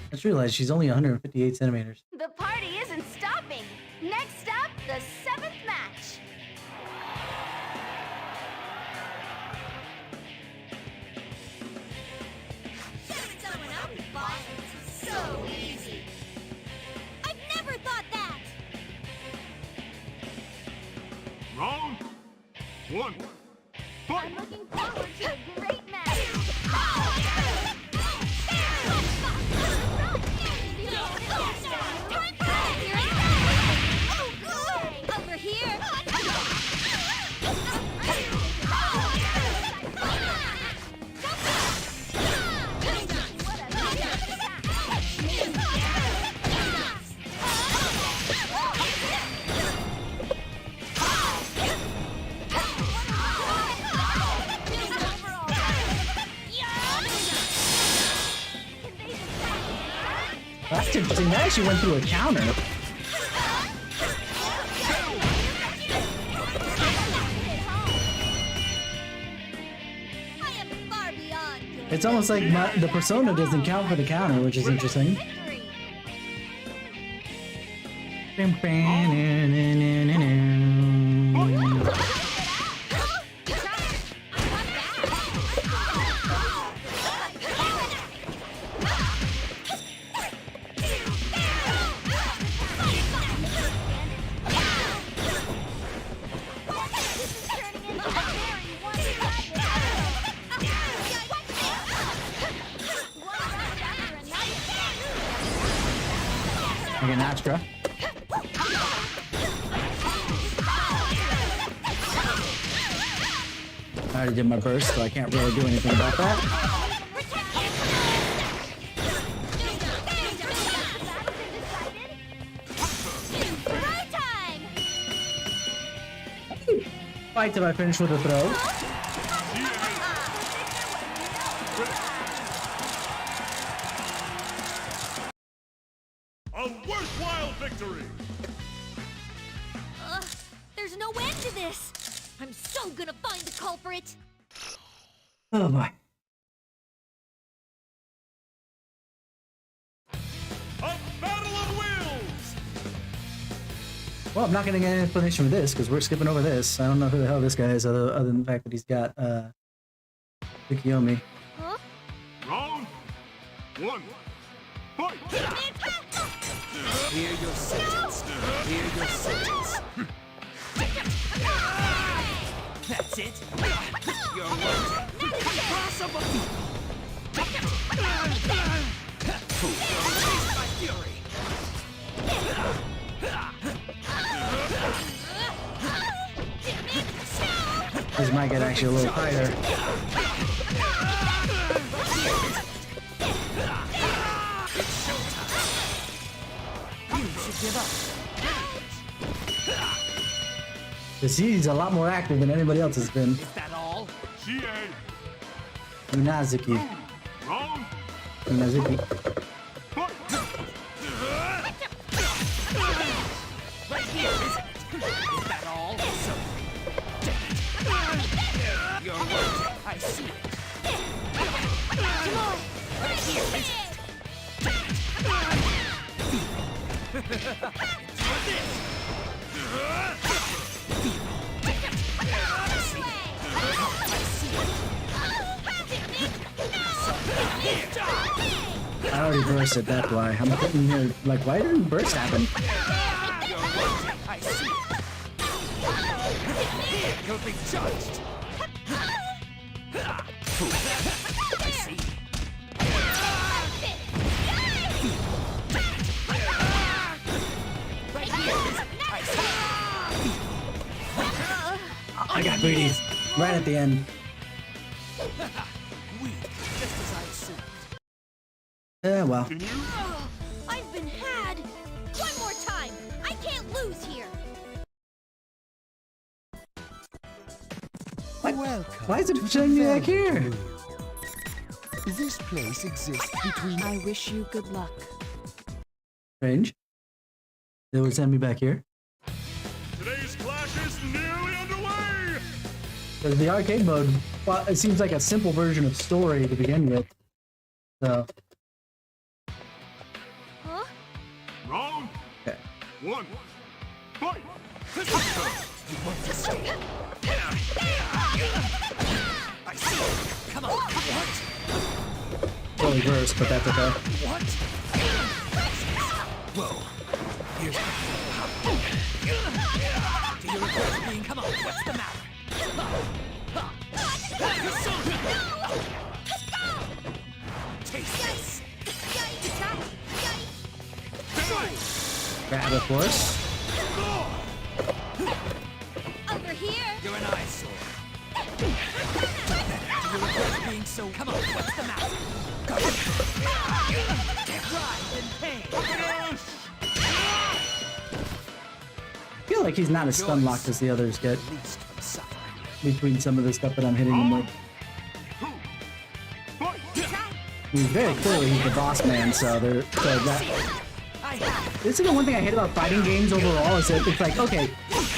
I just realized she's only 158 centimeters. The party isn't stopping. Next up, the 7th match. Someone else's boss is so easy. I've never thought that. Round one. I'm looking forward to a great match. Over here. That's interesting. That actually went through a counter. It's almost like the persona doesn't count for the counter, which is interesting. Like an Astra. I already did my burst, so I can't really do anything about that. Fight till I finish with a throw. A worthwhile victory. There's no end to this. I'm so gonna find the culprit. Oh my. A battle of wills. Well, I'm not gonna get an explanation for this because we're skipping over this. I don't know who the hell this guy is, other than the fact that he's got Tsukiyomi. Huh? Round one. Fight. Hear your sentence. Hear your sentence. That's it. Your word. Impossible. Taste my fury. This might get actually a little tighter. You should give up. Because he's a lot more active than anybody else has been. Is that all? Unazuki. Wrong. Unazuki. Right here, isn't it? Is that all? So, your word, I see it. Come on. Right here, isn't it? I already bursted, that's why. I'm putting here, like, why didn't burst happen? I see it. You'll be judged. I see. Right here. I see. I got greedy. Right at the end. Weak, just as I assumed. Yeah, well. I've been had. One more time. I can't lose here. Why is it showing me back here? This place exists between... I wish you good luck. Strange. They would send me back here. Today's clash is nearly underway. Because the arcade mode, well, it seems like a simple version of story to begin with. So. Huh? Wrong. Okay. One. Fight. I see it. Come on. What? Totally burst, but that's okay. What? Whoa. Here's do you regret being? Come on. What's the matter? Taste this. Grab, of course. Over here. You're an eyesore. Do you regret being so? Come on. What's the matter? Go. Writhe in pain. I feel like he's not as stun locked as the others get. Between some of the stuff that I'm hitting him with. He's very clearly he's the boss man, so they're this is the one thing I hate about fighting games overall is that it's like, okay,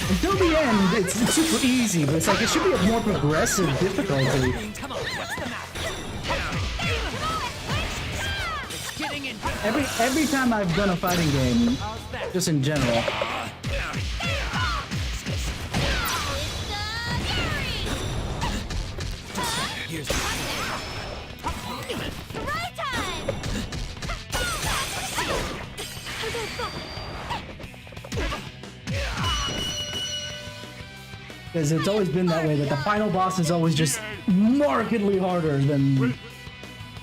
until the end it's super easy, but it's like it should be a more progressive difficulty. Every time I've done a fighting game, just in general. Because it's always been that way, that the final boss is always just markedly harder than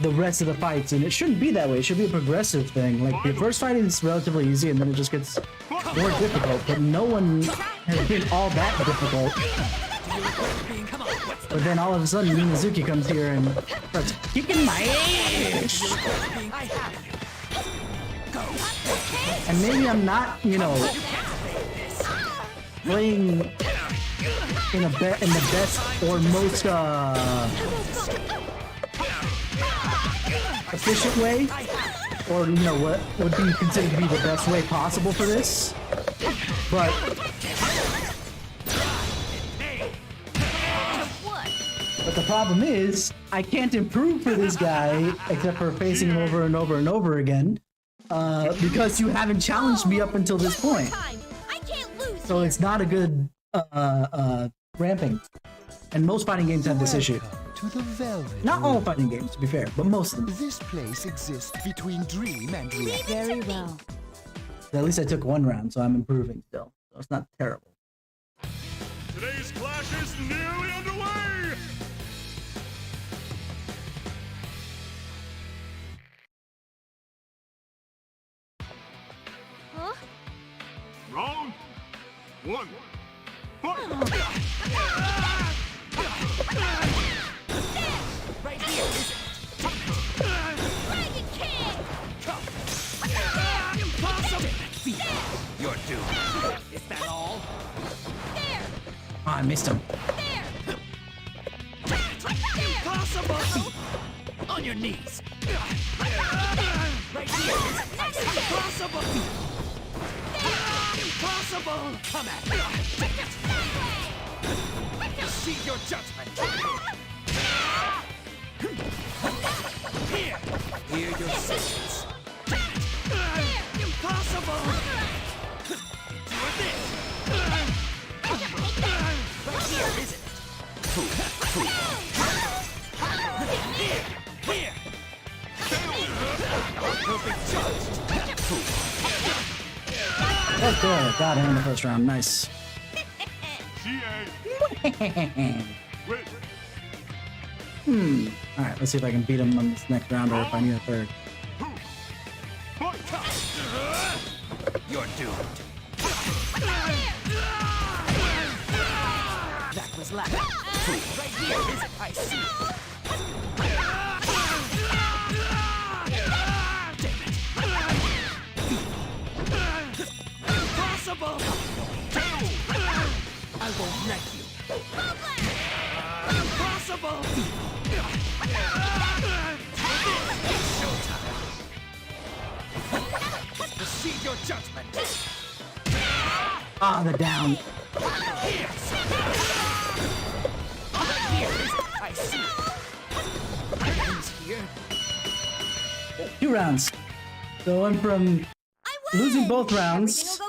the rest of the fights, and it shouldn't be that way. It should be a progressive thing. Like, the first fight is relatively easy, and then it just gets more difficult, but no one has been all that difficult. But then all of a sudden, Minazuki comes here and starts kicking my ass! And maybe I'm not, you know, playing in the best or most efficient way, or you know what would be considered to be the best way possible for this, but the problem is I can't improve for this guy except for facing him over and over and over again, because you haven't challenged me up until this point. So it's not a good ramping. And most fighting games have this issue. To the Velvet Not all fighting games, to be fair, but most of them. This place exists between dream and reality. Very well. At least I took one round, so I'm improving still. So it's not terrible. Today's clash is nearly underway. Huh? Wrong. One. Fight. Right here, is it? Dragon King! Impossible! I missed him. Impossible! On your knees. Right here. Impossible! Impossible! Come at me. Receive your judgment. Here. Hear your sentence. Impossible! Do this. Right here, isn't it? Here! Here! You'll be judged! Right there. Got him in the first round. Nice. Alright, let's see if I can beat him on this next round or if I need a third. You're doomed. That was last. Right here, is it? I see. Impossible! I won't let you. Impossible! It's showtime. Receive your judgment. Ah, the down. I see. He's here. 2 rounds. So I went from losing both rounds.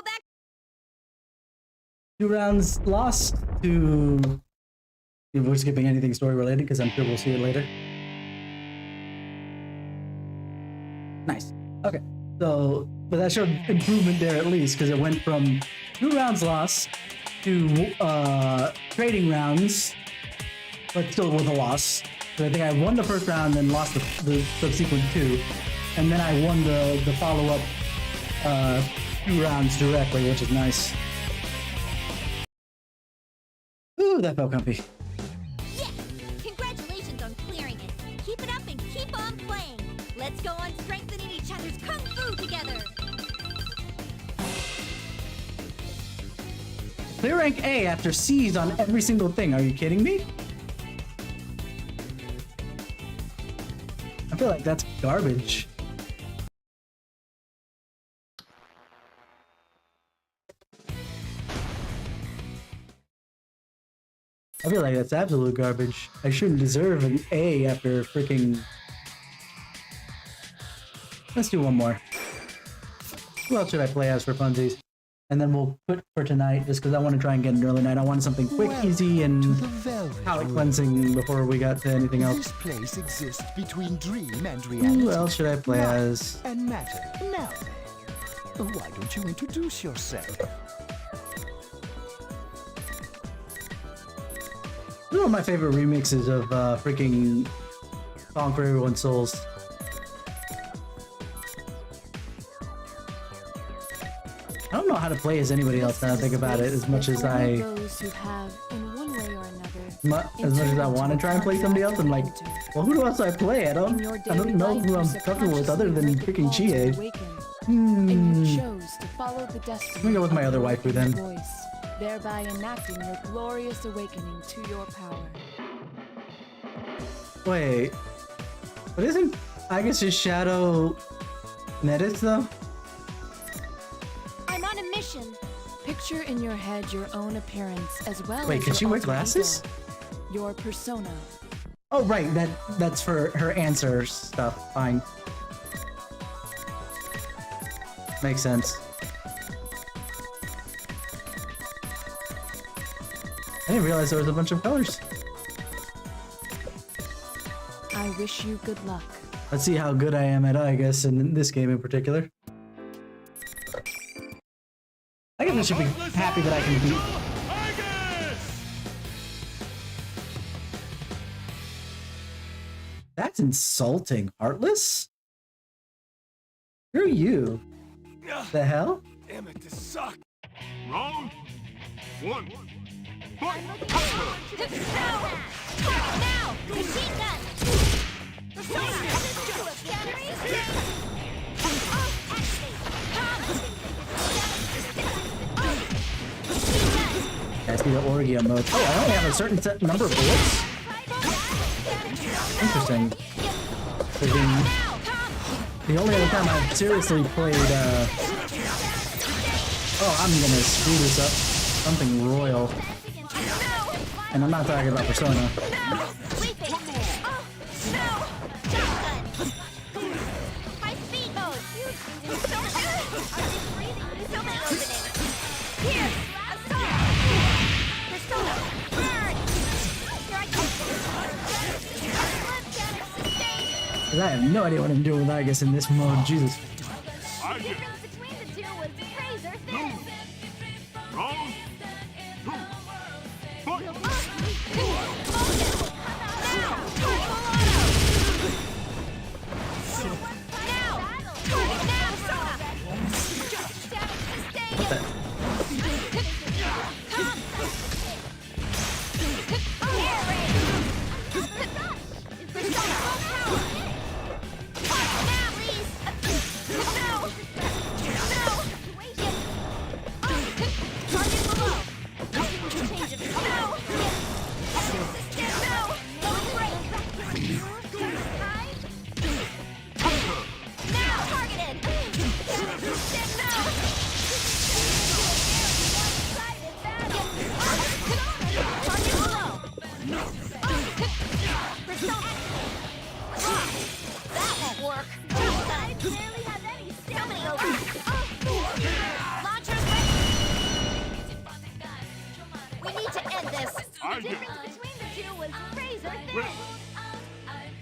2 rounds lost to... We're skipping anything story related because I'm sure we'll see it later. Nice. Okay. So, but that showed improvement there at least because it went from 2 rounds lost to trading rounds, but still with a loss. So I think I won the first round and lost the subsequent 2. And then I won the follow-up 2 rounds directly, which is nice. Ooh, that felt comfy. Yeah! Congratulations on clearing it. Keep it up and keep on playing. Let's go on strengthening each other's kung fu together. Clear rank A after C's on every single thing. Are you kidding me? I feel like that's garbage. I feel like that's absolute garbage. I shouldn't deserve an A after freaking... Let's do one more. Who else should I play as for funsies? And then we'll quit for tonight just because I want to try and get an early night. I want something quick, easy, and palate cleansing before we got to anything else. This place exists between dream and reality. Who else should I play as? And matter. Now, why don't you introduce yourself? One of my favorite remixes of freaking Song for Everyone's Souls. I don't know how to play as anybody else now I think about it as much as I... Those who have, in one way or another, as much as I want to try and play somebody else, I'm like, well, who else do I play? I don't know who I'm comfortable with other than freaking Chie. And you chose to follow the destiny. Let me go with my other waifu then. Voice, thereby enacting your glorious awakening to your power. Wait, but isn't Agus' shadow Netis though? I'm on a mission. Picture in your head your own appearance as well. Wait, as can your she wear alter glasses? ego, your persona. Oh right, that's for her answer stuff. Fine. Makes sense. I didn't realize there was a bunch of colors. I wish you good luck. Let's see how good I am at I guess in this game in particular. I guess I should be happy that I can beat. That's insulting. Heartless? Screw you. The hell? Damn it, this sucks. Round 1. Fight! Now! Machine gun! Guys, be the Orgia mode. Oh, I only have a certain set number of bullets? Interesting. The only other time I've seriously played, oh, I'm gonna screw this up. Something royal. And I'm not talking about Persona. Because I have no idea what I'm doing with Igus in this mode. Jesus. What the?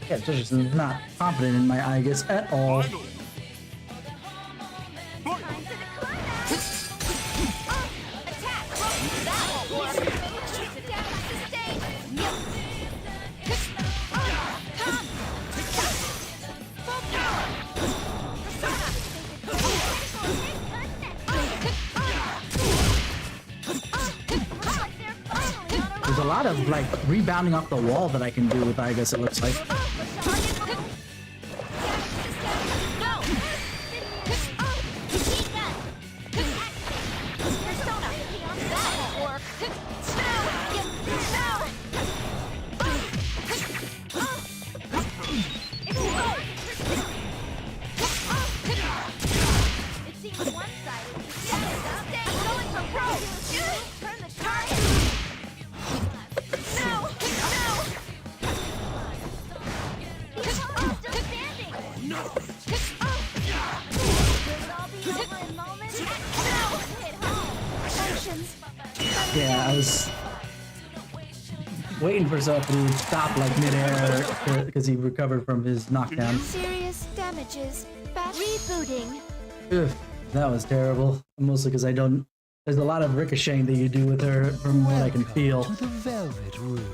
Yeah, just not confident in my Igus at all. There's a lot of like rebounding off the wall that I can do with Igus, it looks like. Yeah, I was waiting for something to stop like midair because he recovered from his knockdown. Serious damages. Rebooting. Ugh, that was terrible. Mostly because I don't. There's a lot of ricocheting that you do with her from what I can feel. To the Velvet Room.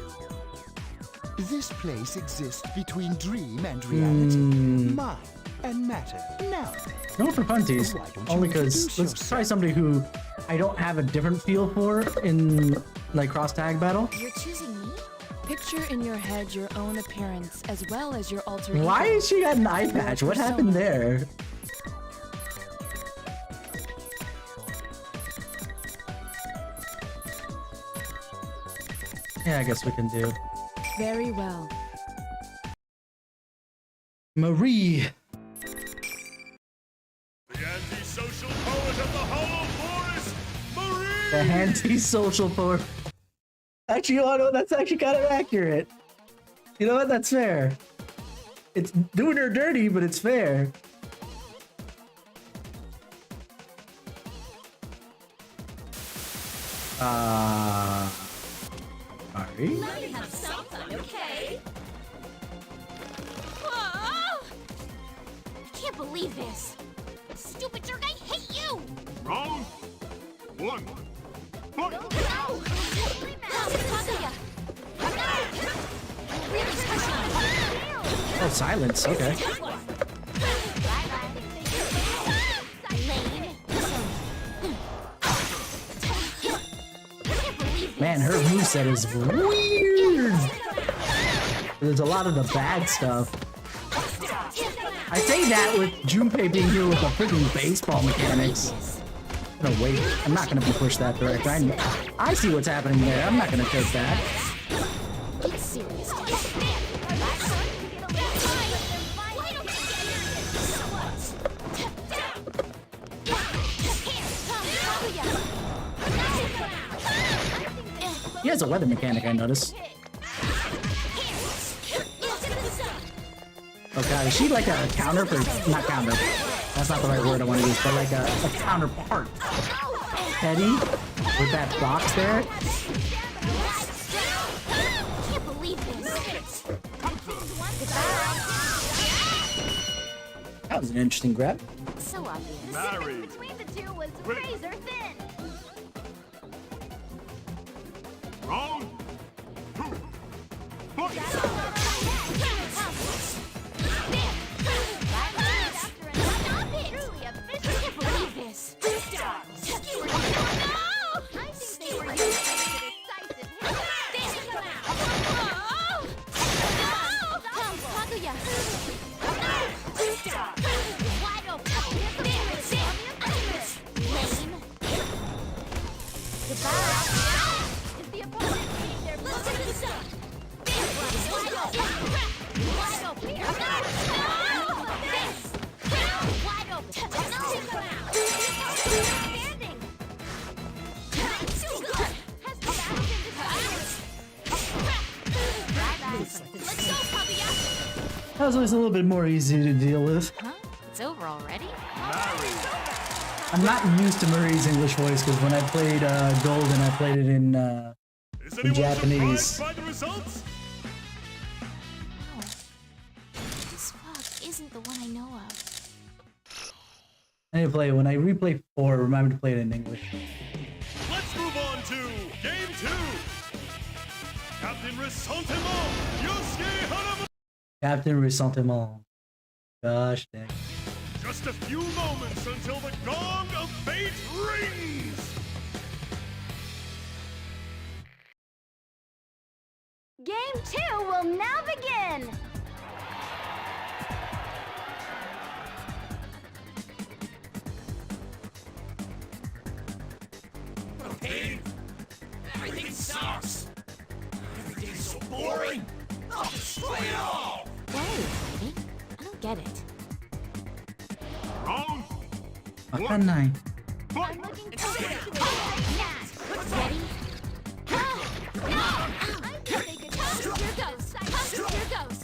This place exists between dream and reality, mind and matter. Now, no for funsies, only because let's try somebody who I don't have a different feel for in like cross tag battle. You're choosing me? Picture in your head your own appearance as well as your alter ego. Why has she got an eye patch? What happened there? Yeah, I guess we can do. Very well. Marie. The antisocial poet of the Hollow Forest, Marie! The anti-social poet. Actually, you know, that's actually kind of accurate. You know what? That's fair. It's doing her dirty, but it's fair. Sorry. Let me have some fun, okay? Whoa! I can't believe this. Stupid jerk, I hate you! Round one. Fight! No! Oh, silence. Okay. Man, her moveset is weird. There's a lot of the bad stuff. I say that with Junpei being here with the freaking baseball mechanics. I'm gonna wait. I'm not gonna be pushed that direction. I see what's happening there. I'm not gonna take that. It's serious. He has a weather mechanic, I noticed. Oh god, is she like a counter for... Not counter. That's not the right word I want to use, but like a counterpart. Eddie? With that box there? Can't believe this. That was an interesting grab. So obvious. The distance between the two was razor thin. Round 2. Fight! That was always a little bit more easy to deal with. Huh? It's over already? I'm not used to Marie's English voice because when I played Golden, I played it in Japanese. By the results? No. This fog isn't the one I know of. I need to play it. When I replay 4, remind me to play it in English. Let's move on to Game 2. Captain Ressentiment, Yosuke Hanama. Captain Ressentiment. Gosh dang. Just a few moments until the gong of fate rings. Game 2 will now begin. Pain. Everything sucks. Everything's so boring. I'll destroy it all. Why are you fighting? I don't get it. Round. Baka 9. I'm looking forward to this match. Ready? Here goes. Here goes.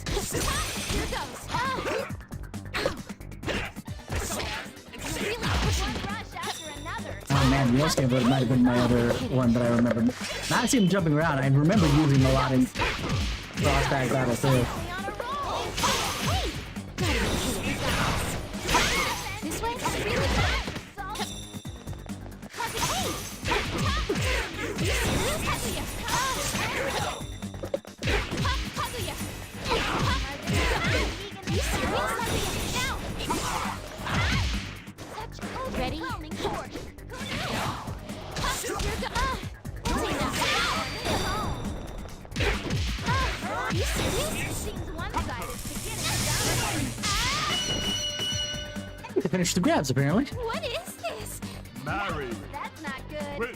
It's really pushing one rush after another. Oh man, Yosuke might have been my other one that I remember. Now I see him jumping around. I remember using him a lot in Frostbag Battle too. This way? Ready? Are you serious? It seems one-sided. To finish the grabs, apparently. What is this? Married. That's not good. Win.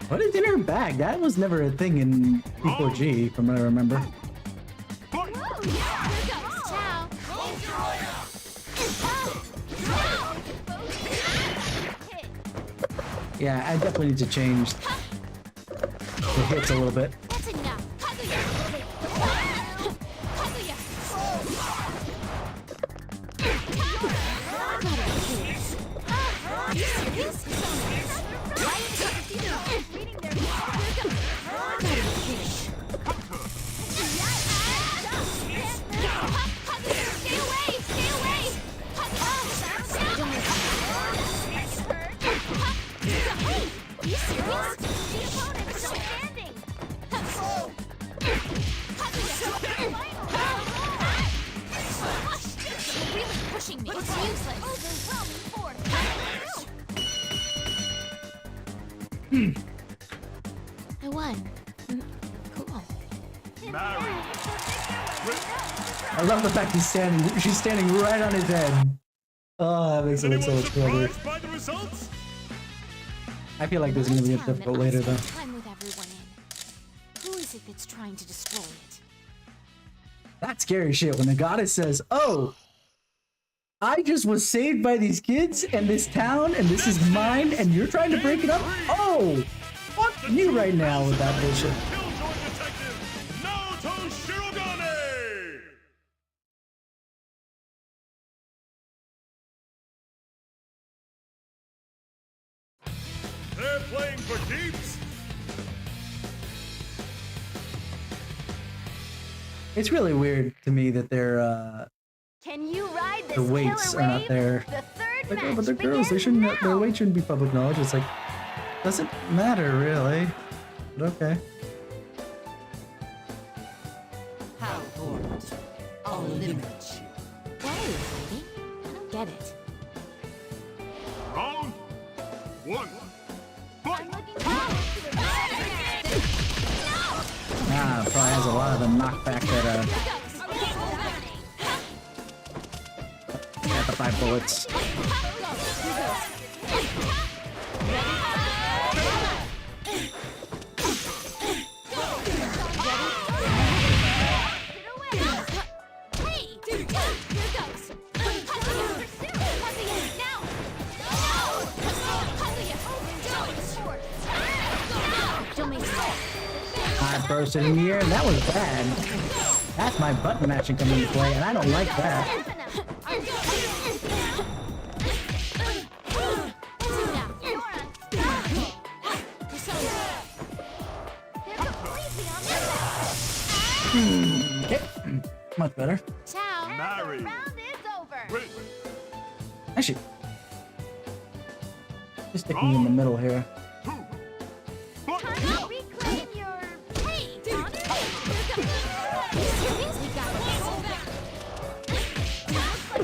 What is in her bag? That was never a thing in P4G, from what I remember. Whoa, yeah, here goes. Ciao. Yeah, I definitely need to change the hits a little bit. That's enough. Are you serious? Why is it reading their Stay away! Stay away! Hey! Are you serious? The opponent's still standing! You're really pushing me. It's useless. Overwhelming force. I won. Cool. I love the fact she's standing right on his head. Oh, that makes it look so much better. By the results? I feel like this is gonna be difficult later though. Time with everyone in. Who is it that's trying to destroy it? That's scary shit when the goddess says, "Oh, I just was saved by these kids and this town and this is mine and you're trying to break it up? Oh, fuck you right now with that bullshit." They're playing for keeps. It's really weird to me that they're Can you ride this the weights killer are not wave? there. The third Like, oh, match but the girls, they begins shouldn't. now. Their weight shouldn't be public knowledge. It's like doesn't matter really. But okay. How important? I'll eliminate you. Why are you fighting? I don't get it. Round one. I'm looking forward to the Ah, probably has a lot of the knockback that got the 5 bullets. I bursted in the air, and that was bad. That's my button mashing coming into play, and I don't like that. Okay, much better. Ciao. Marry. The round is over. Actually, just stick me in the middle here. Time to reclaim your hey, honor. You serious? We got this.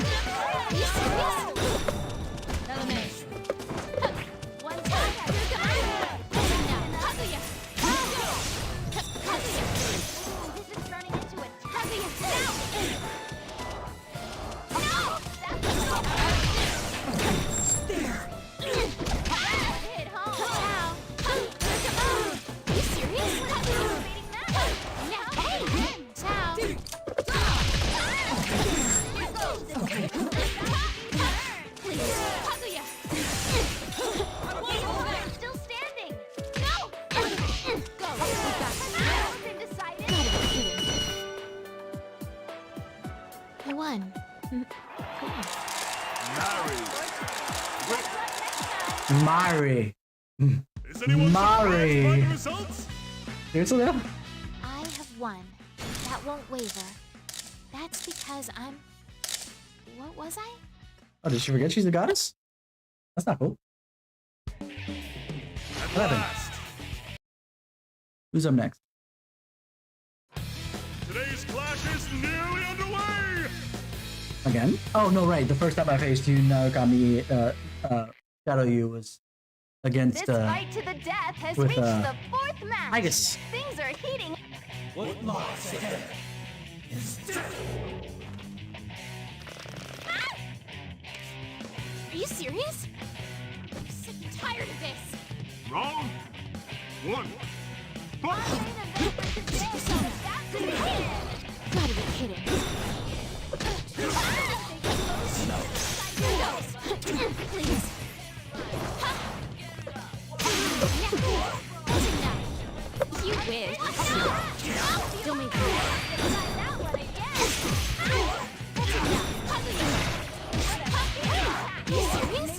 Are you serious? Elementary. One time. Kaguya. This is turning into a Kaguya now. No! Hit home. Ciao. Are you serious? Now, hey! Ciao. Please. Kaguya. Still standing. No! Go. We got this. Decided. I won. Mari. Is anyone surprised by the Mari. results? Seriously though? I have won. That won't waver. That's because I'm... What was I? Oh, did she forget she's the goddess? That's not cool. At What happened? last, Who's up next? today's clash is nearly underway. Again? Oh no, right. The first time I faced you, Narukami, Shadow You was against This fight to the death has with, reached the fourth match. I guess. Things are heating. What lies ahead is death. Are you serious? I'm sick and tired of this. Round one. Gotta be kidding. Please. You wish. Don't make me. Are you serious?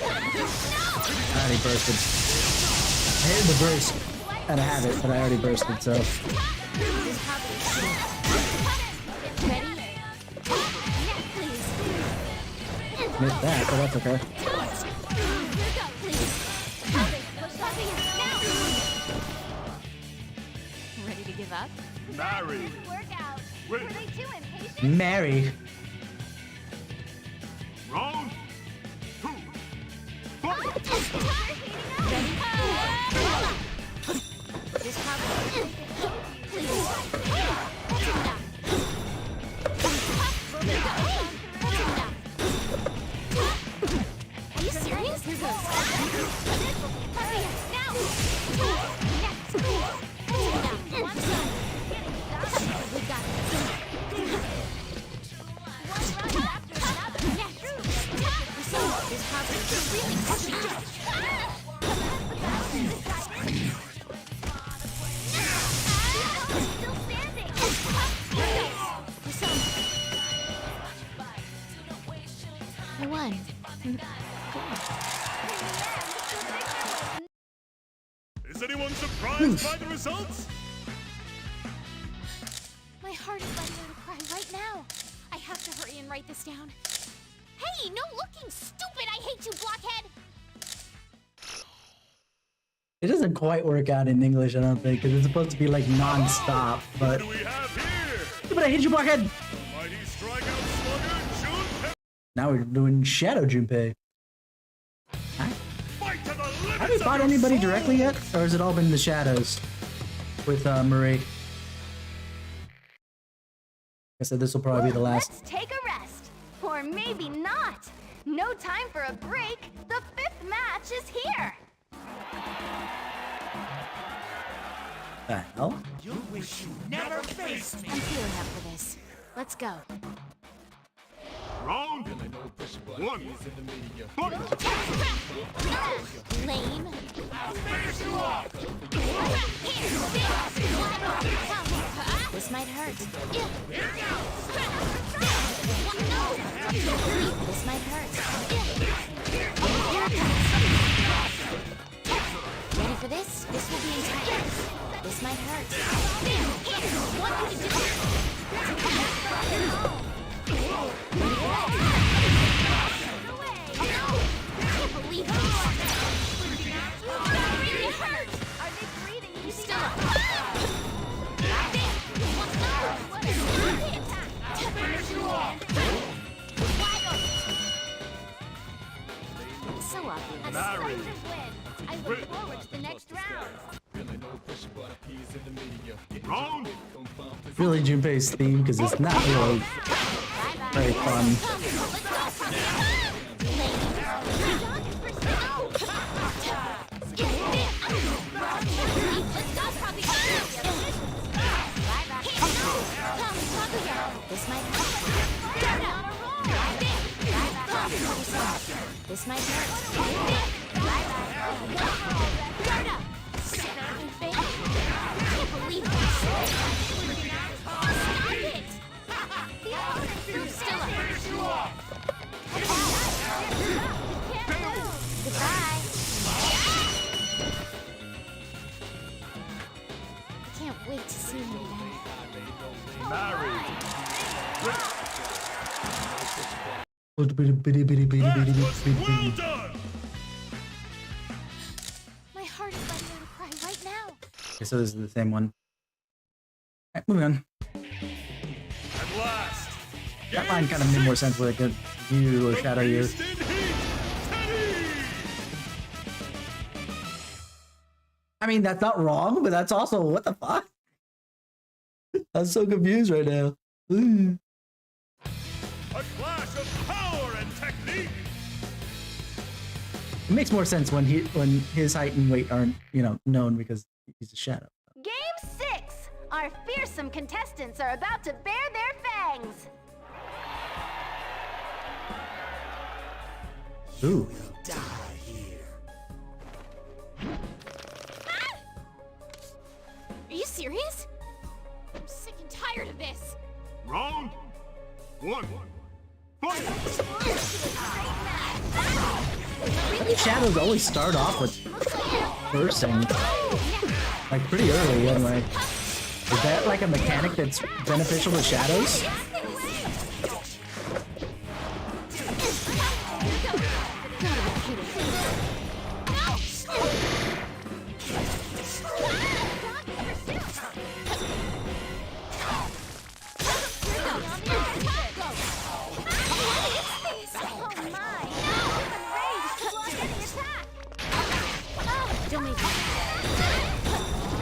I already bursted. I hated the burst, and I have it, but I already bursted, so. Missed that, but that's okay. Ready to give up? Marry. Workout. Wait. Were they too impatient? Mary. Round two. I won. Is anyone surprised by the results? My heart is letting out a cry right now. I have to hurry and write this down. Hey, no looking stupid! I hate you, blockhead! It doesn't quite work out in English, I don't think, because it's supposed to be like non-stop, but... What do we have here? But I hate you, blockhead! Mighty strikeout slugger, Junpei. Now we're doing Shadow Junpei. Fight to the limits Have we fought of your anybody soul. directly yet? Or has it all been the shadows with Marie? I said this will probably be the last. Let's take a rest. Or maybe not. No time for a break. The 5th match is here. The hell? You wish you never faced me. I'm feeling up for this. Let's go. Round 1. Fight! Lame. This might hurt. This might hurt. Ready for this? This will be intense. This might hurt. So obvious. A decisive win. I look forward to the next round. Round! Really Junpei's theme, because it's not really very fun. This might hurt. This might hurt. I can't believe this. Stop it! The opponent's still up. Goodbye. I can't wait to see him again. My heart is letting out a cry right now. Okay, so this is the same one. Alright, moving on. At last! That line kind of made more sense with a good view or shadow you. I mean, that's not wrong, but that's also, what the fuck? I'm so confused right now. Ooh. A clash of power and technique! It makes more sense when his height and weight aren't, known because he's a shadow. Game 6! Our fearsome contestants are about to bare their fangs. Ooh. Are you serious? I'm sick and tired of this. Round 1. Fight! Shadows always start off with bursting. Like pretty early anyway. Is that like a mechanic that's beneficial to shadows?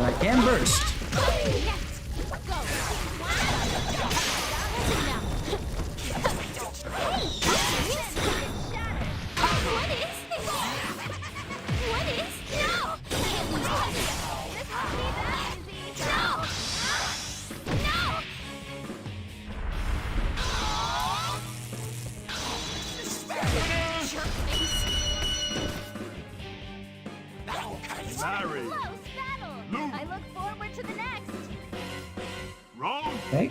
I can burst. Okay.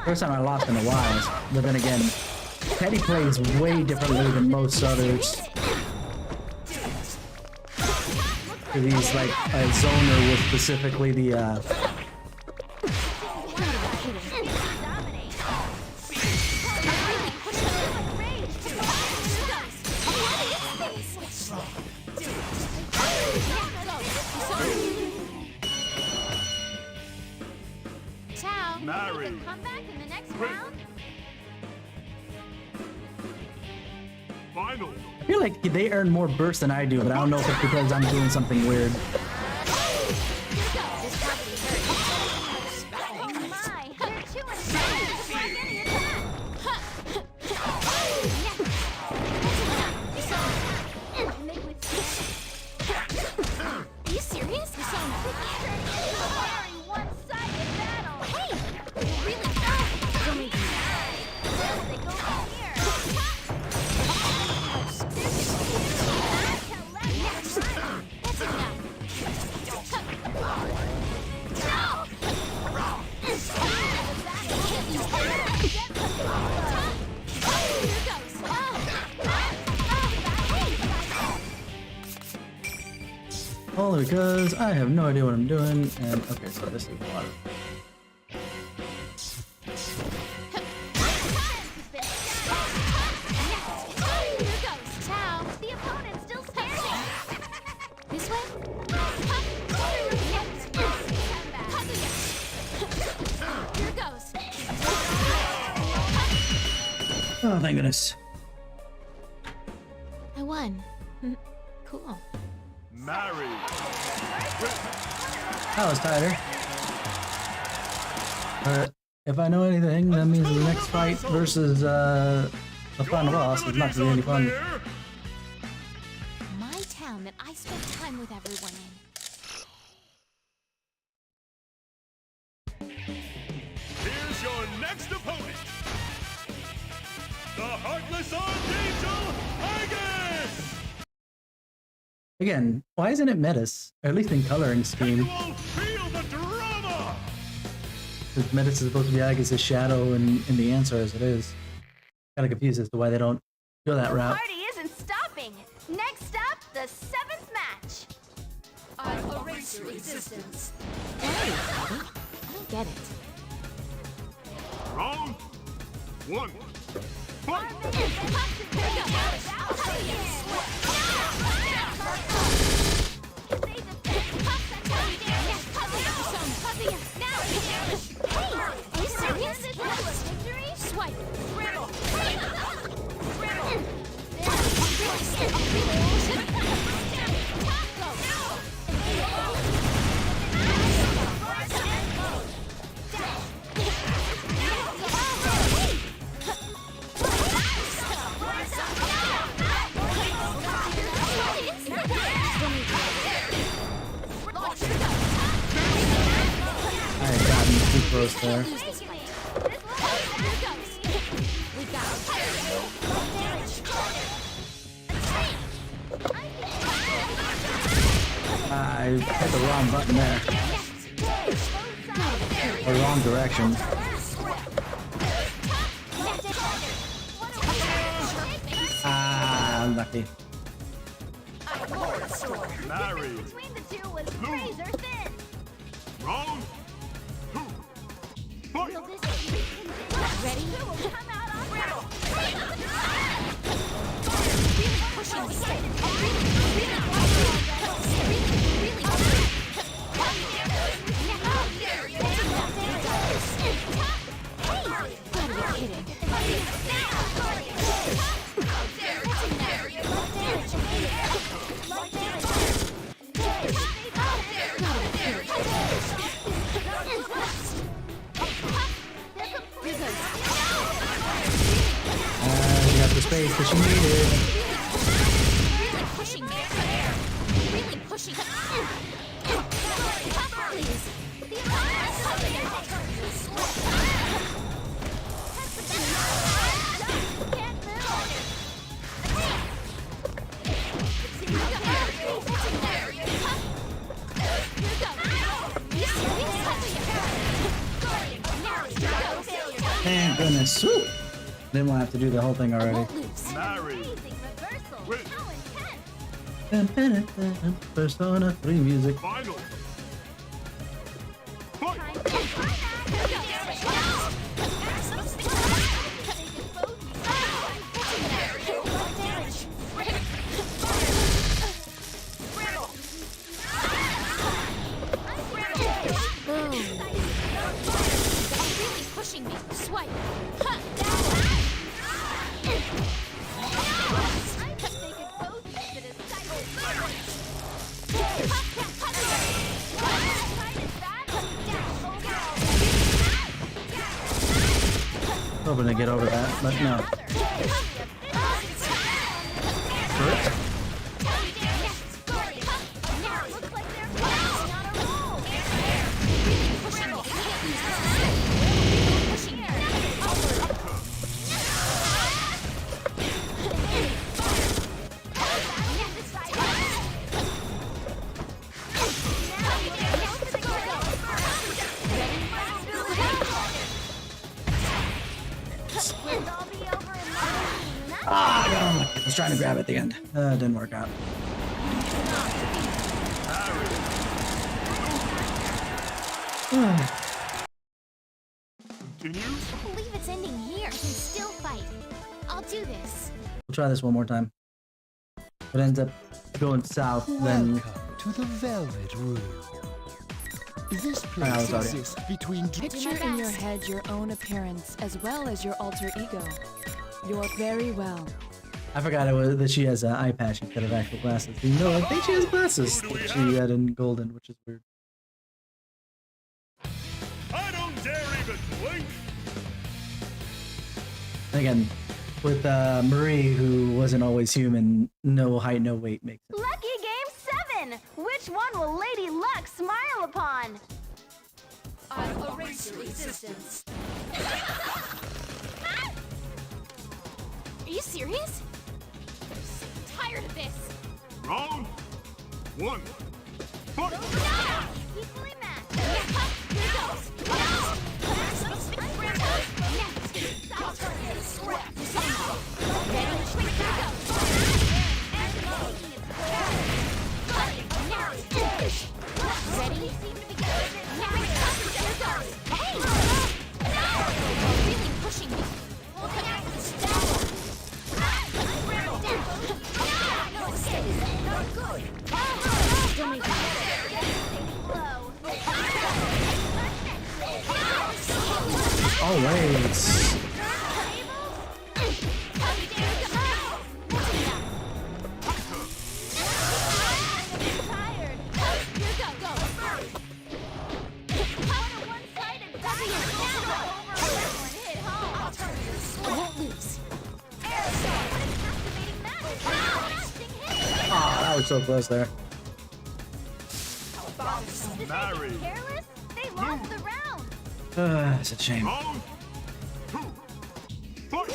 First time I lost in a while, but then again, Teddy plays way differently than most others. He's like a zoner with specifically the Ciao. Marry. You can come back in the next round. Final. I feel like they earn more burst than I do, but I don't know if it's because I'm doing something weird. Oh my, they're too intense. I'm getting attacked. Are you serious? You sound very one-sided battle. Hey, really? Don't make me mad. Where will they go from here? That's enough. Only because I have no idea what I'm doing, and okay, so this is water. Ciao. The opponent's still standing. This way? Here goes. Oh, thank goodness. I won. Cool. Marry. That was tighter. But if I know anything, that means the next fight versus the final boss is not going to be any fun. My town that I spent time with everyone in. Here's your next opponent. The Heartless Archangel Aegis! Again, why isn't it Metis? Or at least in coloring scheme. Feel the drama! Because Metis is supposed to be Agus' shadow in the answer as it is. Kinda confused as to why they don't go that route. Party isn't stopping. Next up, the 7th match. I erase your existence. Hey, I don't get it. Round 1. Fight! Are you serious? Victory? Swipe. I had gotten too close there. I hit the wrong button there. Or wrong direction. Ah, unlucky. Marry. Between the two was razor thin. Round 2. Fight! Ready? Who will come out on top? Pushing You got the space that you needed. Really pushing me. Really pushing. Please. Can't move. goodness. Woo! Didn't want to have to do the whole thing already. Persona 3 music. Final. Pushing me. Swipe. Hoping to get over that, but no. I was trying to grab it at the end. It didn't work out. Continue. I believe it's ending here. I can still fight. I'll do this. We'll try this one more time. If it ends up going south, then... Welcome to the Velvet Room. This place exists between... Picture in your head your own appearance as well as your alter ego. You're very well. I forgot that she has an eye patch instead of actual glasses. You know, I think she has glasses that she had in Golden, which is weird. I don't dare even blink. Again, with Marie, who wasn't always human, no height, no weight makes it. Lucky Game 7! Which one will Lady Luck smile upon? I'll erase your existence. Are you serious? I'm tired of this. Round 1. Fight! Equally matched. Here goes. Ready? Hey! Really pushing me. Always. Oh, that was so close there. Careless? They lost the round. It's a shame. Round 2. Fight!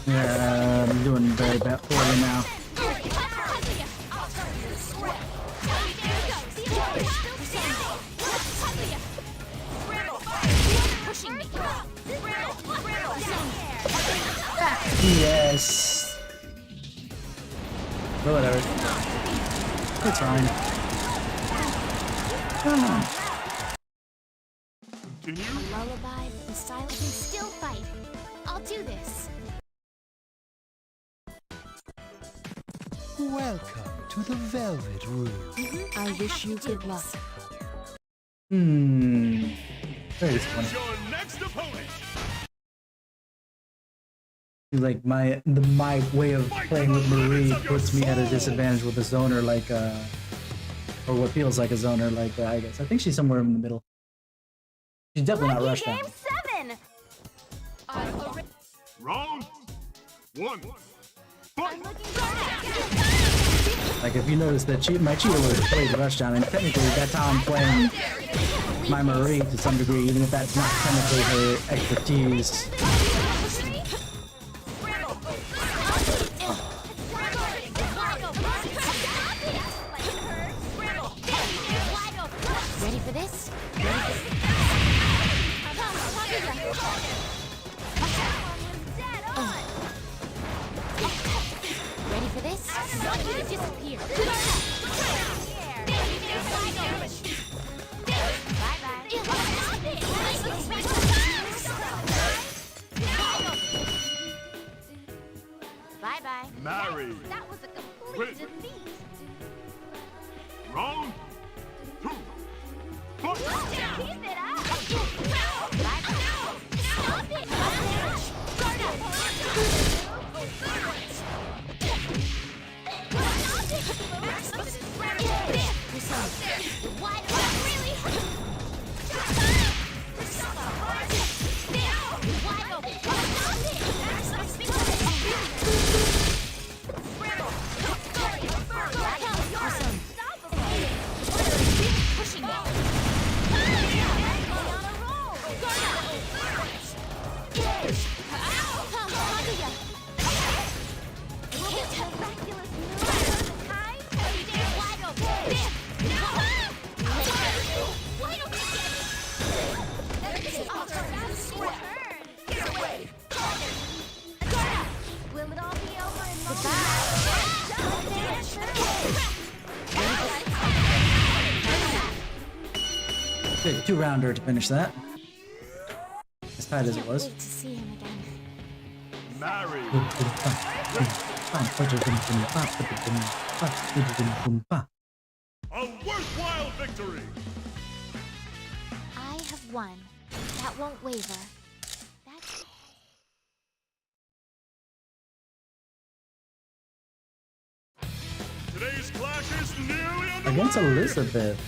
Yeah, I'm doing very poorly now. Yes. But whatever. It's fine. Lullaby, the silence can still fight. I'll do this. Welcome to the Velvet Room. I wish you good luck. Very disappointing. Your next opponent. Like my way of playing with Marie puts me at a disadvantage with a zoner like or what feels like a zoner like I guess. I think she's somewhere in the middle. She's definitely not rushed down. Game 7. Round 1. Fight! Like if you notice that my cheater was played rushdown, and technically that's how I'm playing my Marie to some degree, even if that's not technically her expertise. Ready for this? Ready for this? I want you to disappear. Bye-bye. Marry. That was a complete defeat. Round 2. Fight! Keep it up. Stop it. Guard pushing me. Will it all be over in Good 2-rounder to finish that. As tight as it was. Wait to see him again. Marry. A worthwhile victory. I have won. That won't waver. That's Today's clash is nearly underway. Against Elizabeth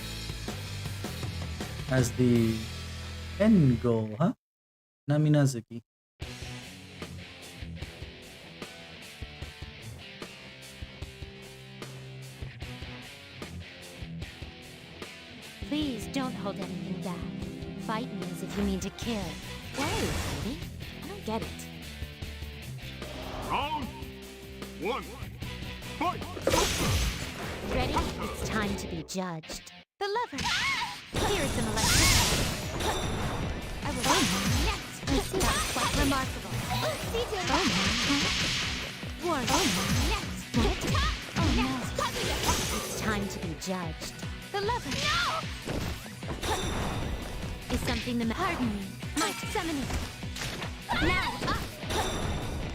as the end goal, huh? Naminazuki. Please don't hold anything back. Fight me as if you mean to kill. Why are you fighting? I don't get it. Round 1. Fight! Ready? It's time to be judged. The lever. Here is some electricity. I will. Yes. I see that's quite remarkable. Oh my. Warning. Yes. What? Oh no. It's time to be judged. The lever. No! Is something the matter? Pardon me. My summoning. Now up.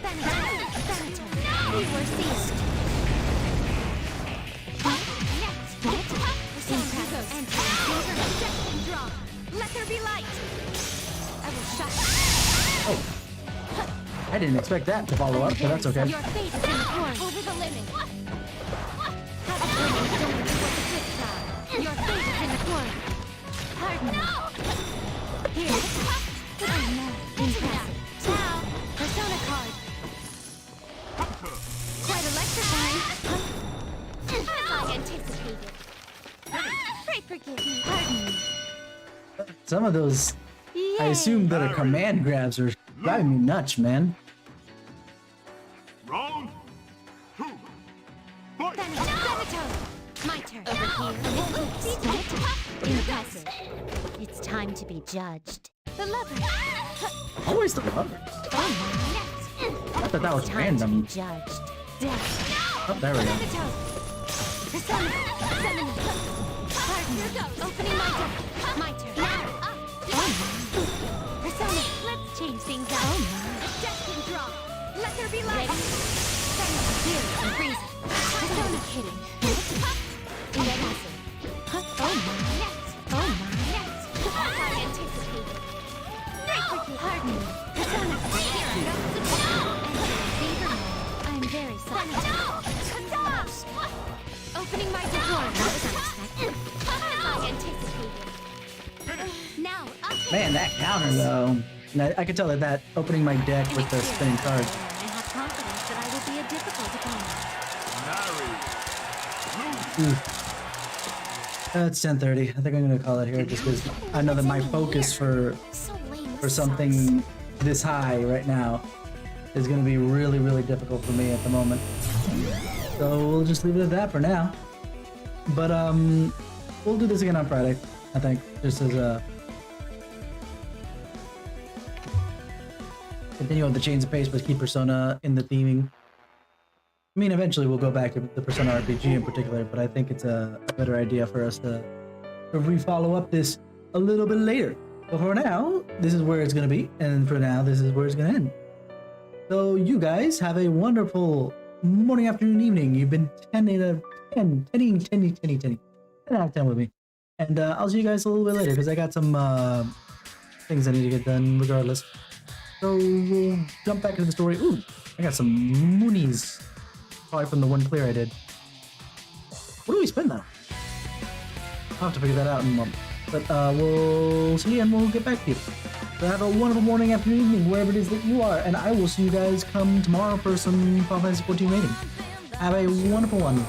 Thanatos. No! You were ceased. Next. What? Impact. And draw. Let there be light. I will shut. Oh. I didn't expect that to follow up, but that's okay. Your fate is in the corn. Over the limit. Have a burning don't do what the good side. Your fate is in the corn. Pardon me. Here. Oh no. Impact. Now. Persona card. Quite electrifying. I anticipated. Pray forgive me. Pardon me. Some of those, I assume that are command grabs are driving me nuts, man. Round 2. Fight! My turn. Over here. Impressive. It's time to be judged. The lover. Always the lovers. I thought that was random. Judged. Death. Oh, there we go. Persona. Summoning. Pardon. Opening my door. My turn. Now. Up. Oh my. Persona. Let's change things up. Oh my. Death can draw. Let there be light. Here and freeze. Persona hitting. Impressive. Oh my. Oh my. I anticipated. Pardon me. Persona. Here. Opening my door. That was unexpected. I anticipated. Now, up. Man, that counter though. And I could tell that opening my deck with the spinning cards. I have confidence that I will be a difficult opponent. It's 10:30. I think I'm gonna call it here just because I know that my focus for something this high right now is gonna be really, really difficult for me at the moment. So we'll just leave it at that for now. But we'll do this again on Friday, I think, just as a continue on the chains of pace, but keep Persona in the theming. I mean, eventually we'll go back to the Persona RPG in particular, but I think it's a better idea for us to re-follow up this a little bit later. But for now, this is where it's going to be, and for now, this is where it's going to end. So you guys have a wonderful morning, afternoon, evening. You've been 10 out of 10 out of 10 with me. And I'll see you guys a little bit later, because I got some things I need to get done regardless. So we'll jump back into the story. Ooh, I got some moonies. Probably from the one clear I did. What do we spend though? I'll have to figure that out in a moment. But we'll see and we'll get back to you. So have a wonderful morning, afternoon, evening, wherever it is that you are. And I will see you guys come tomorrow for some Final Fantasy XIV rating. Have a wonderful one.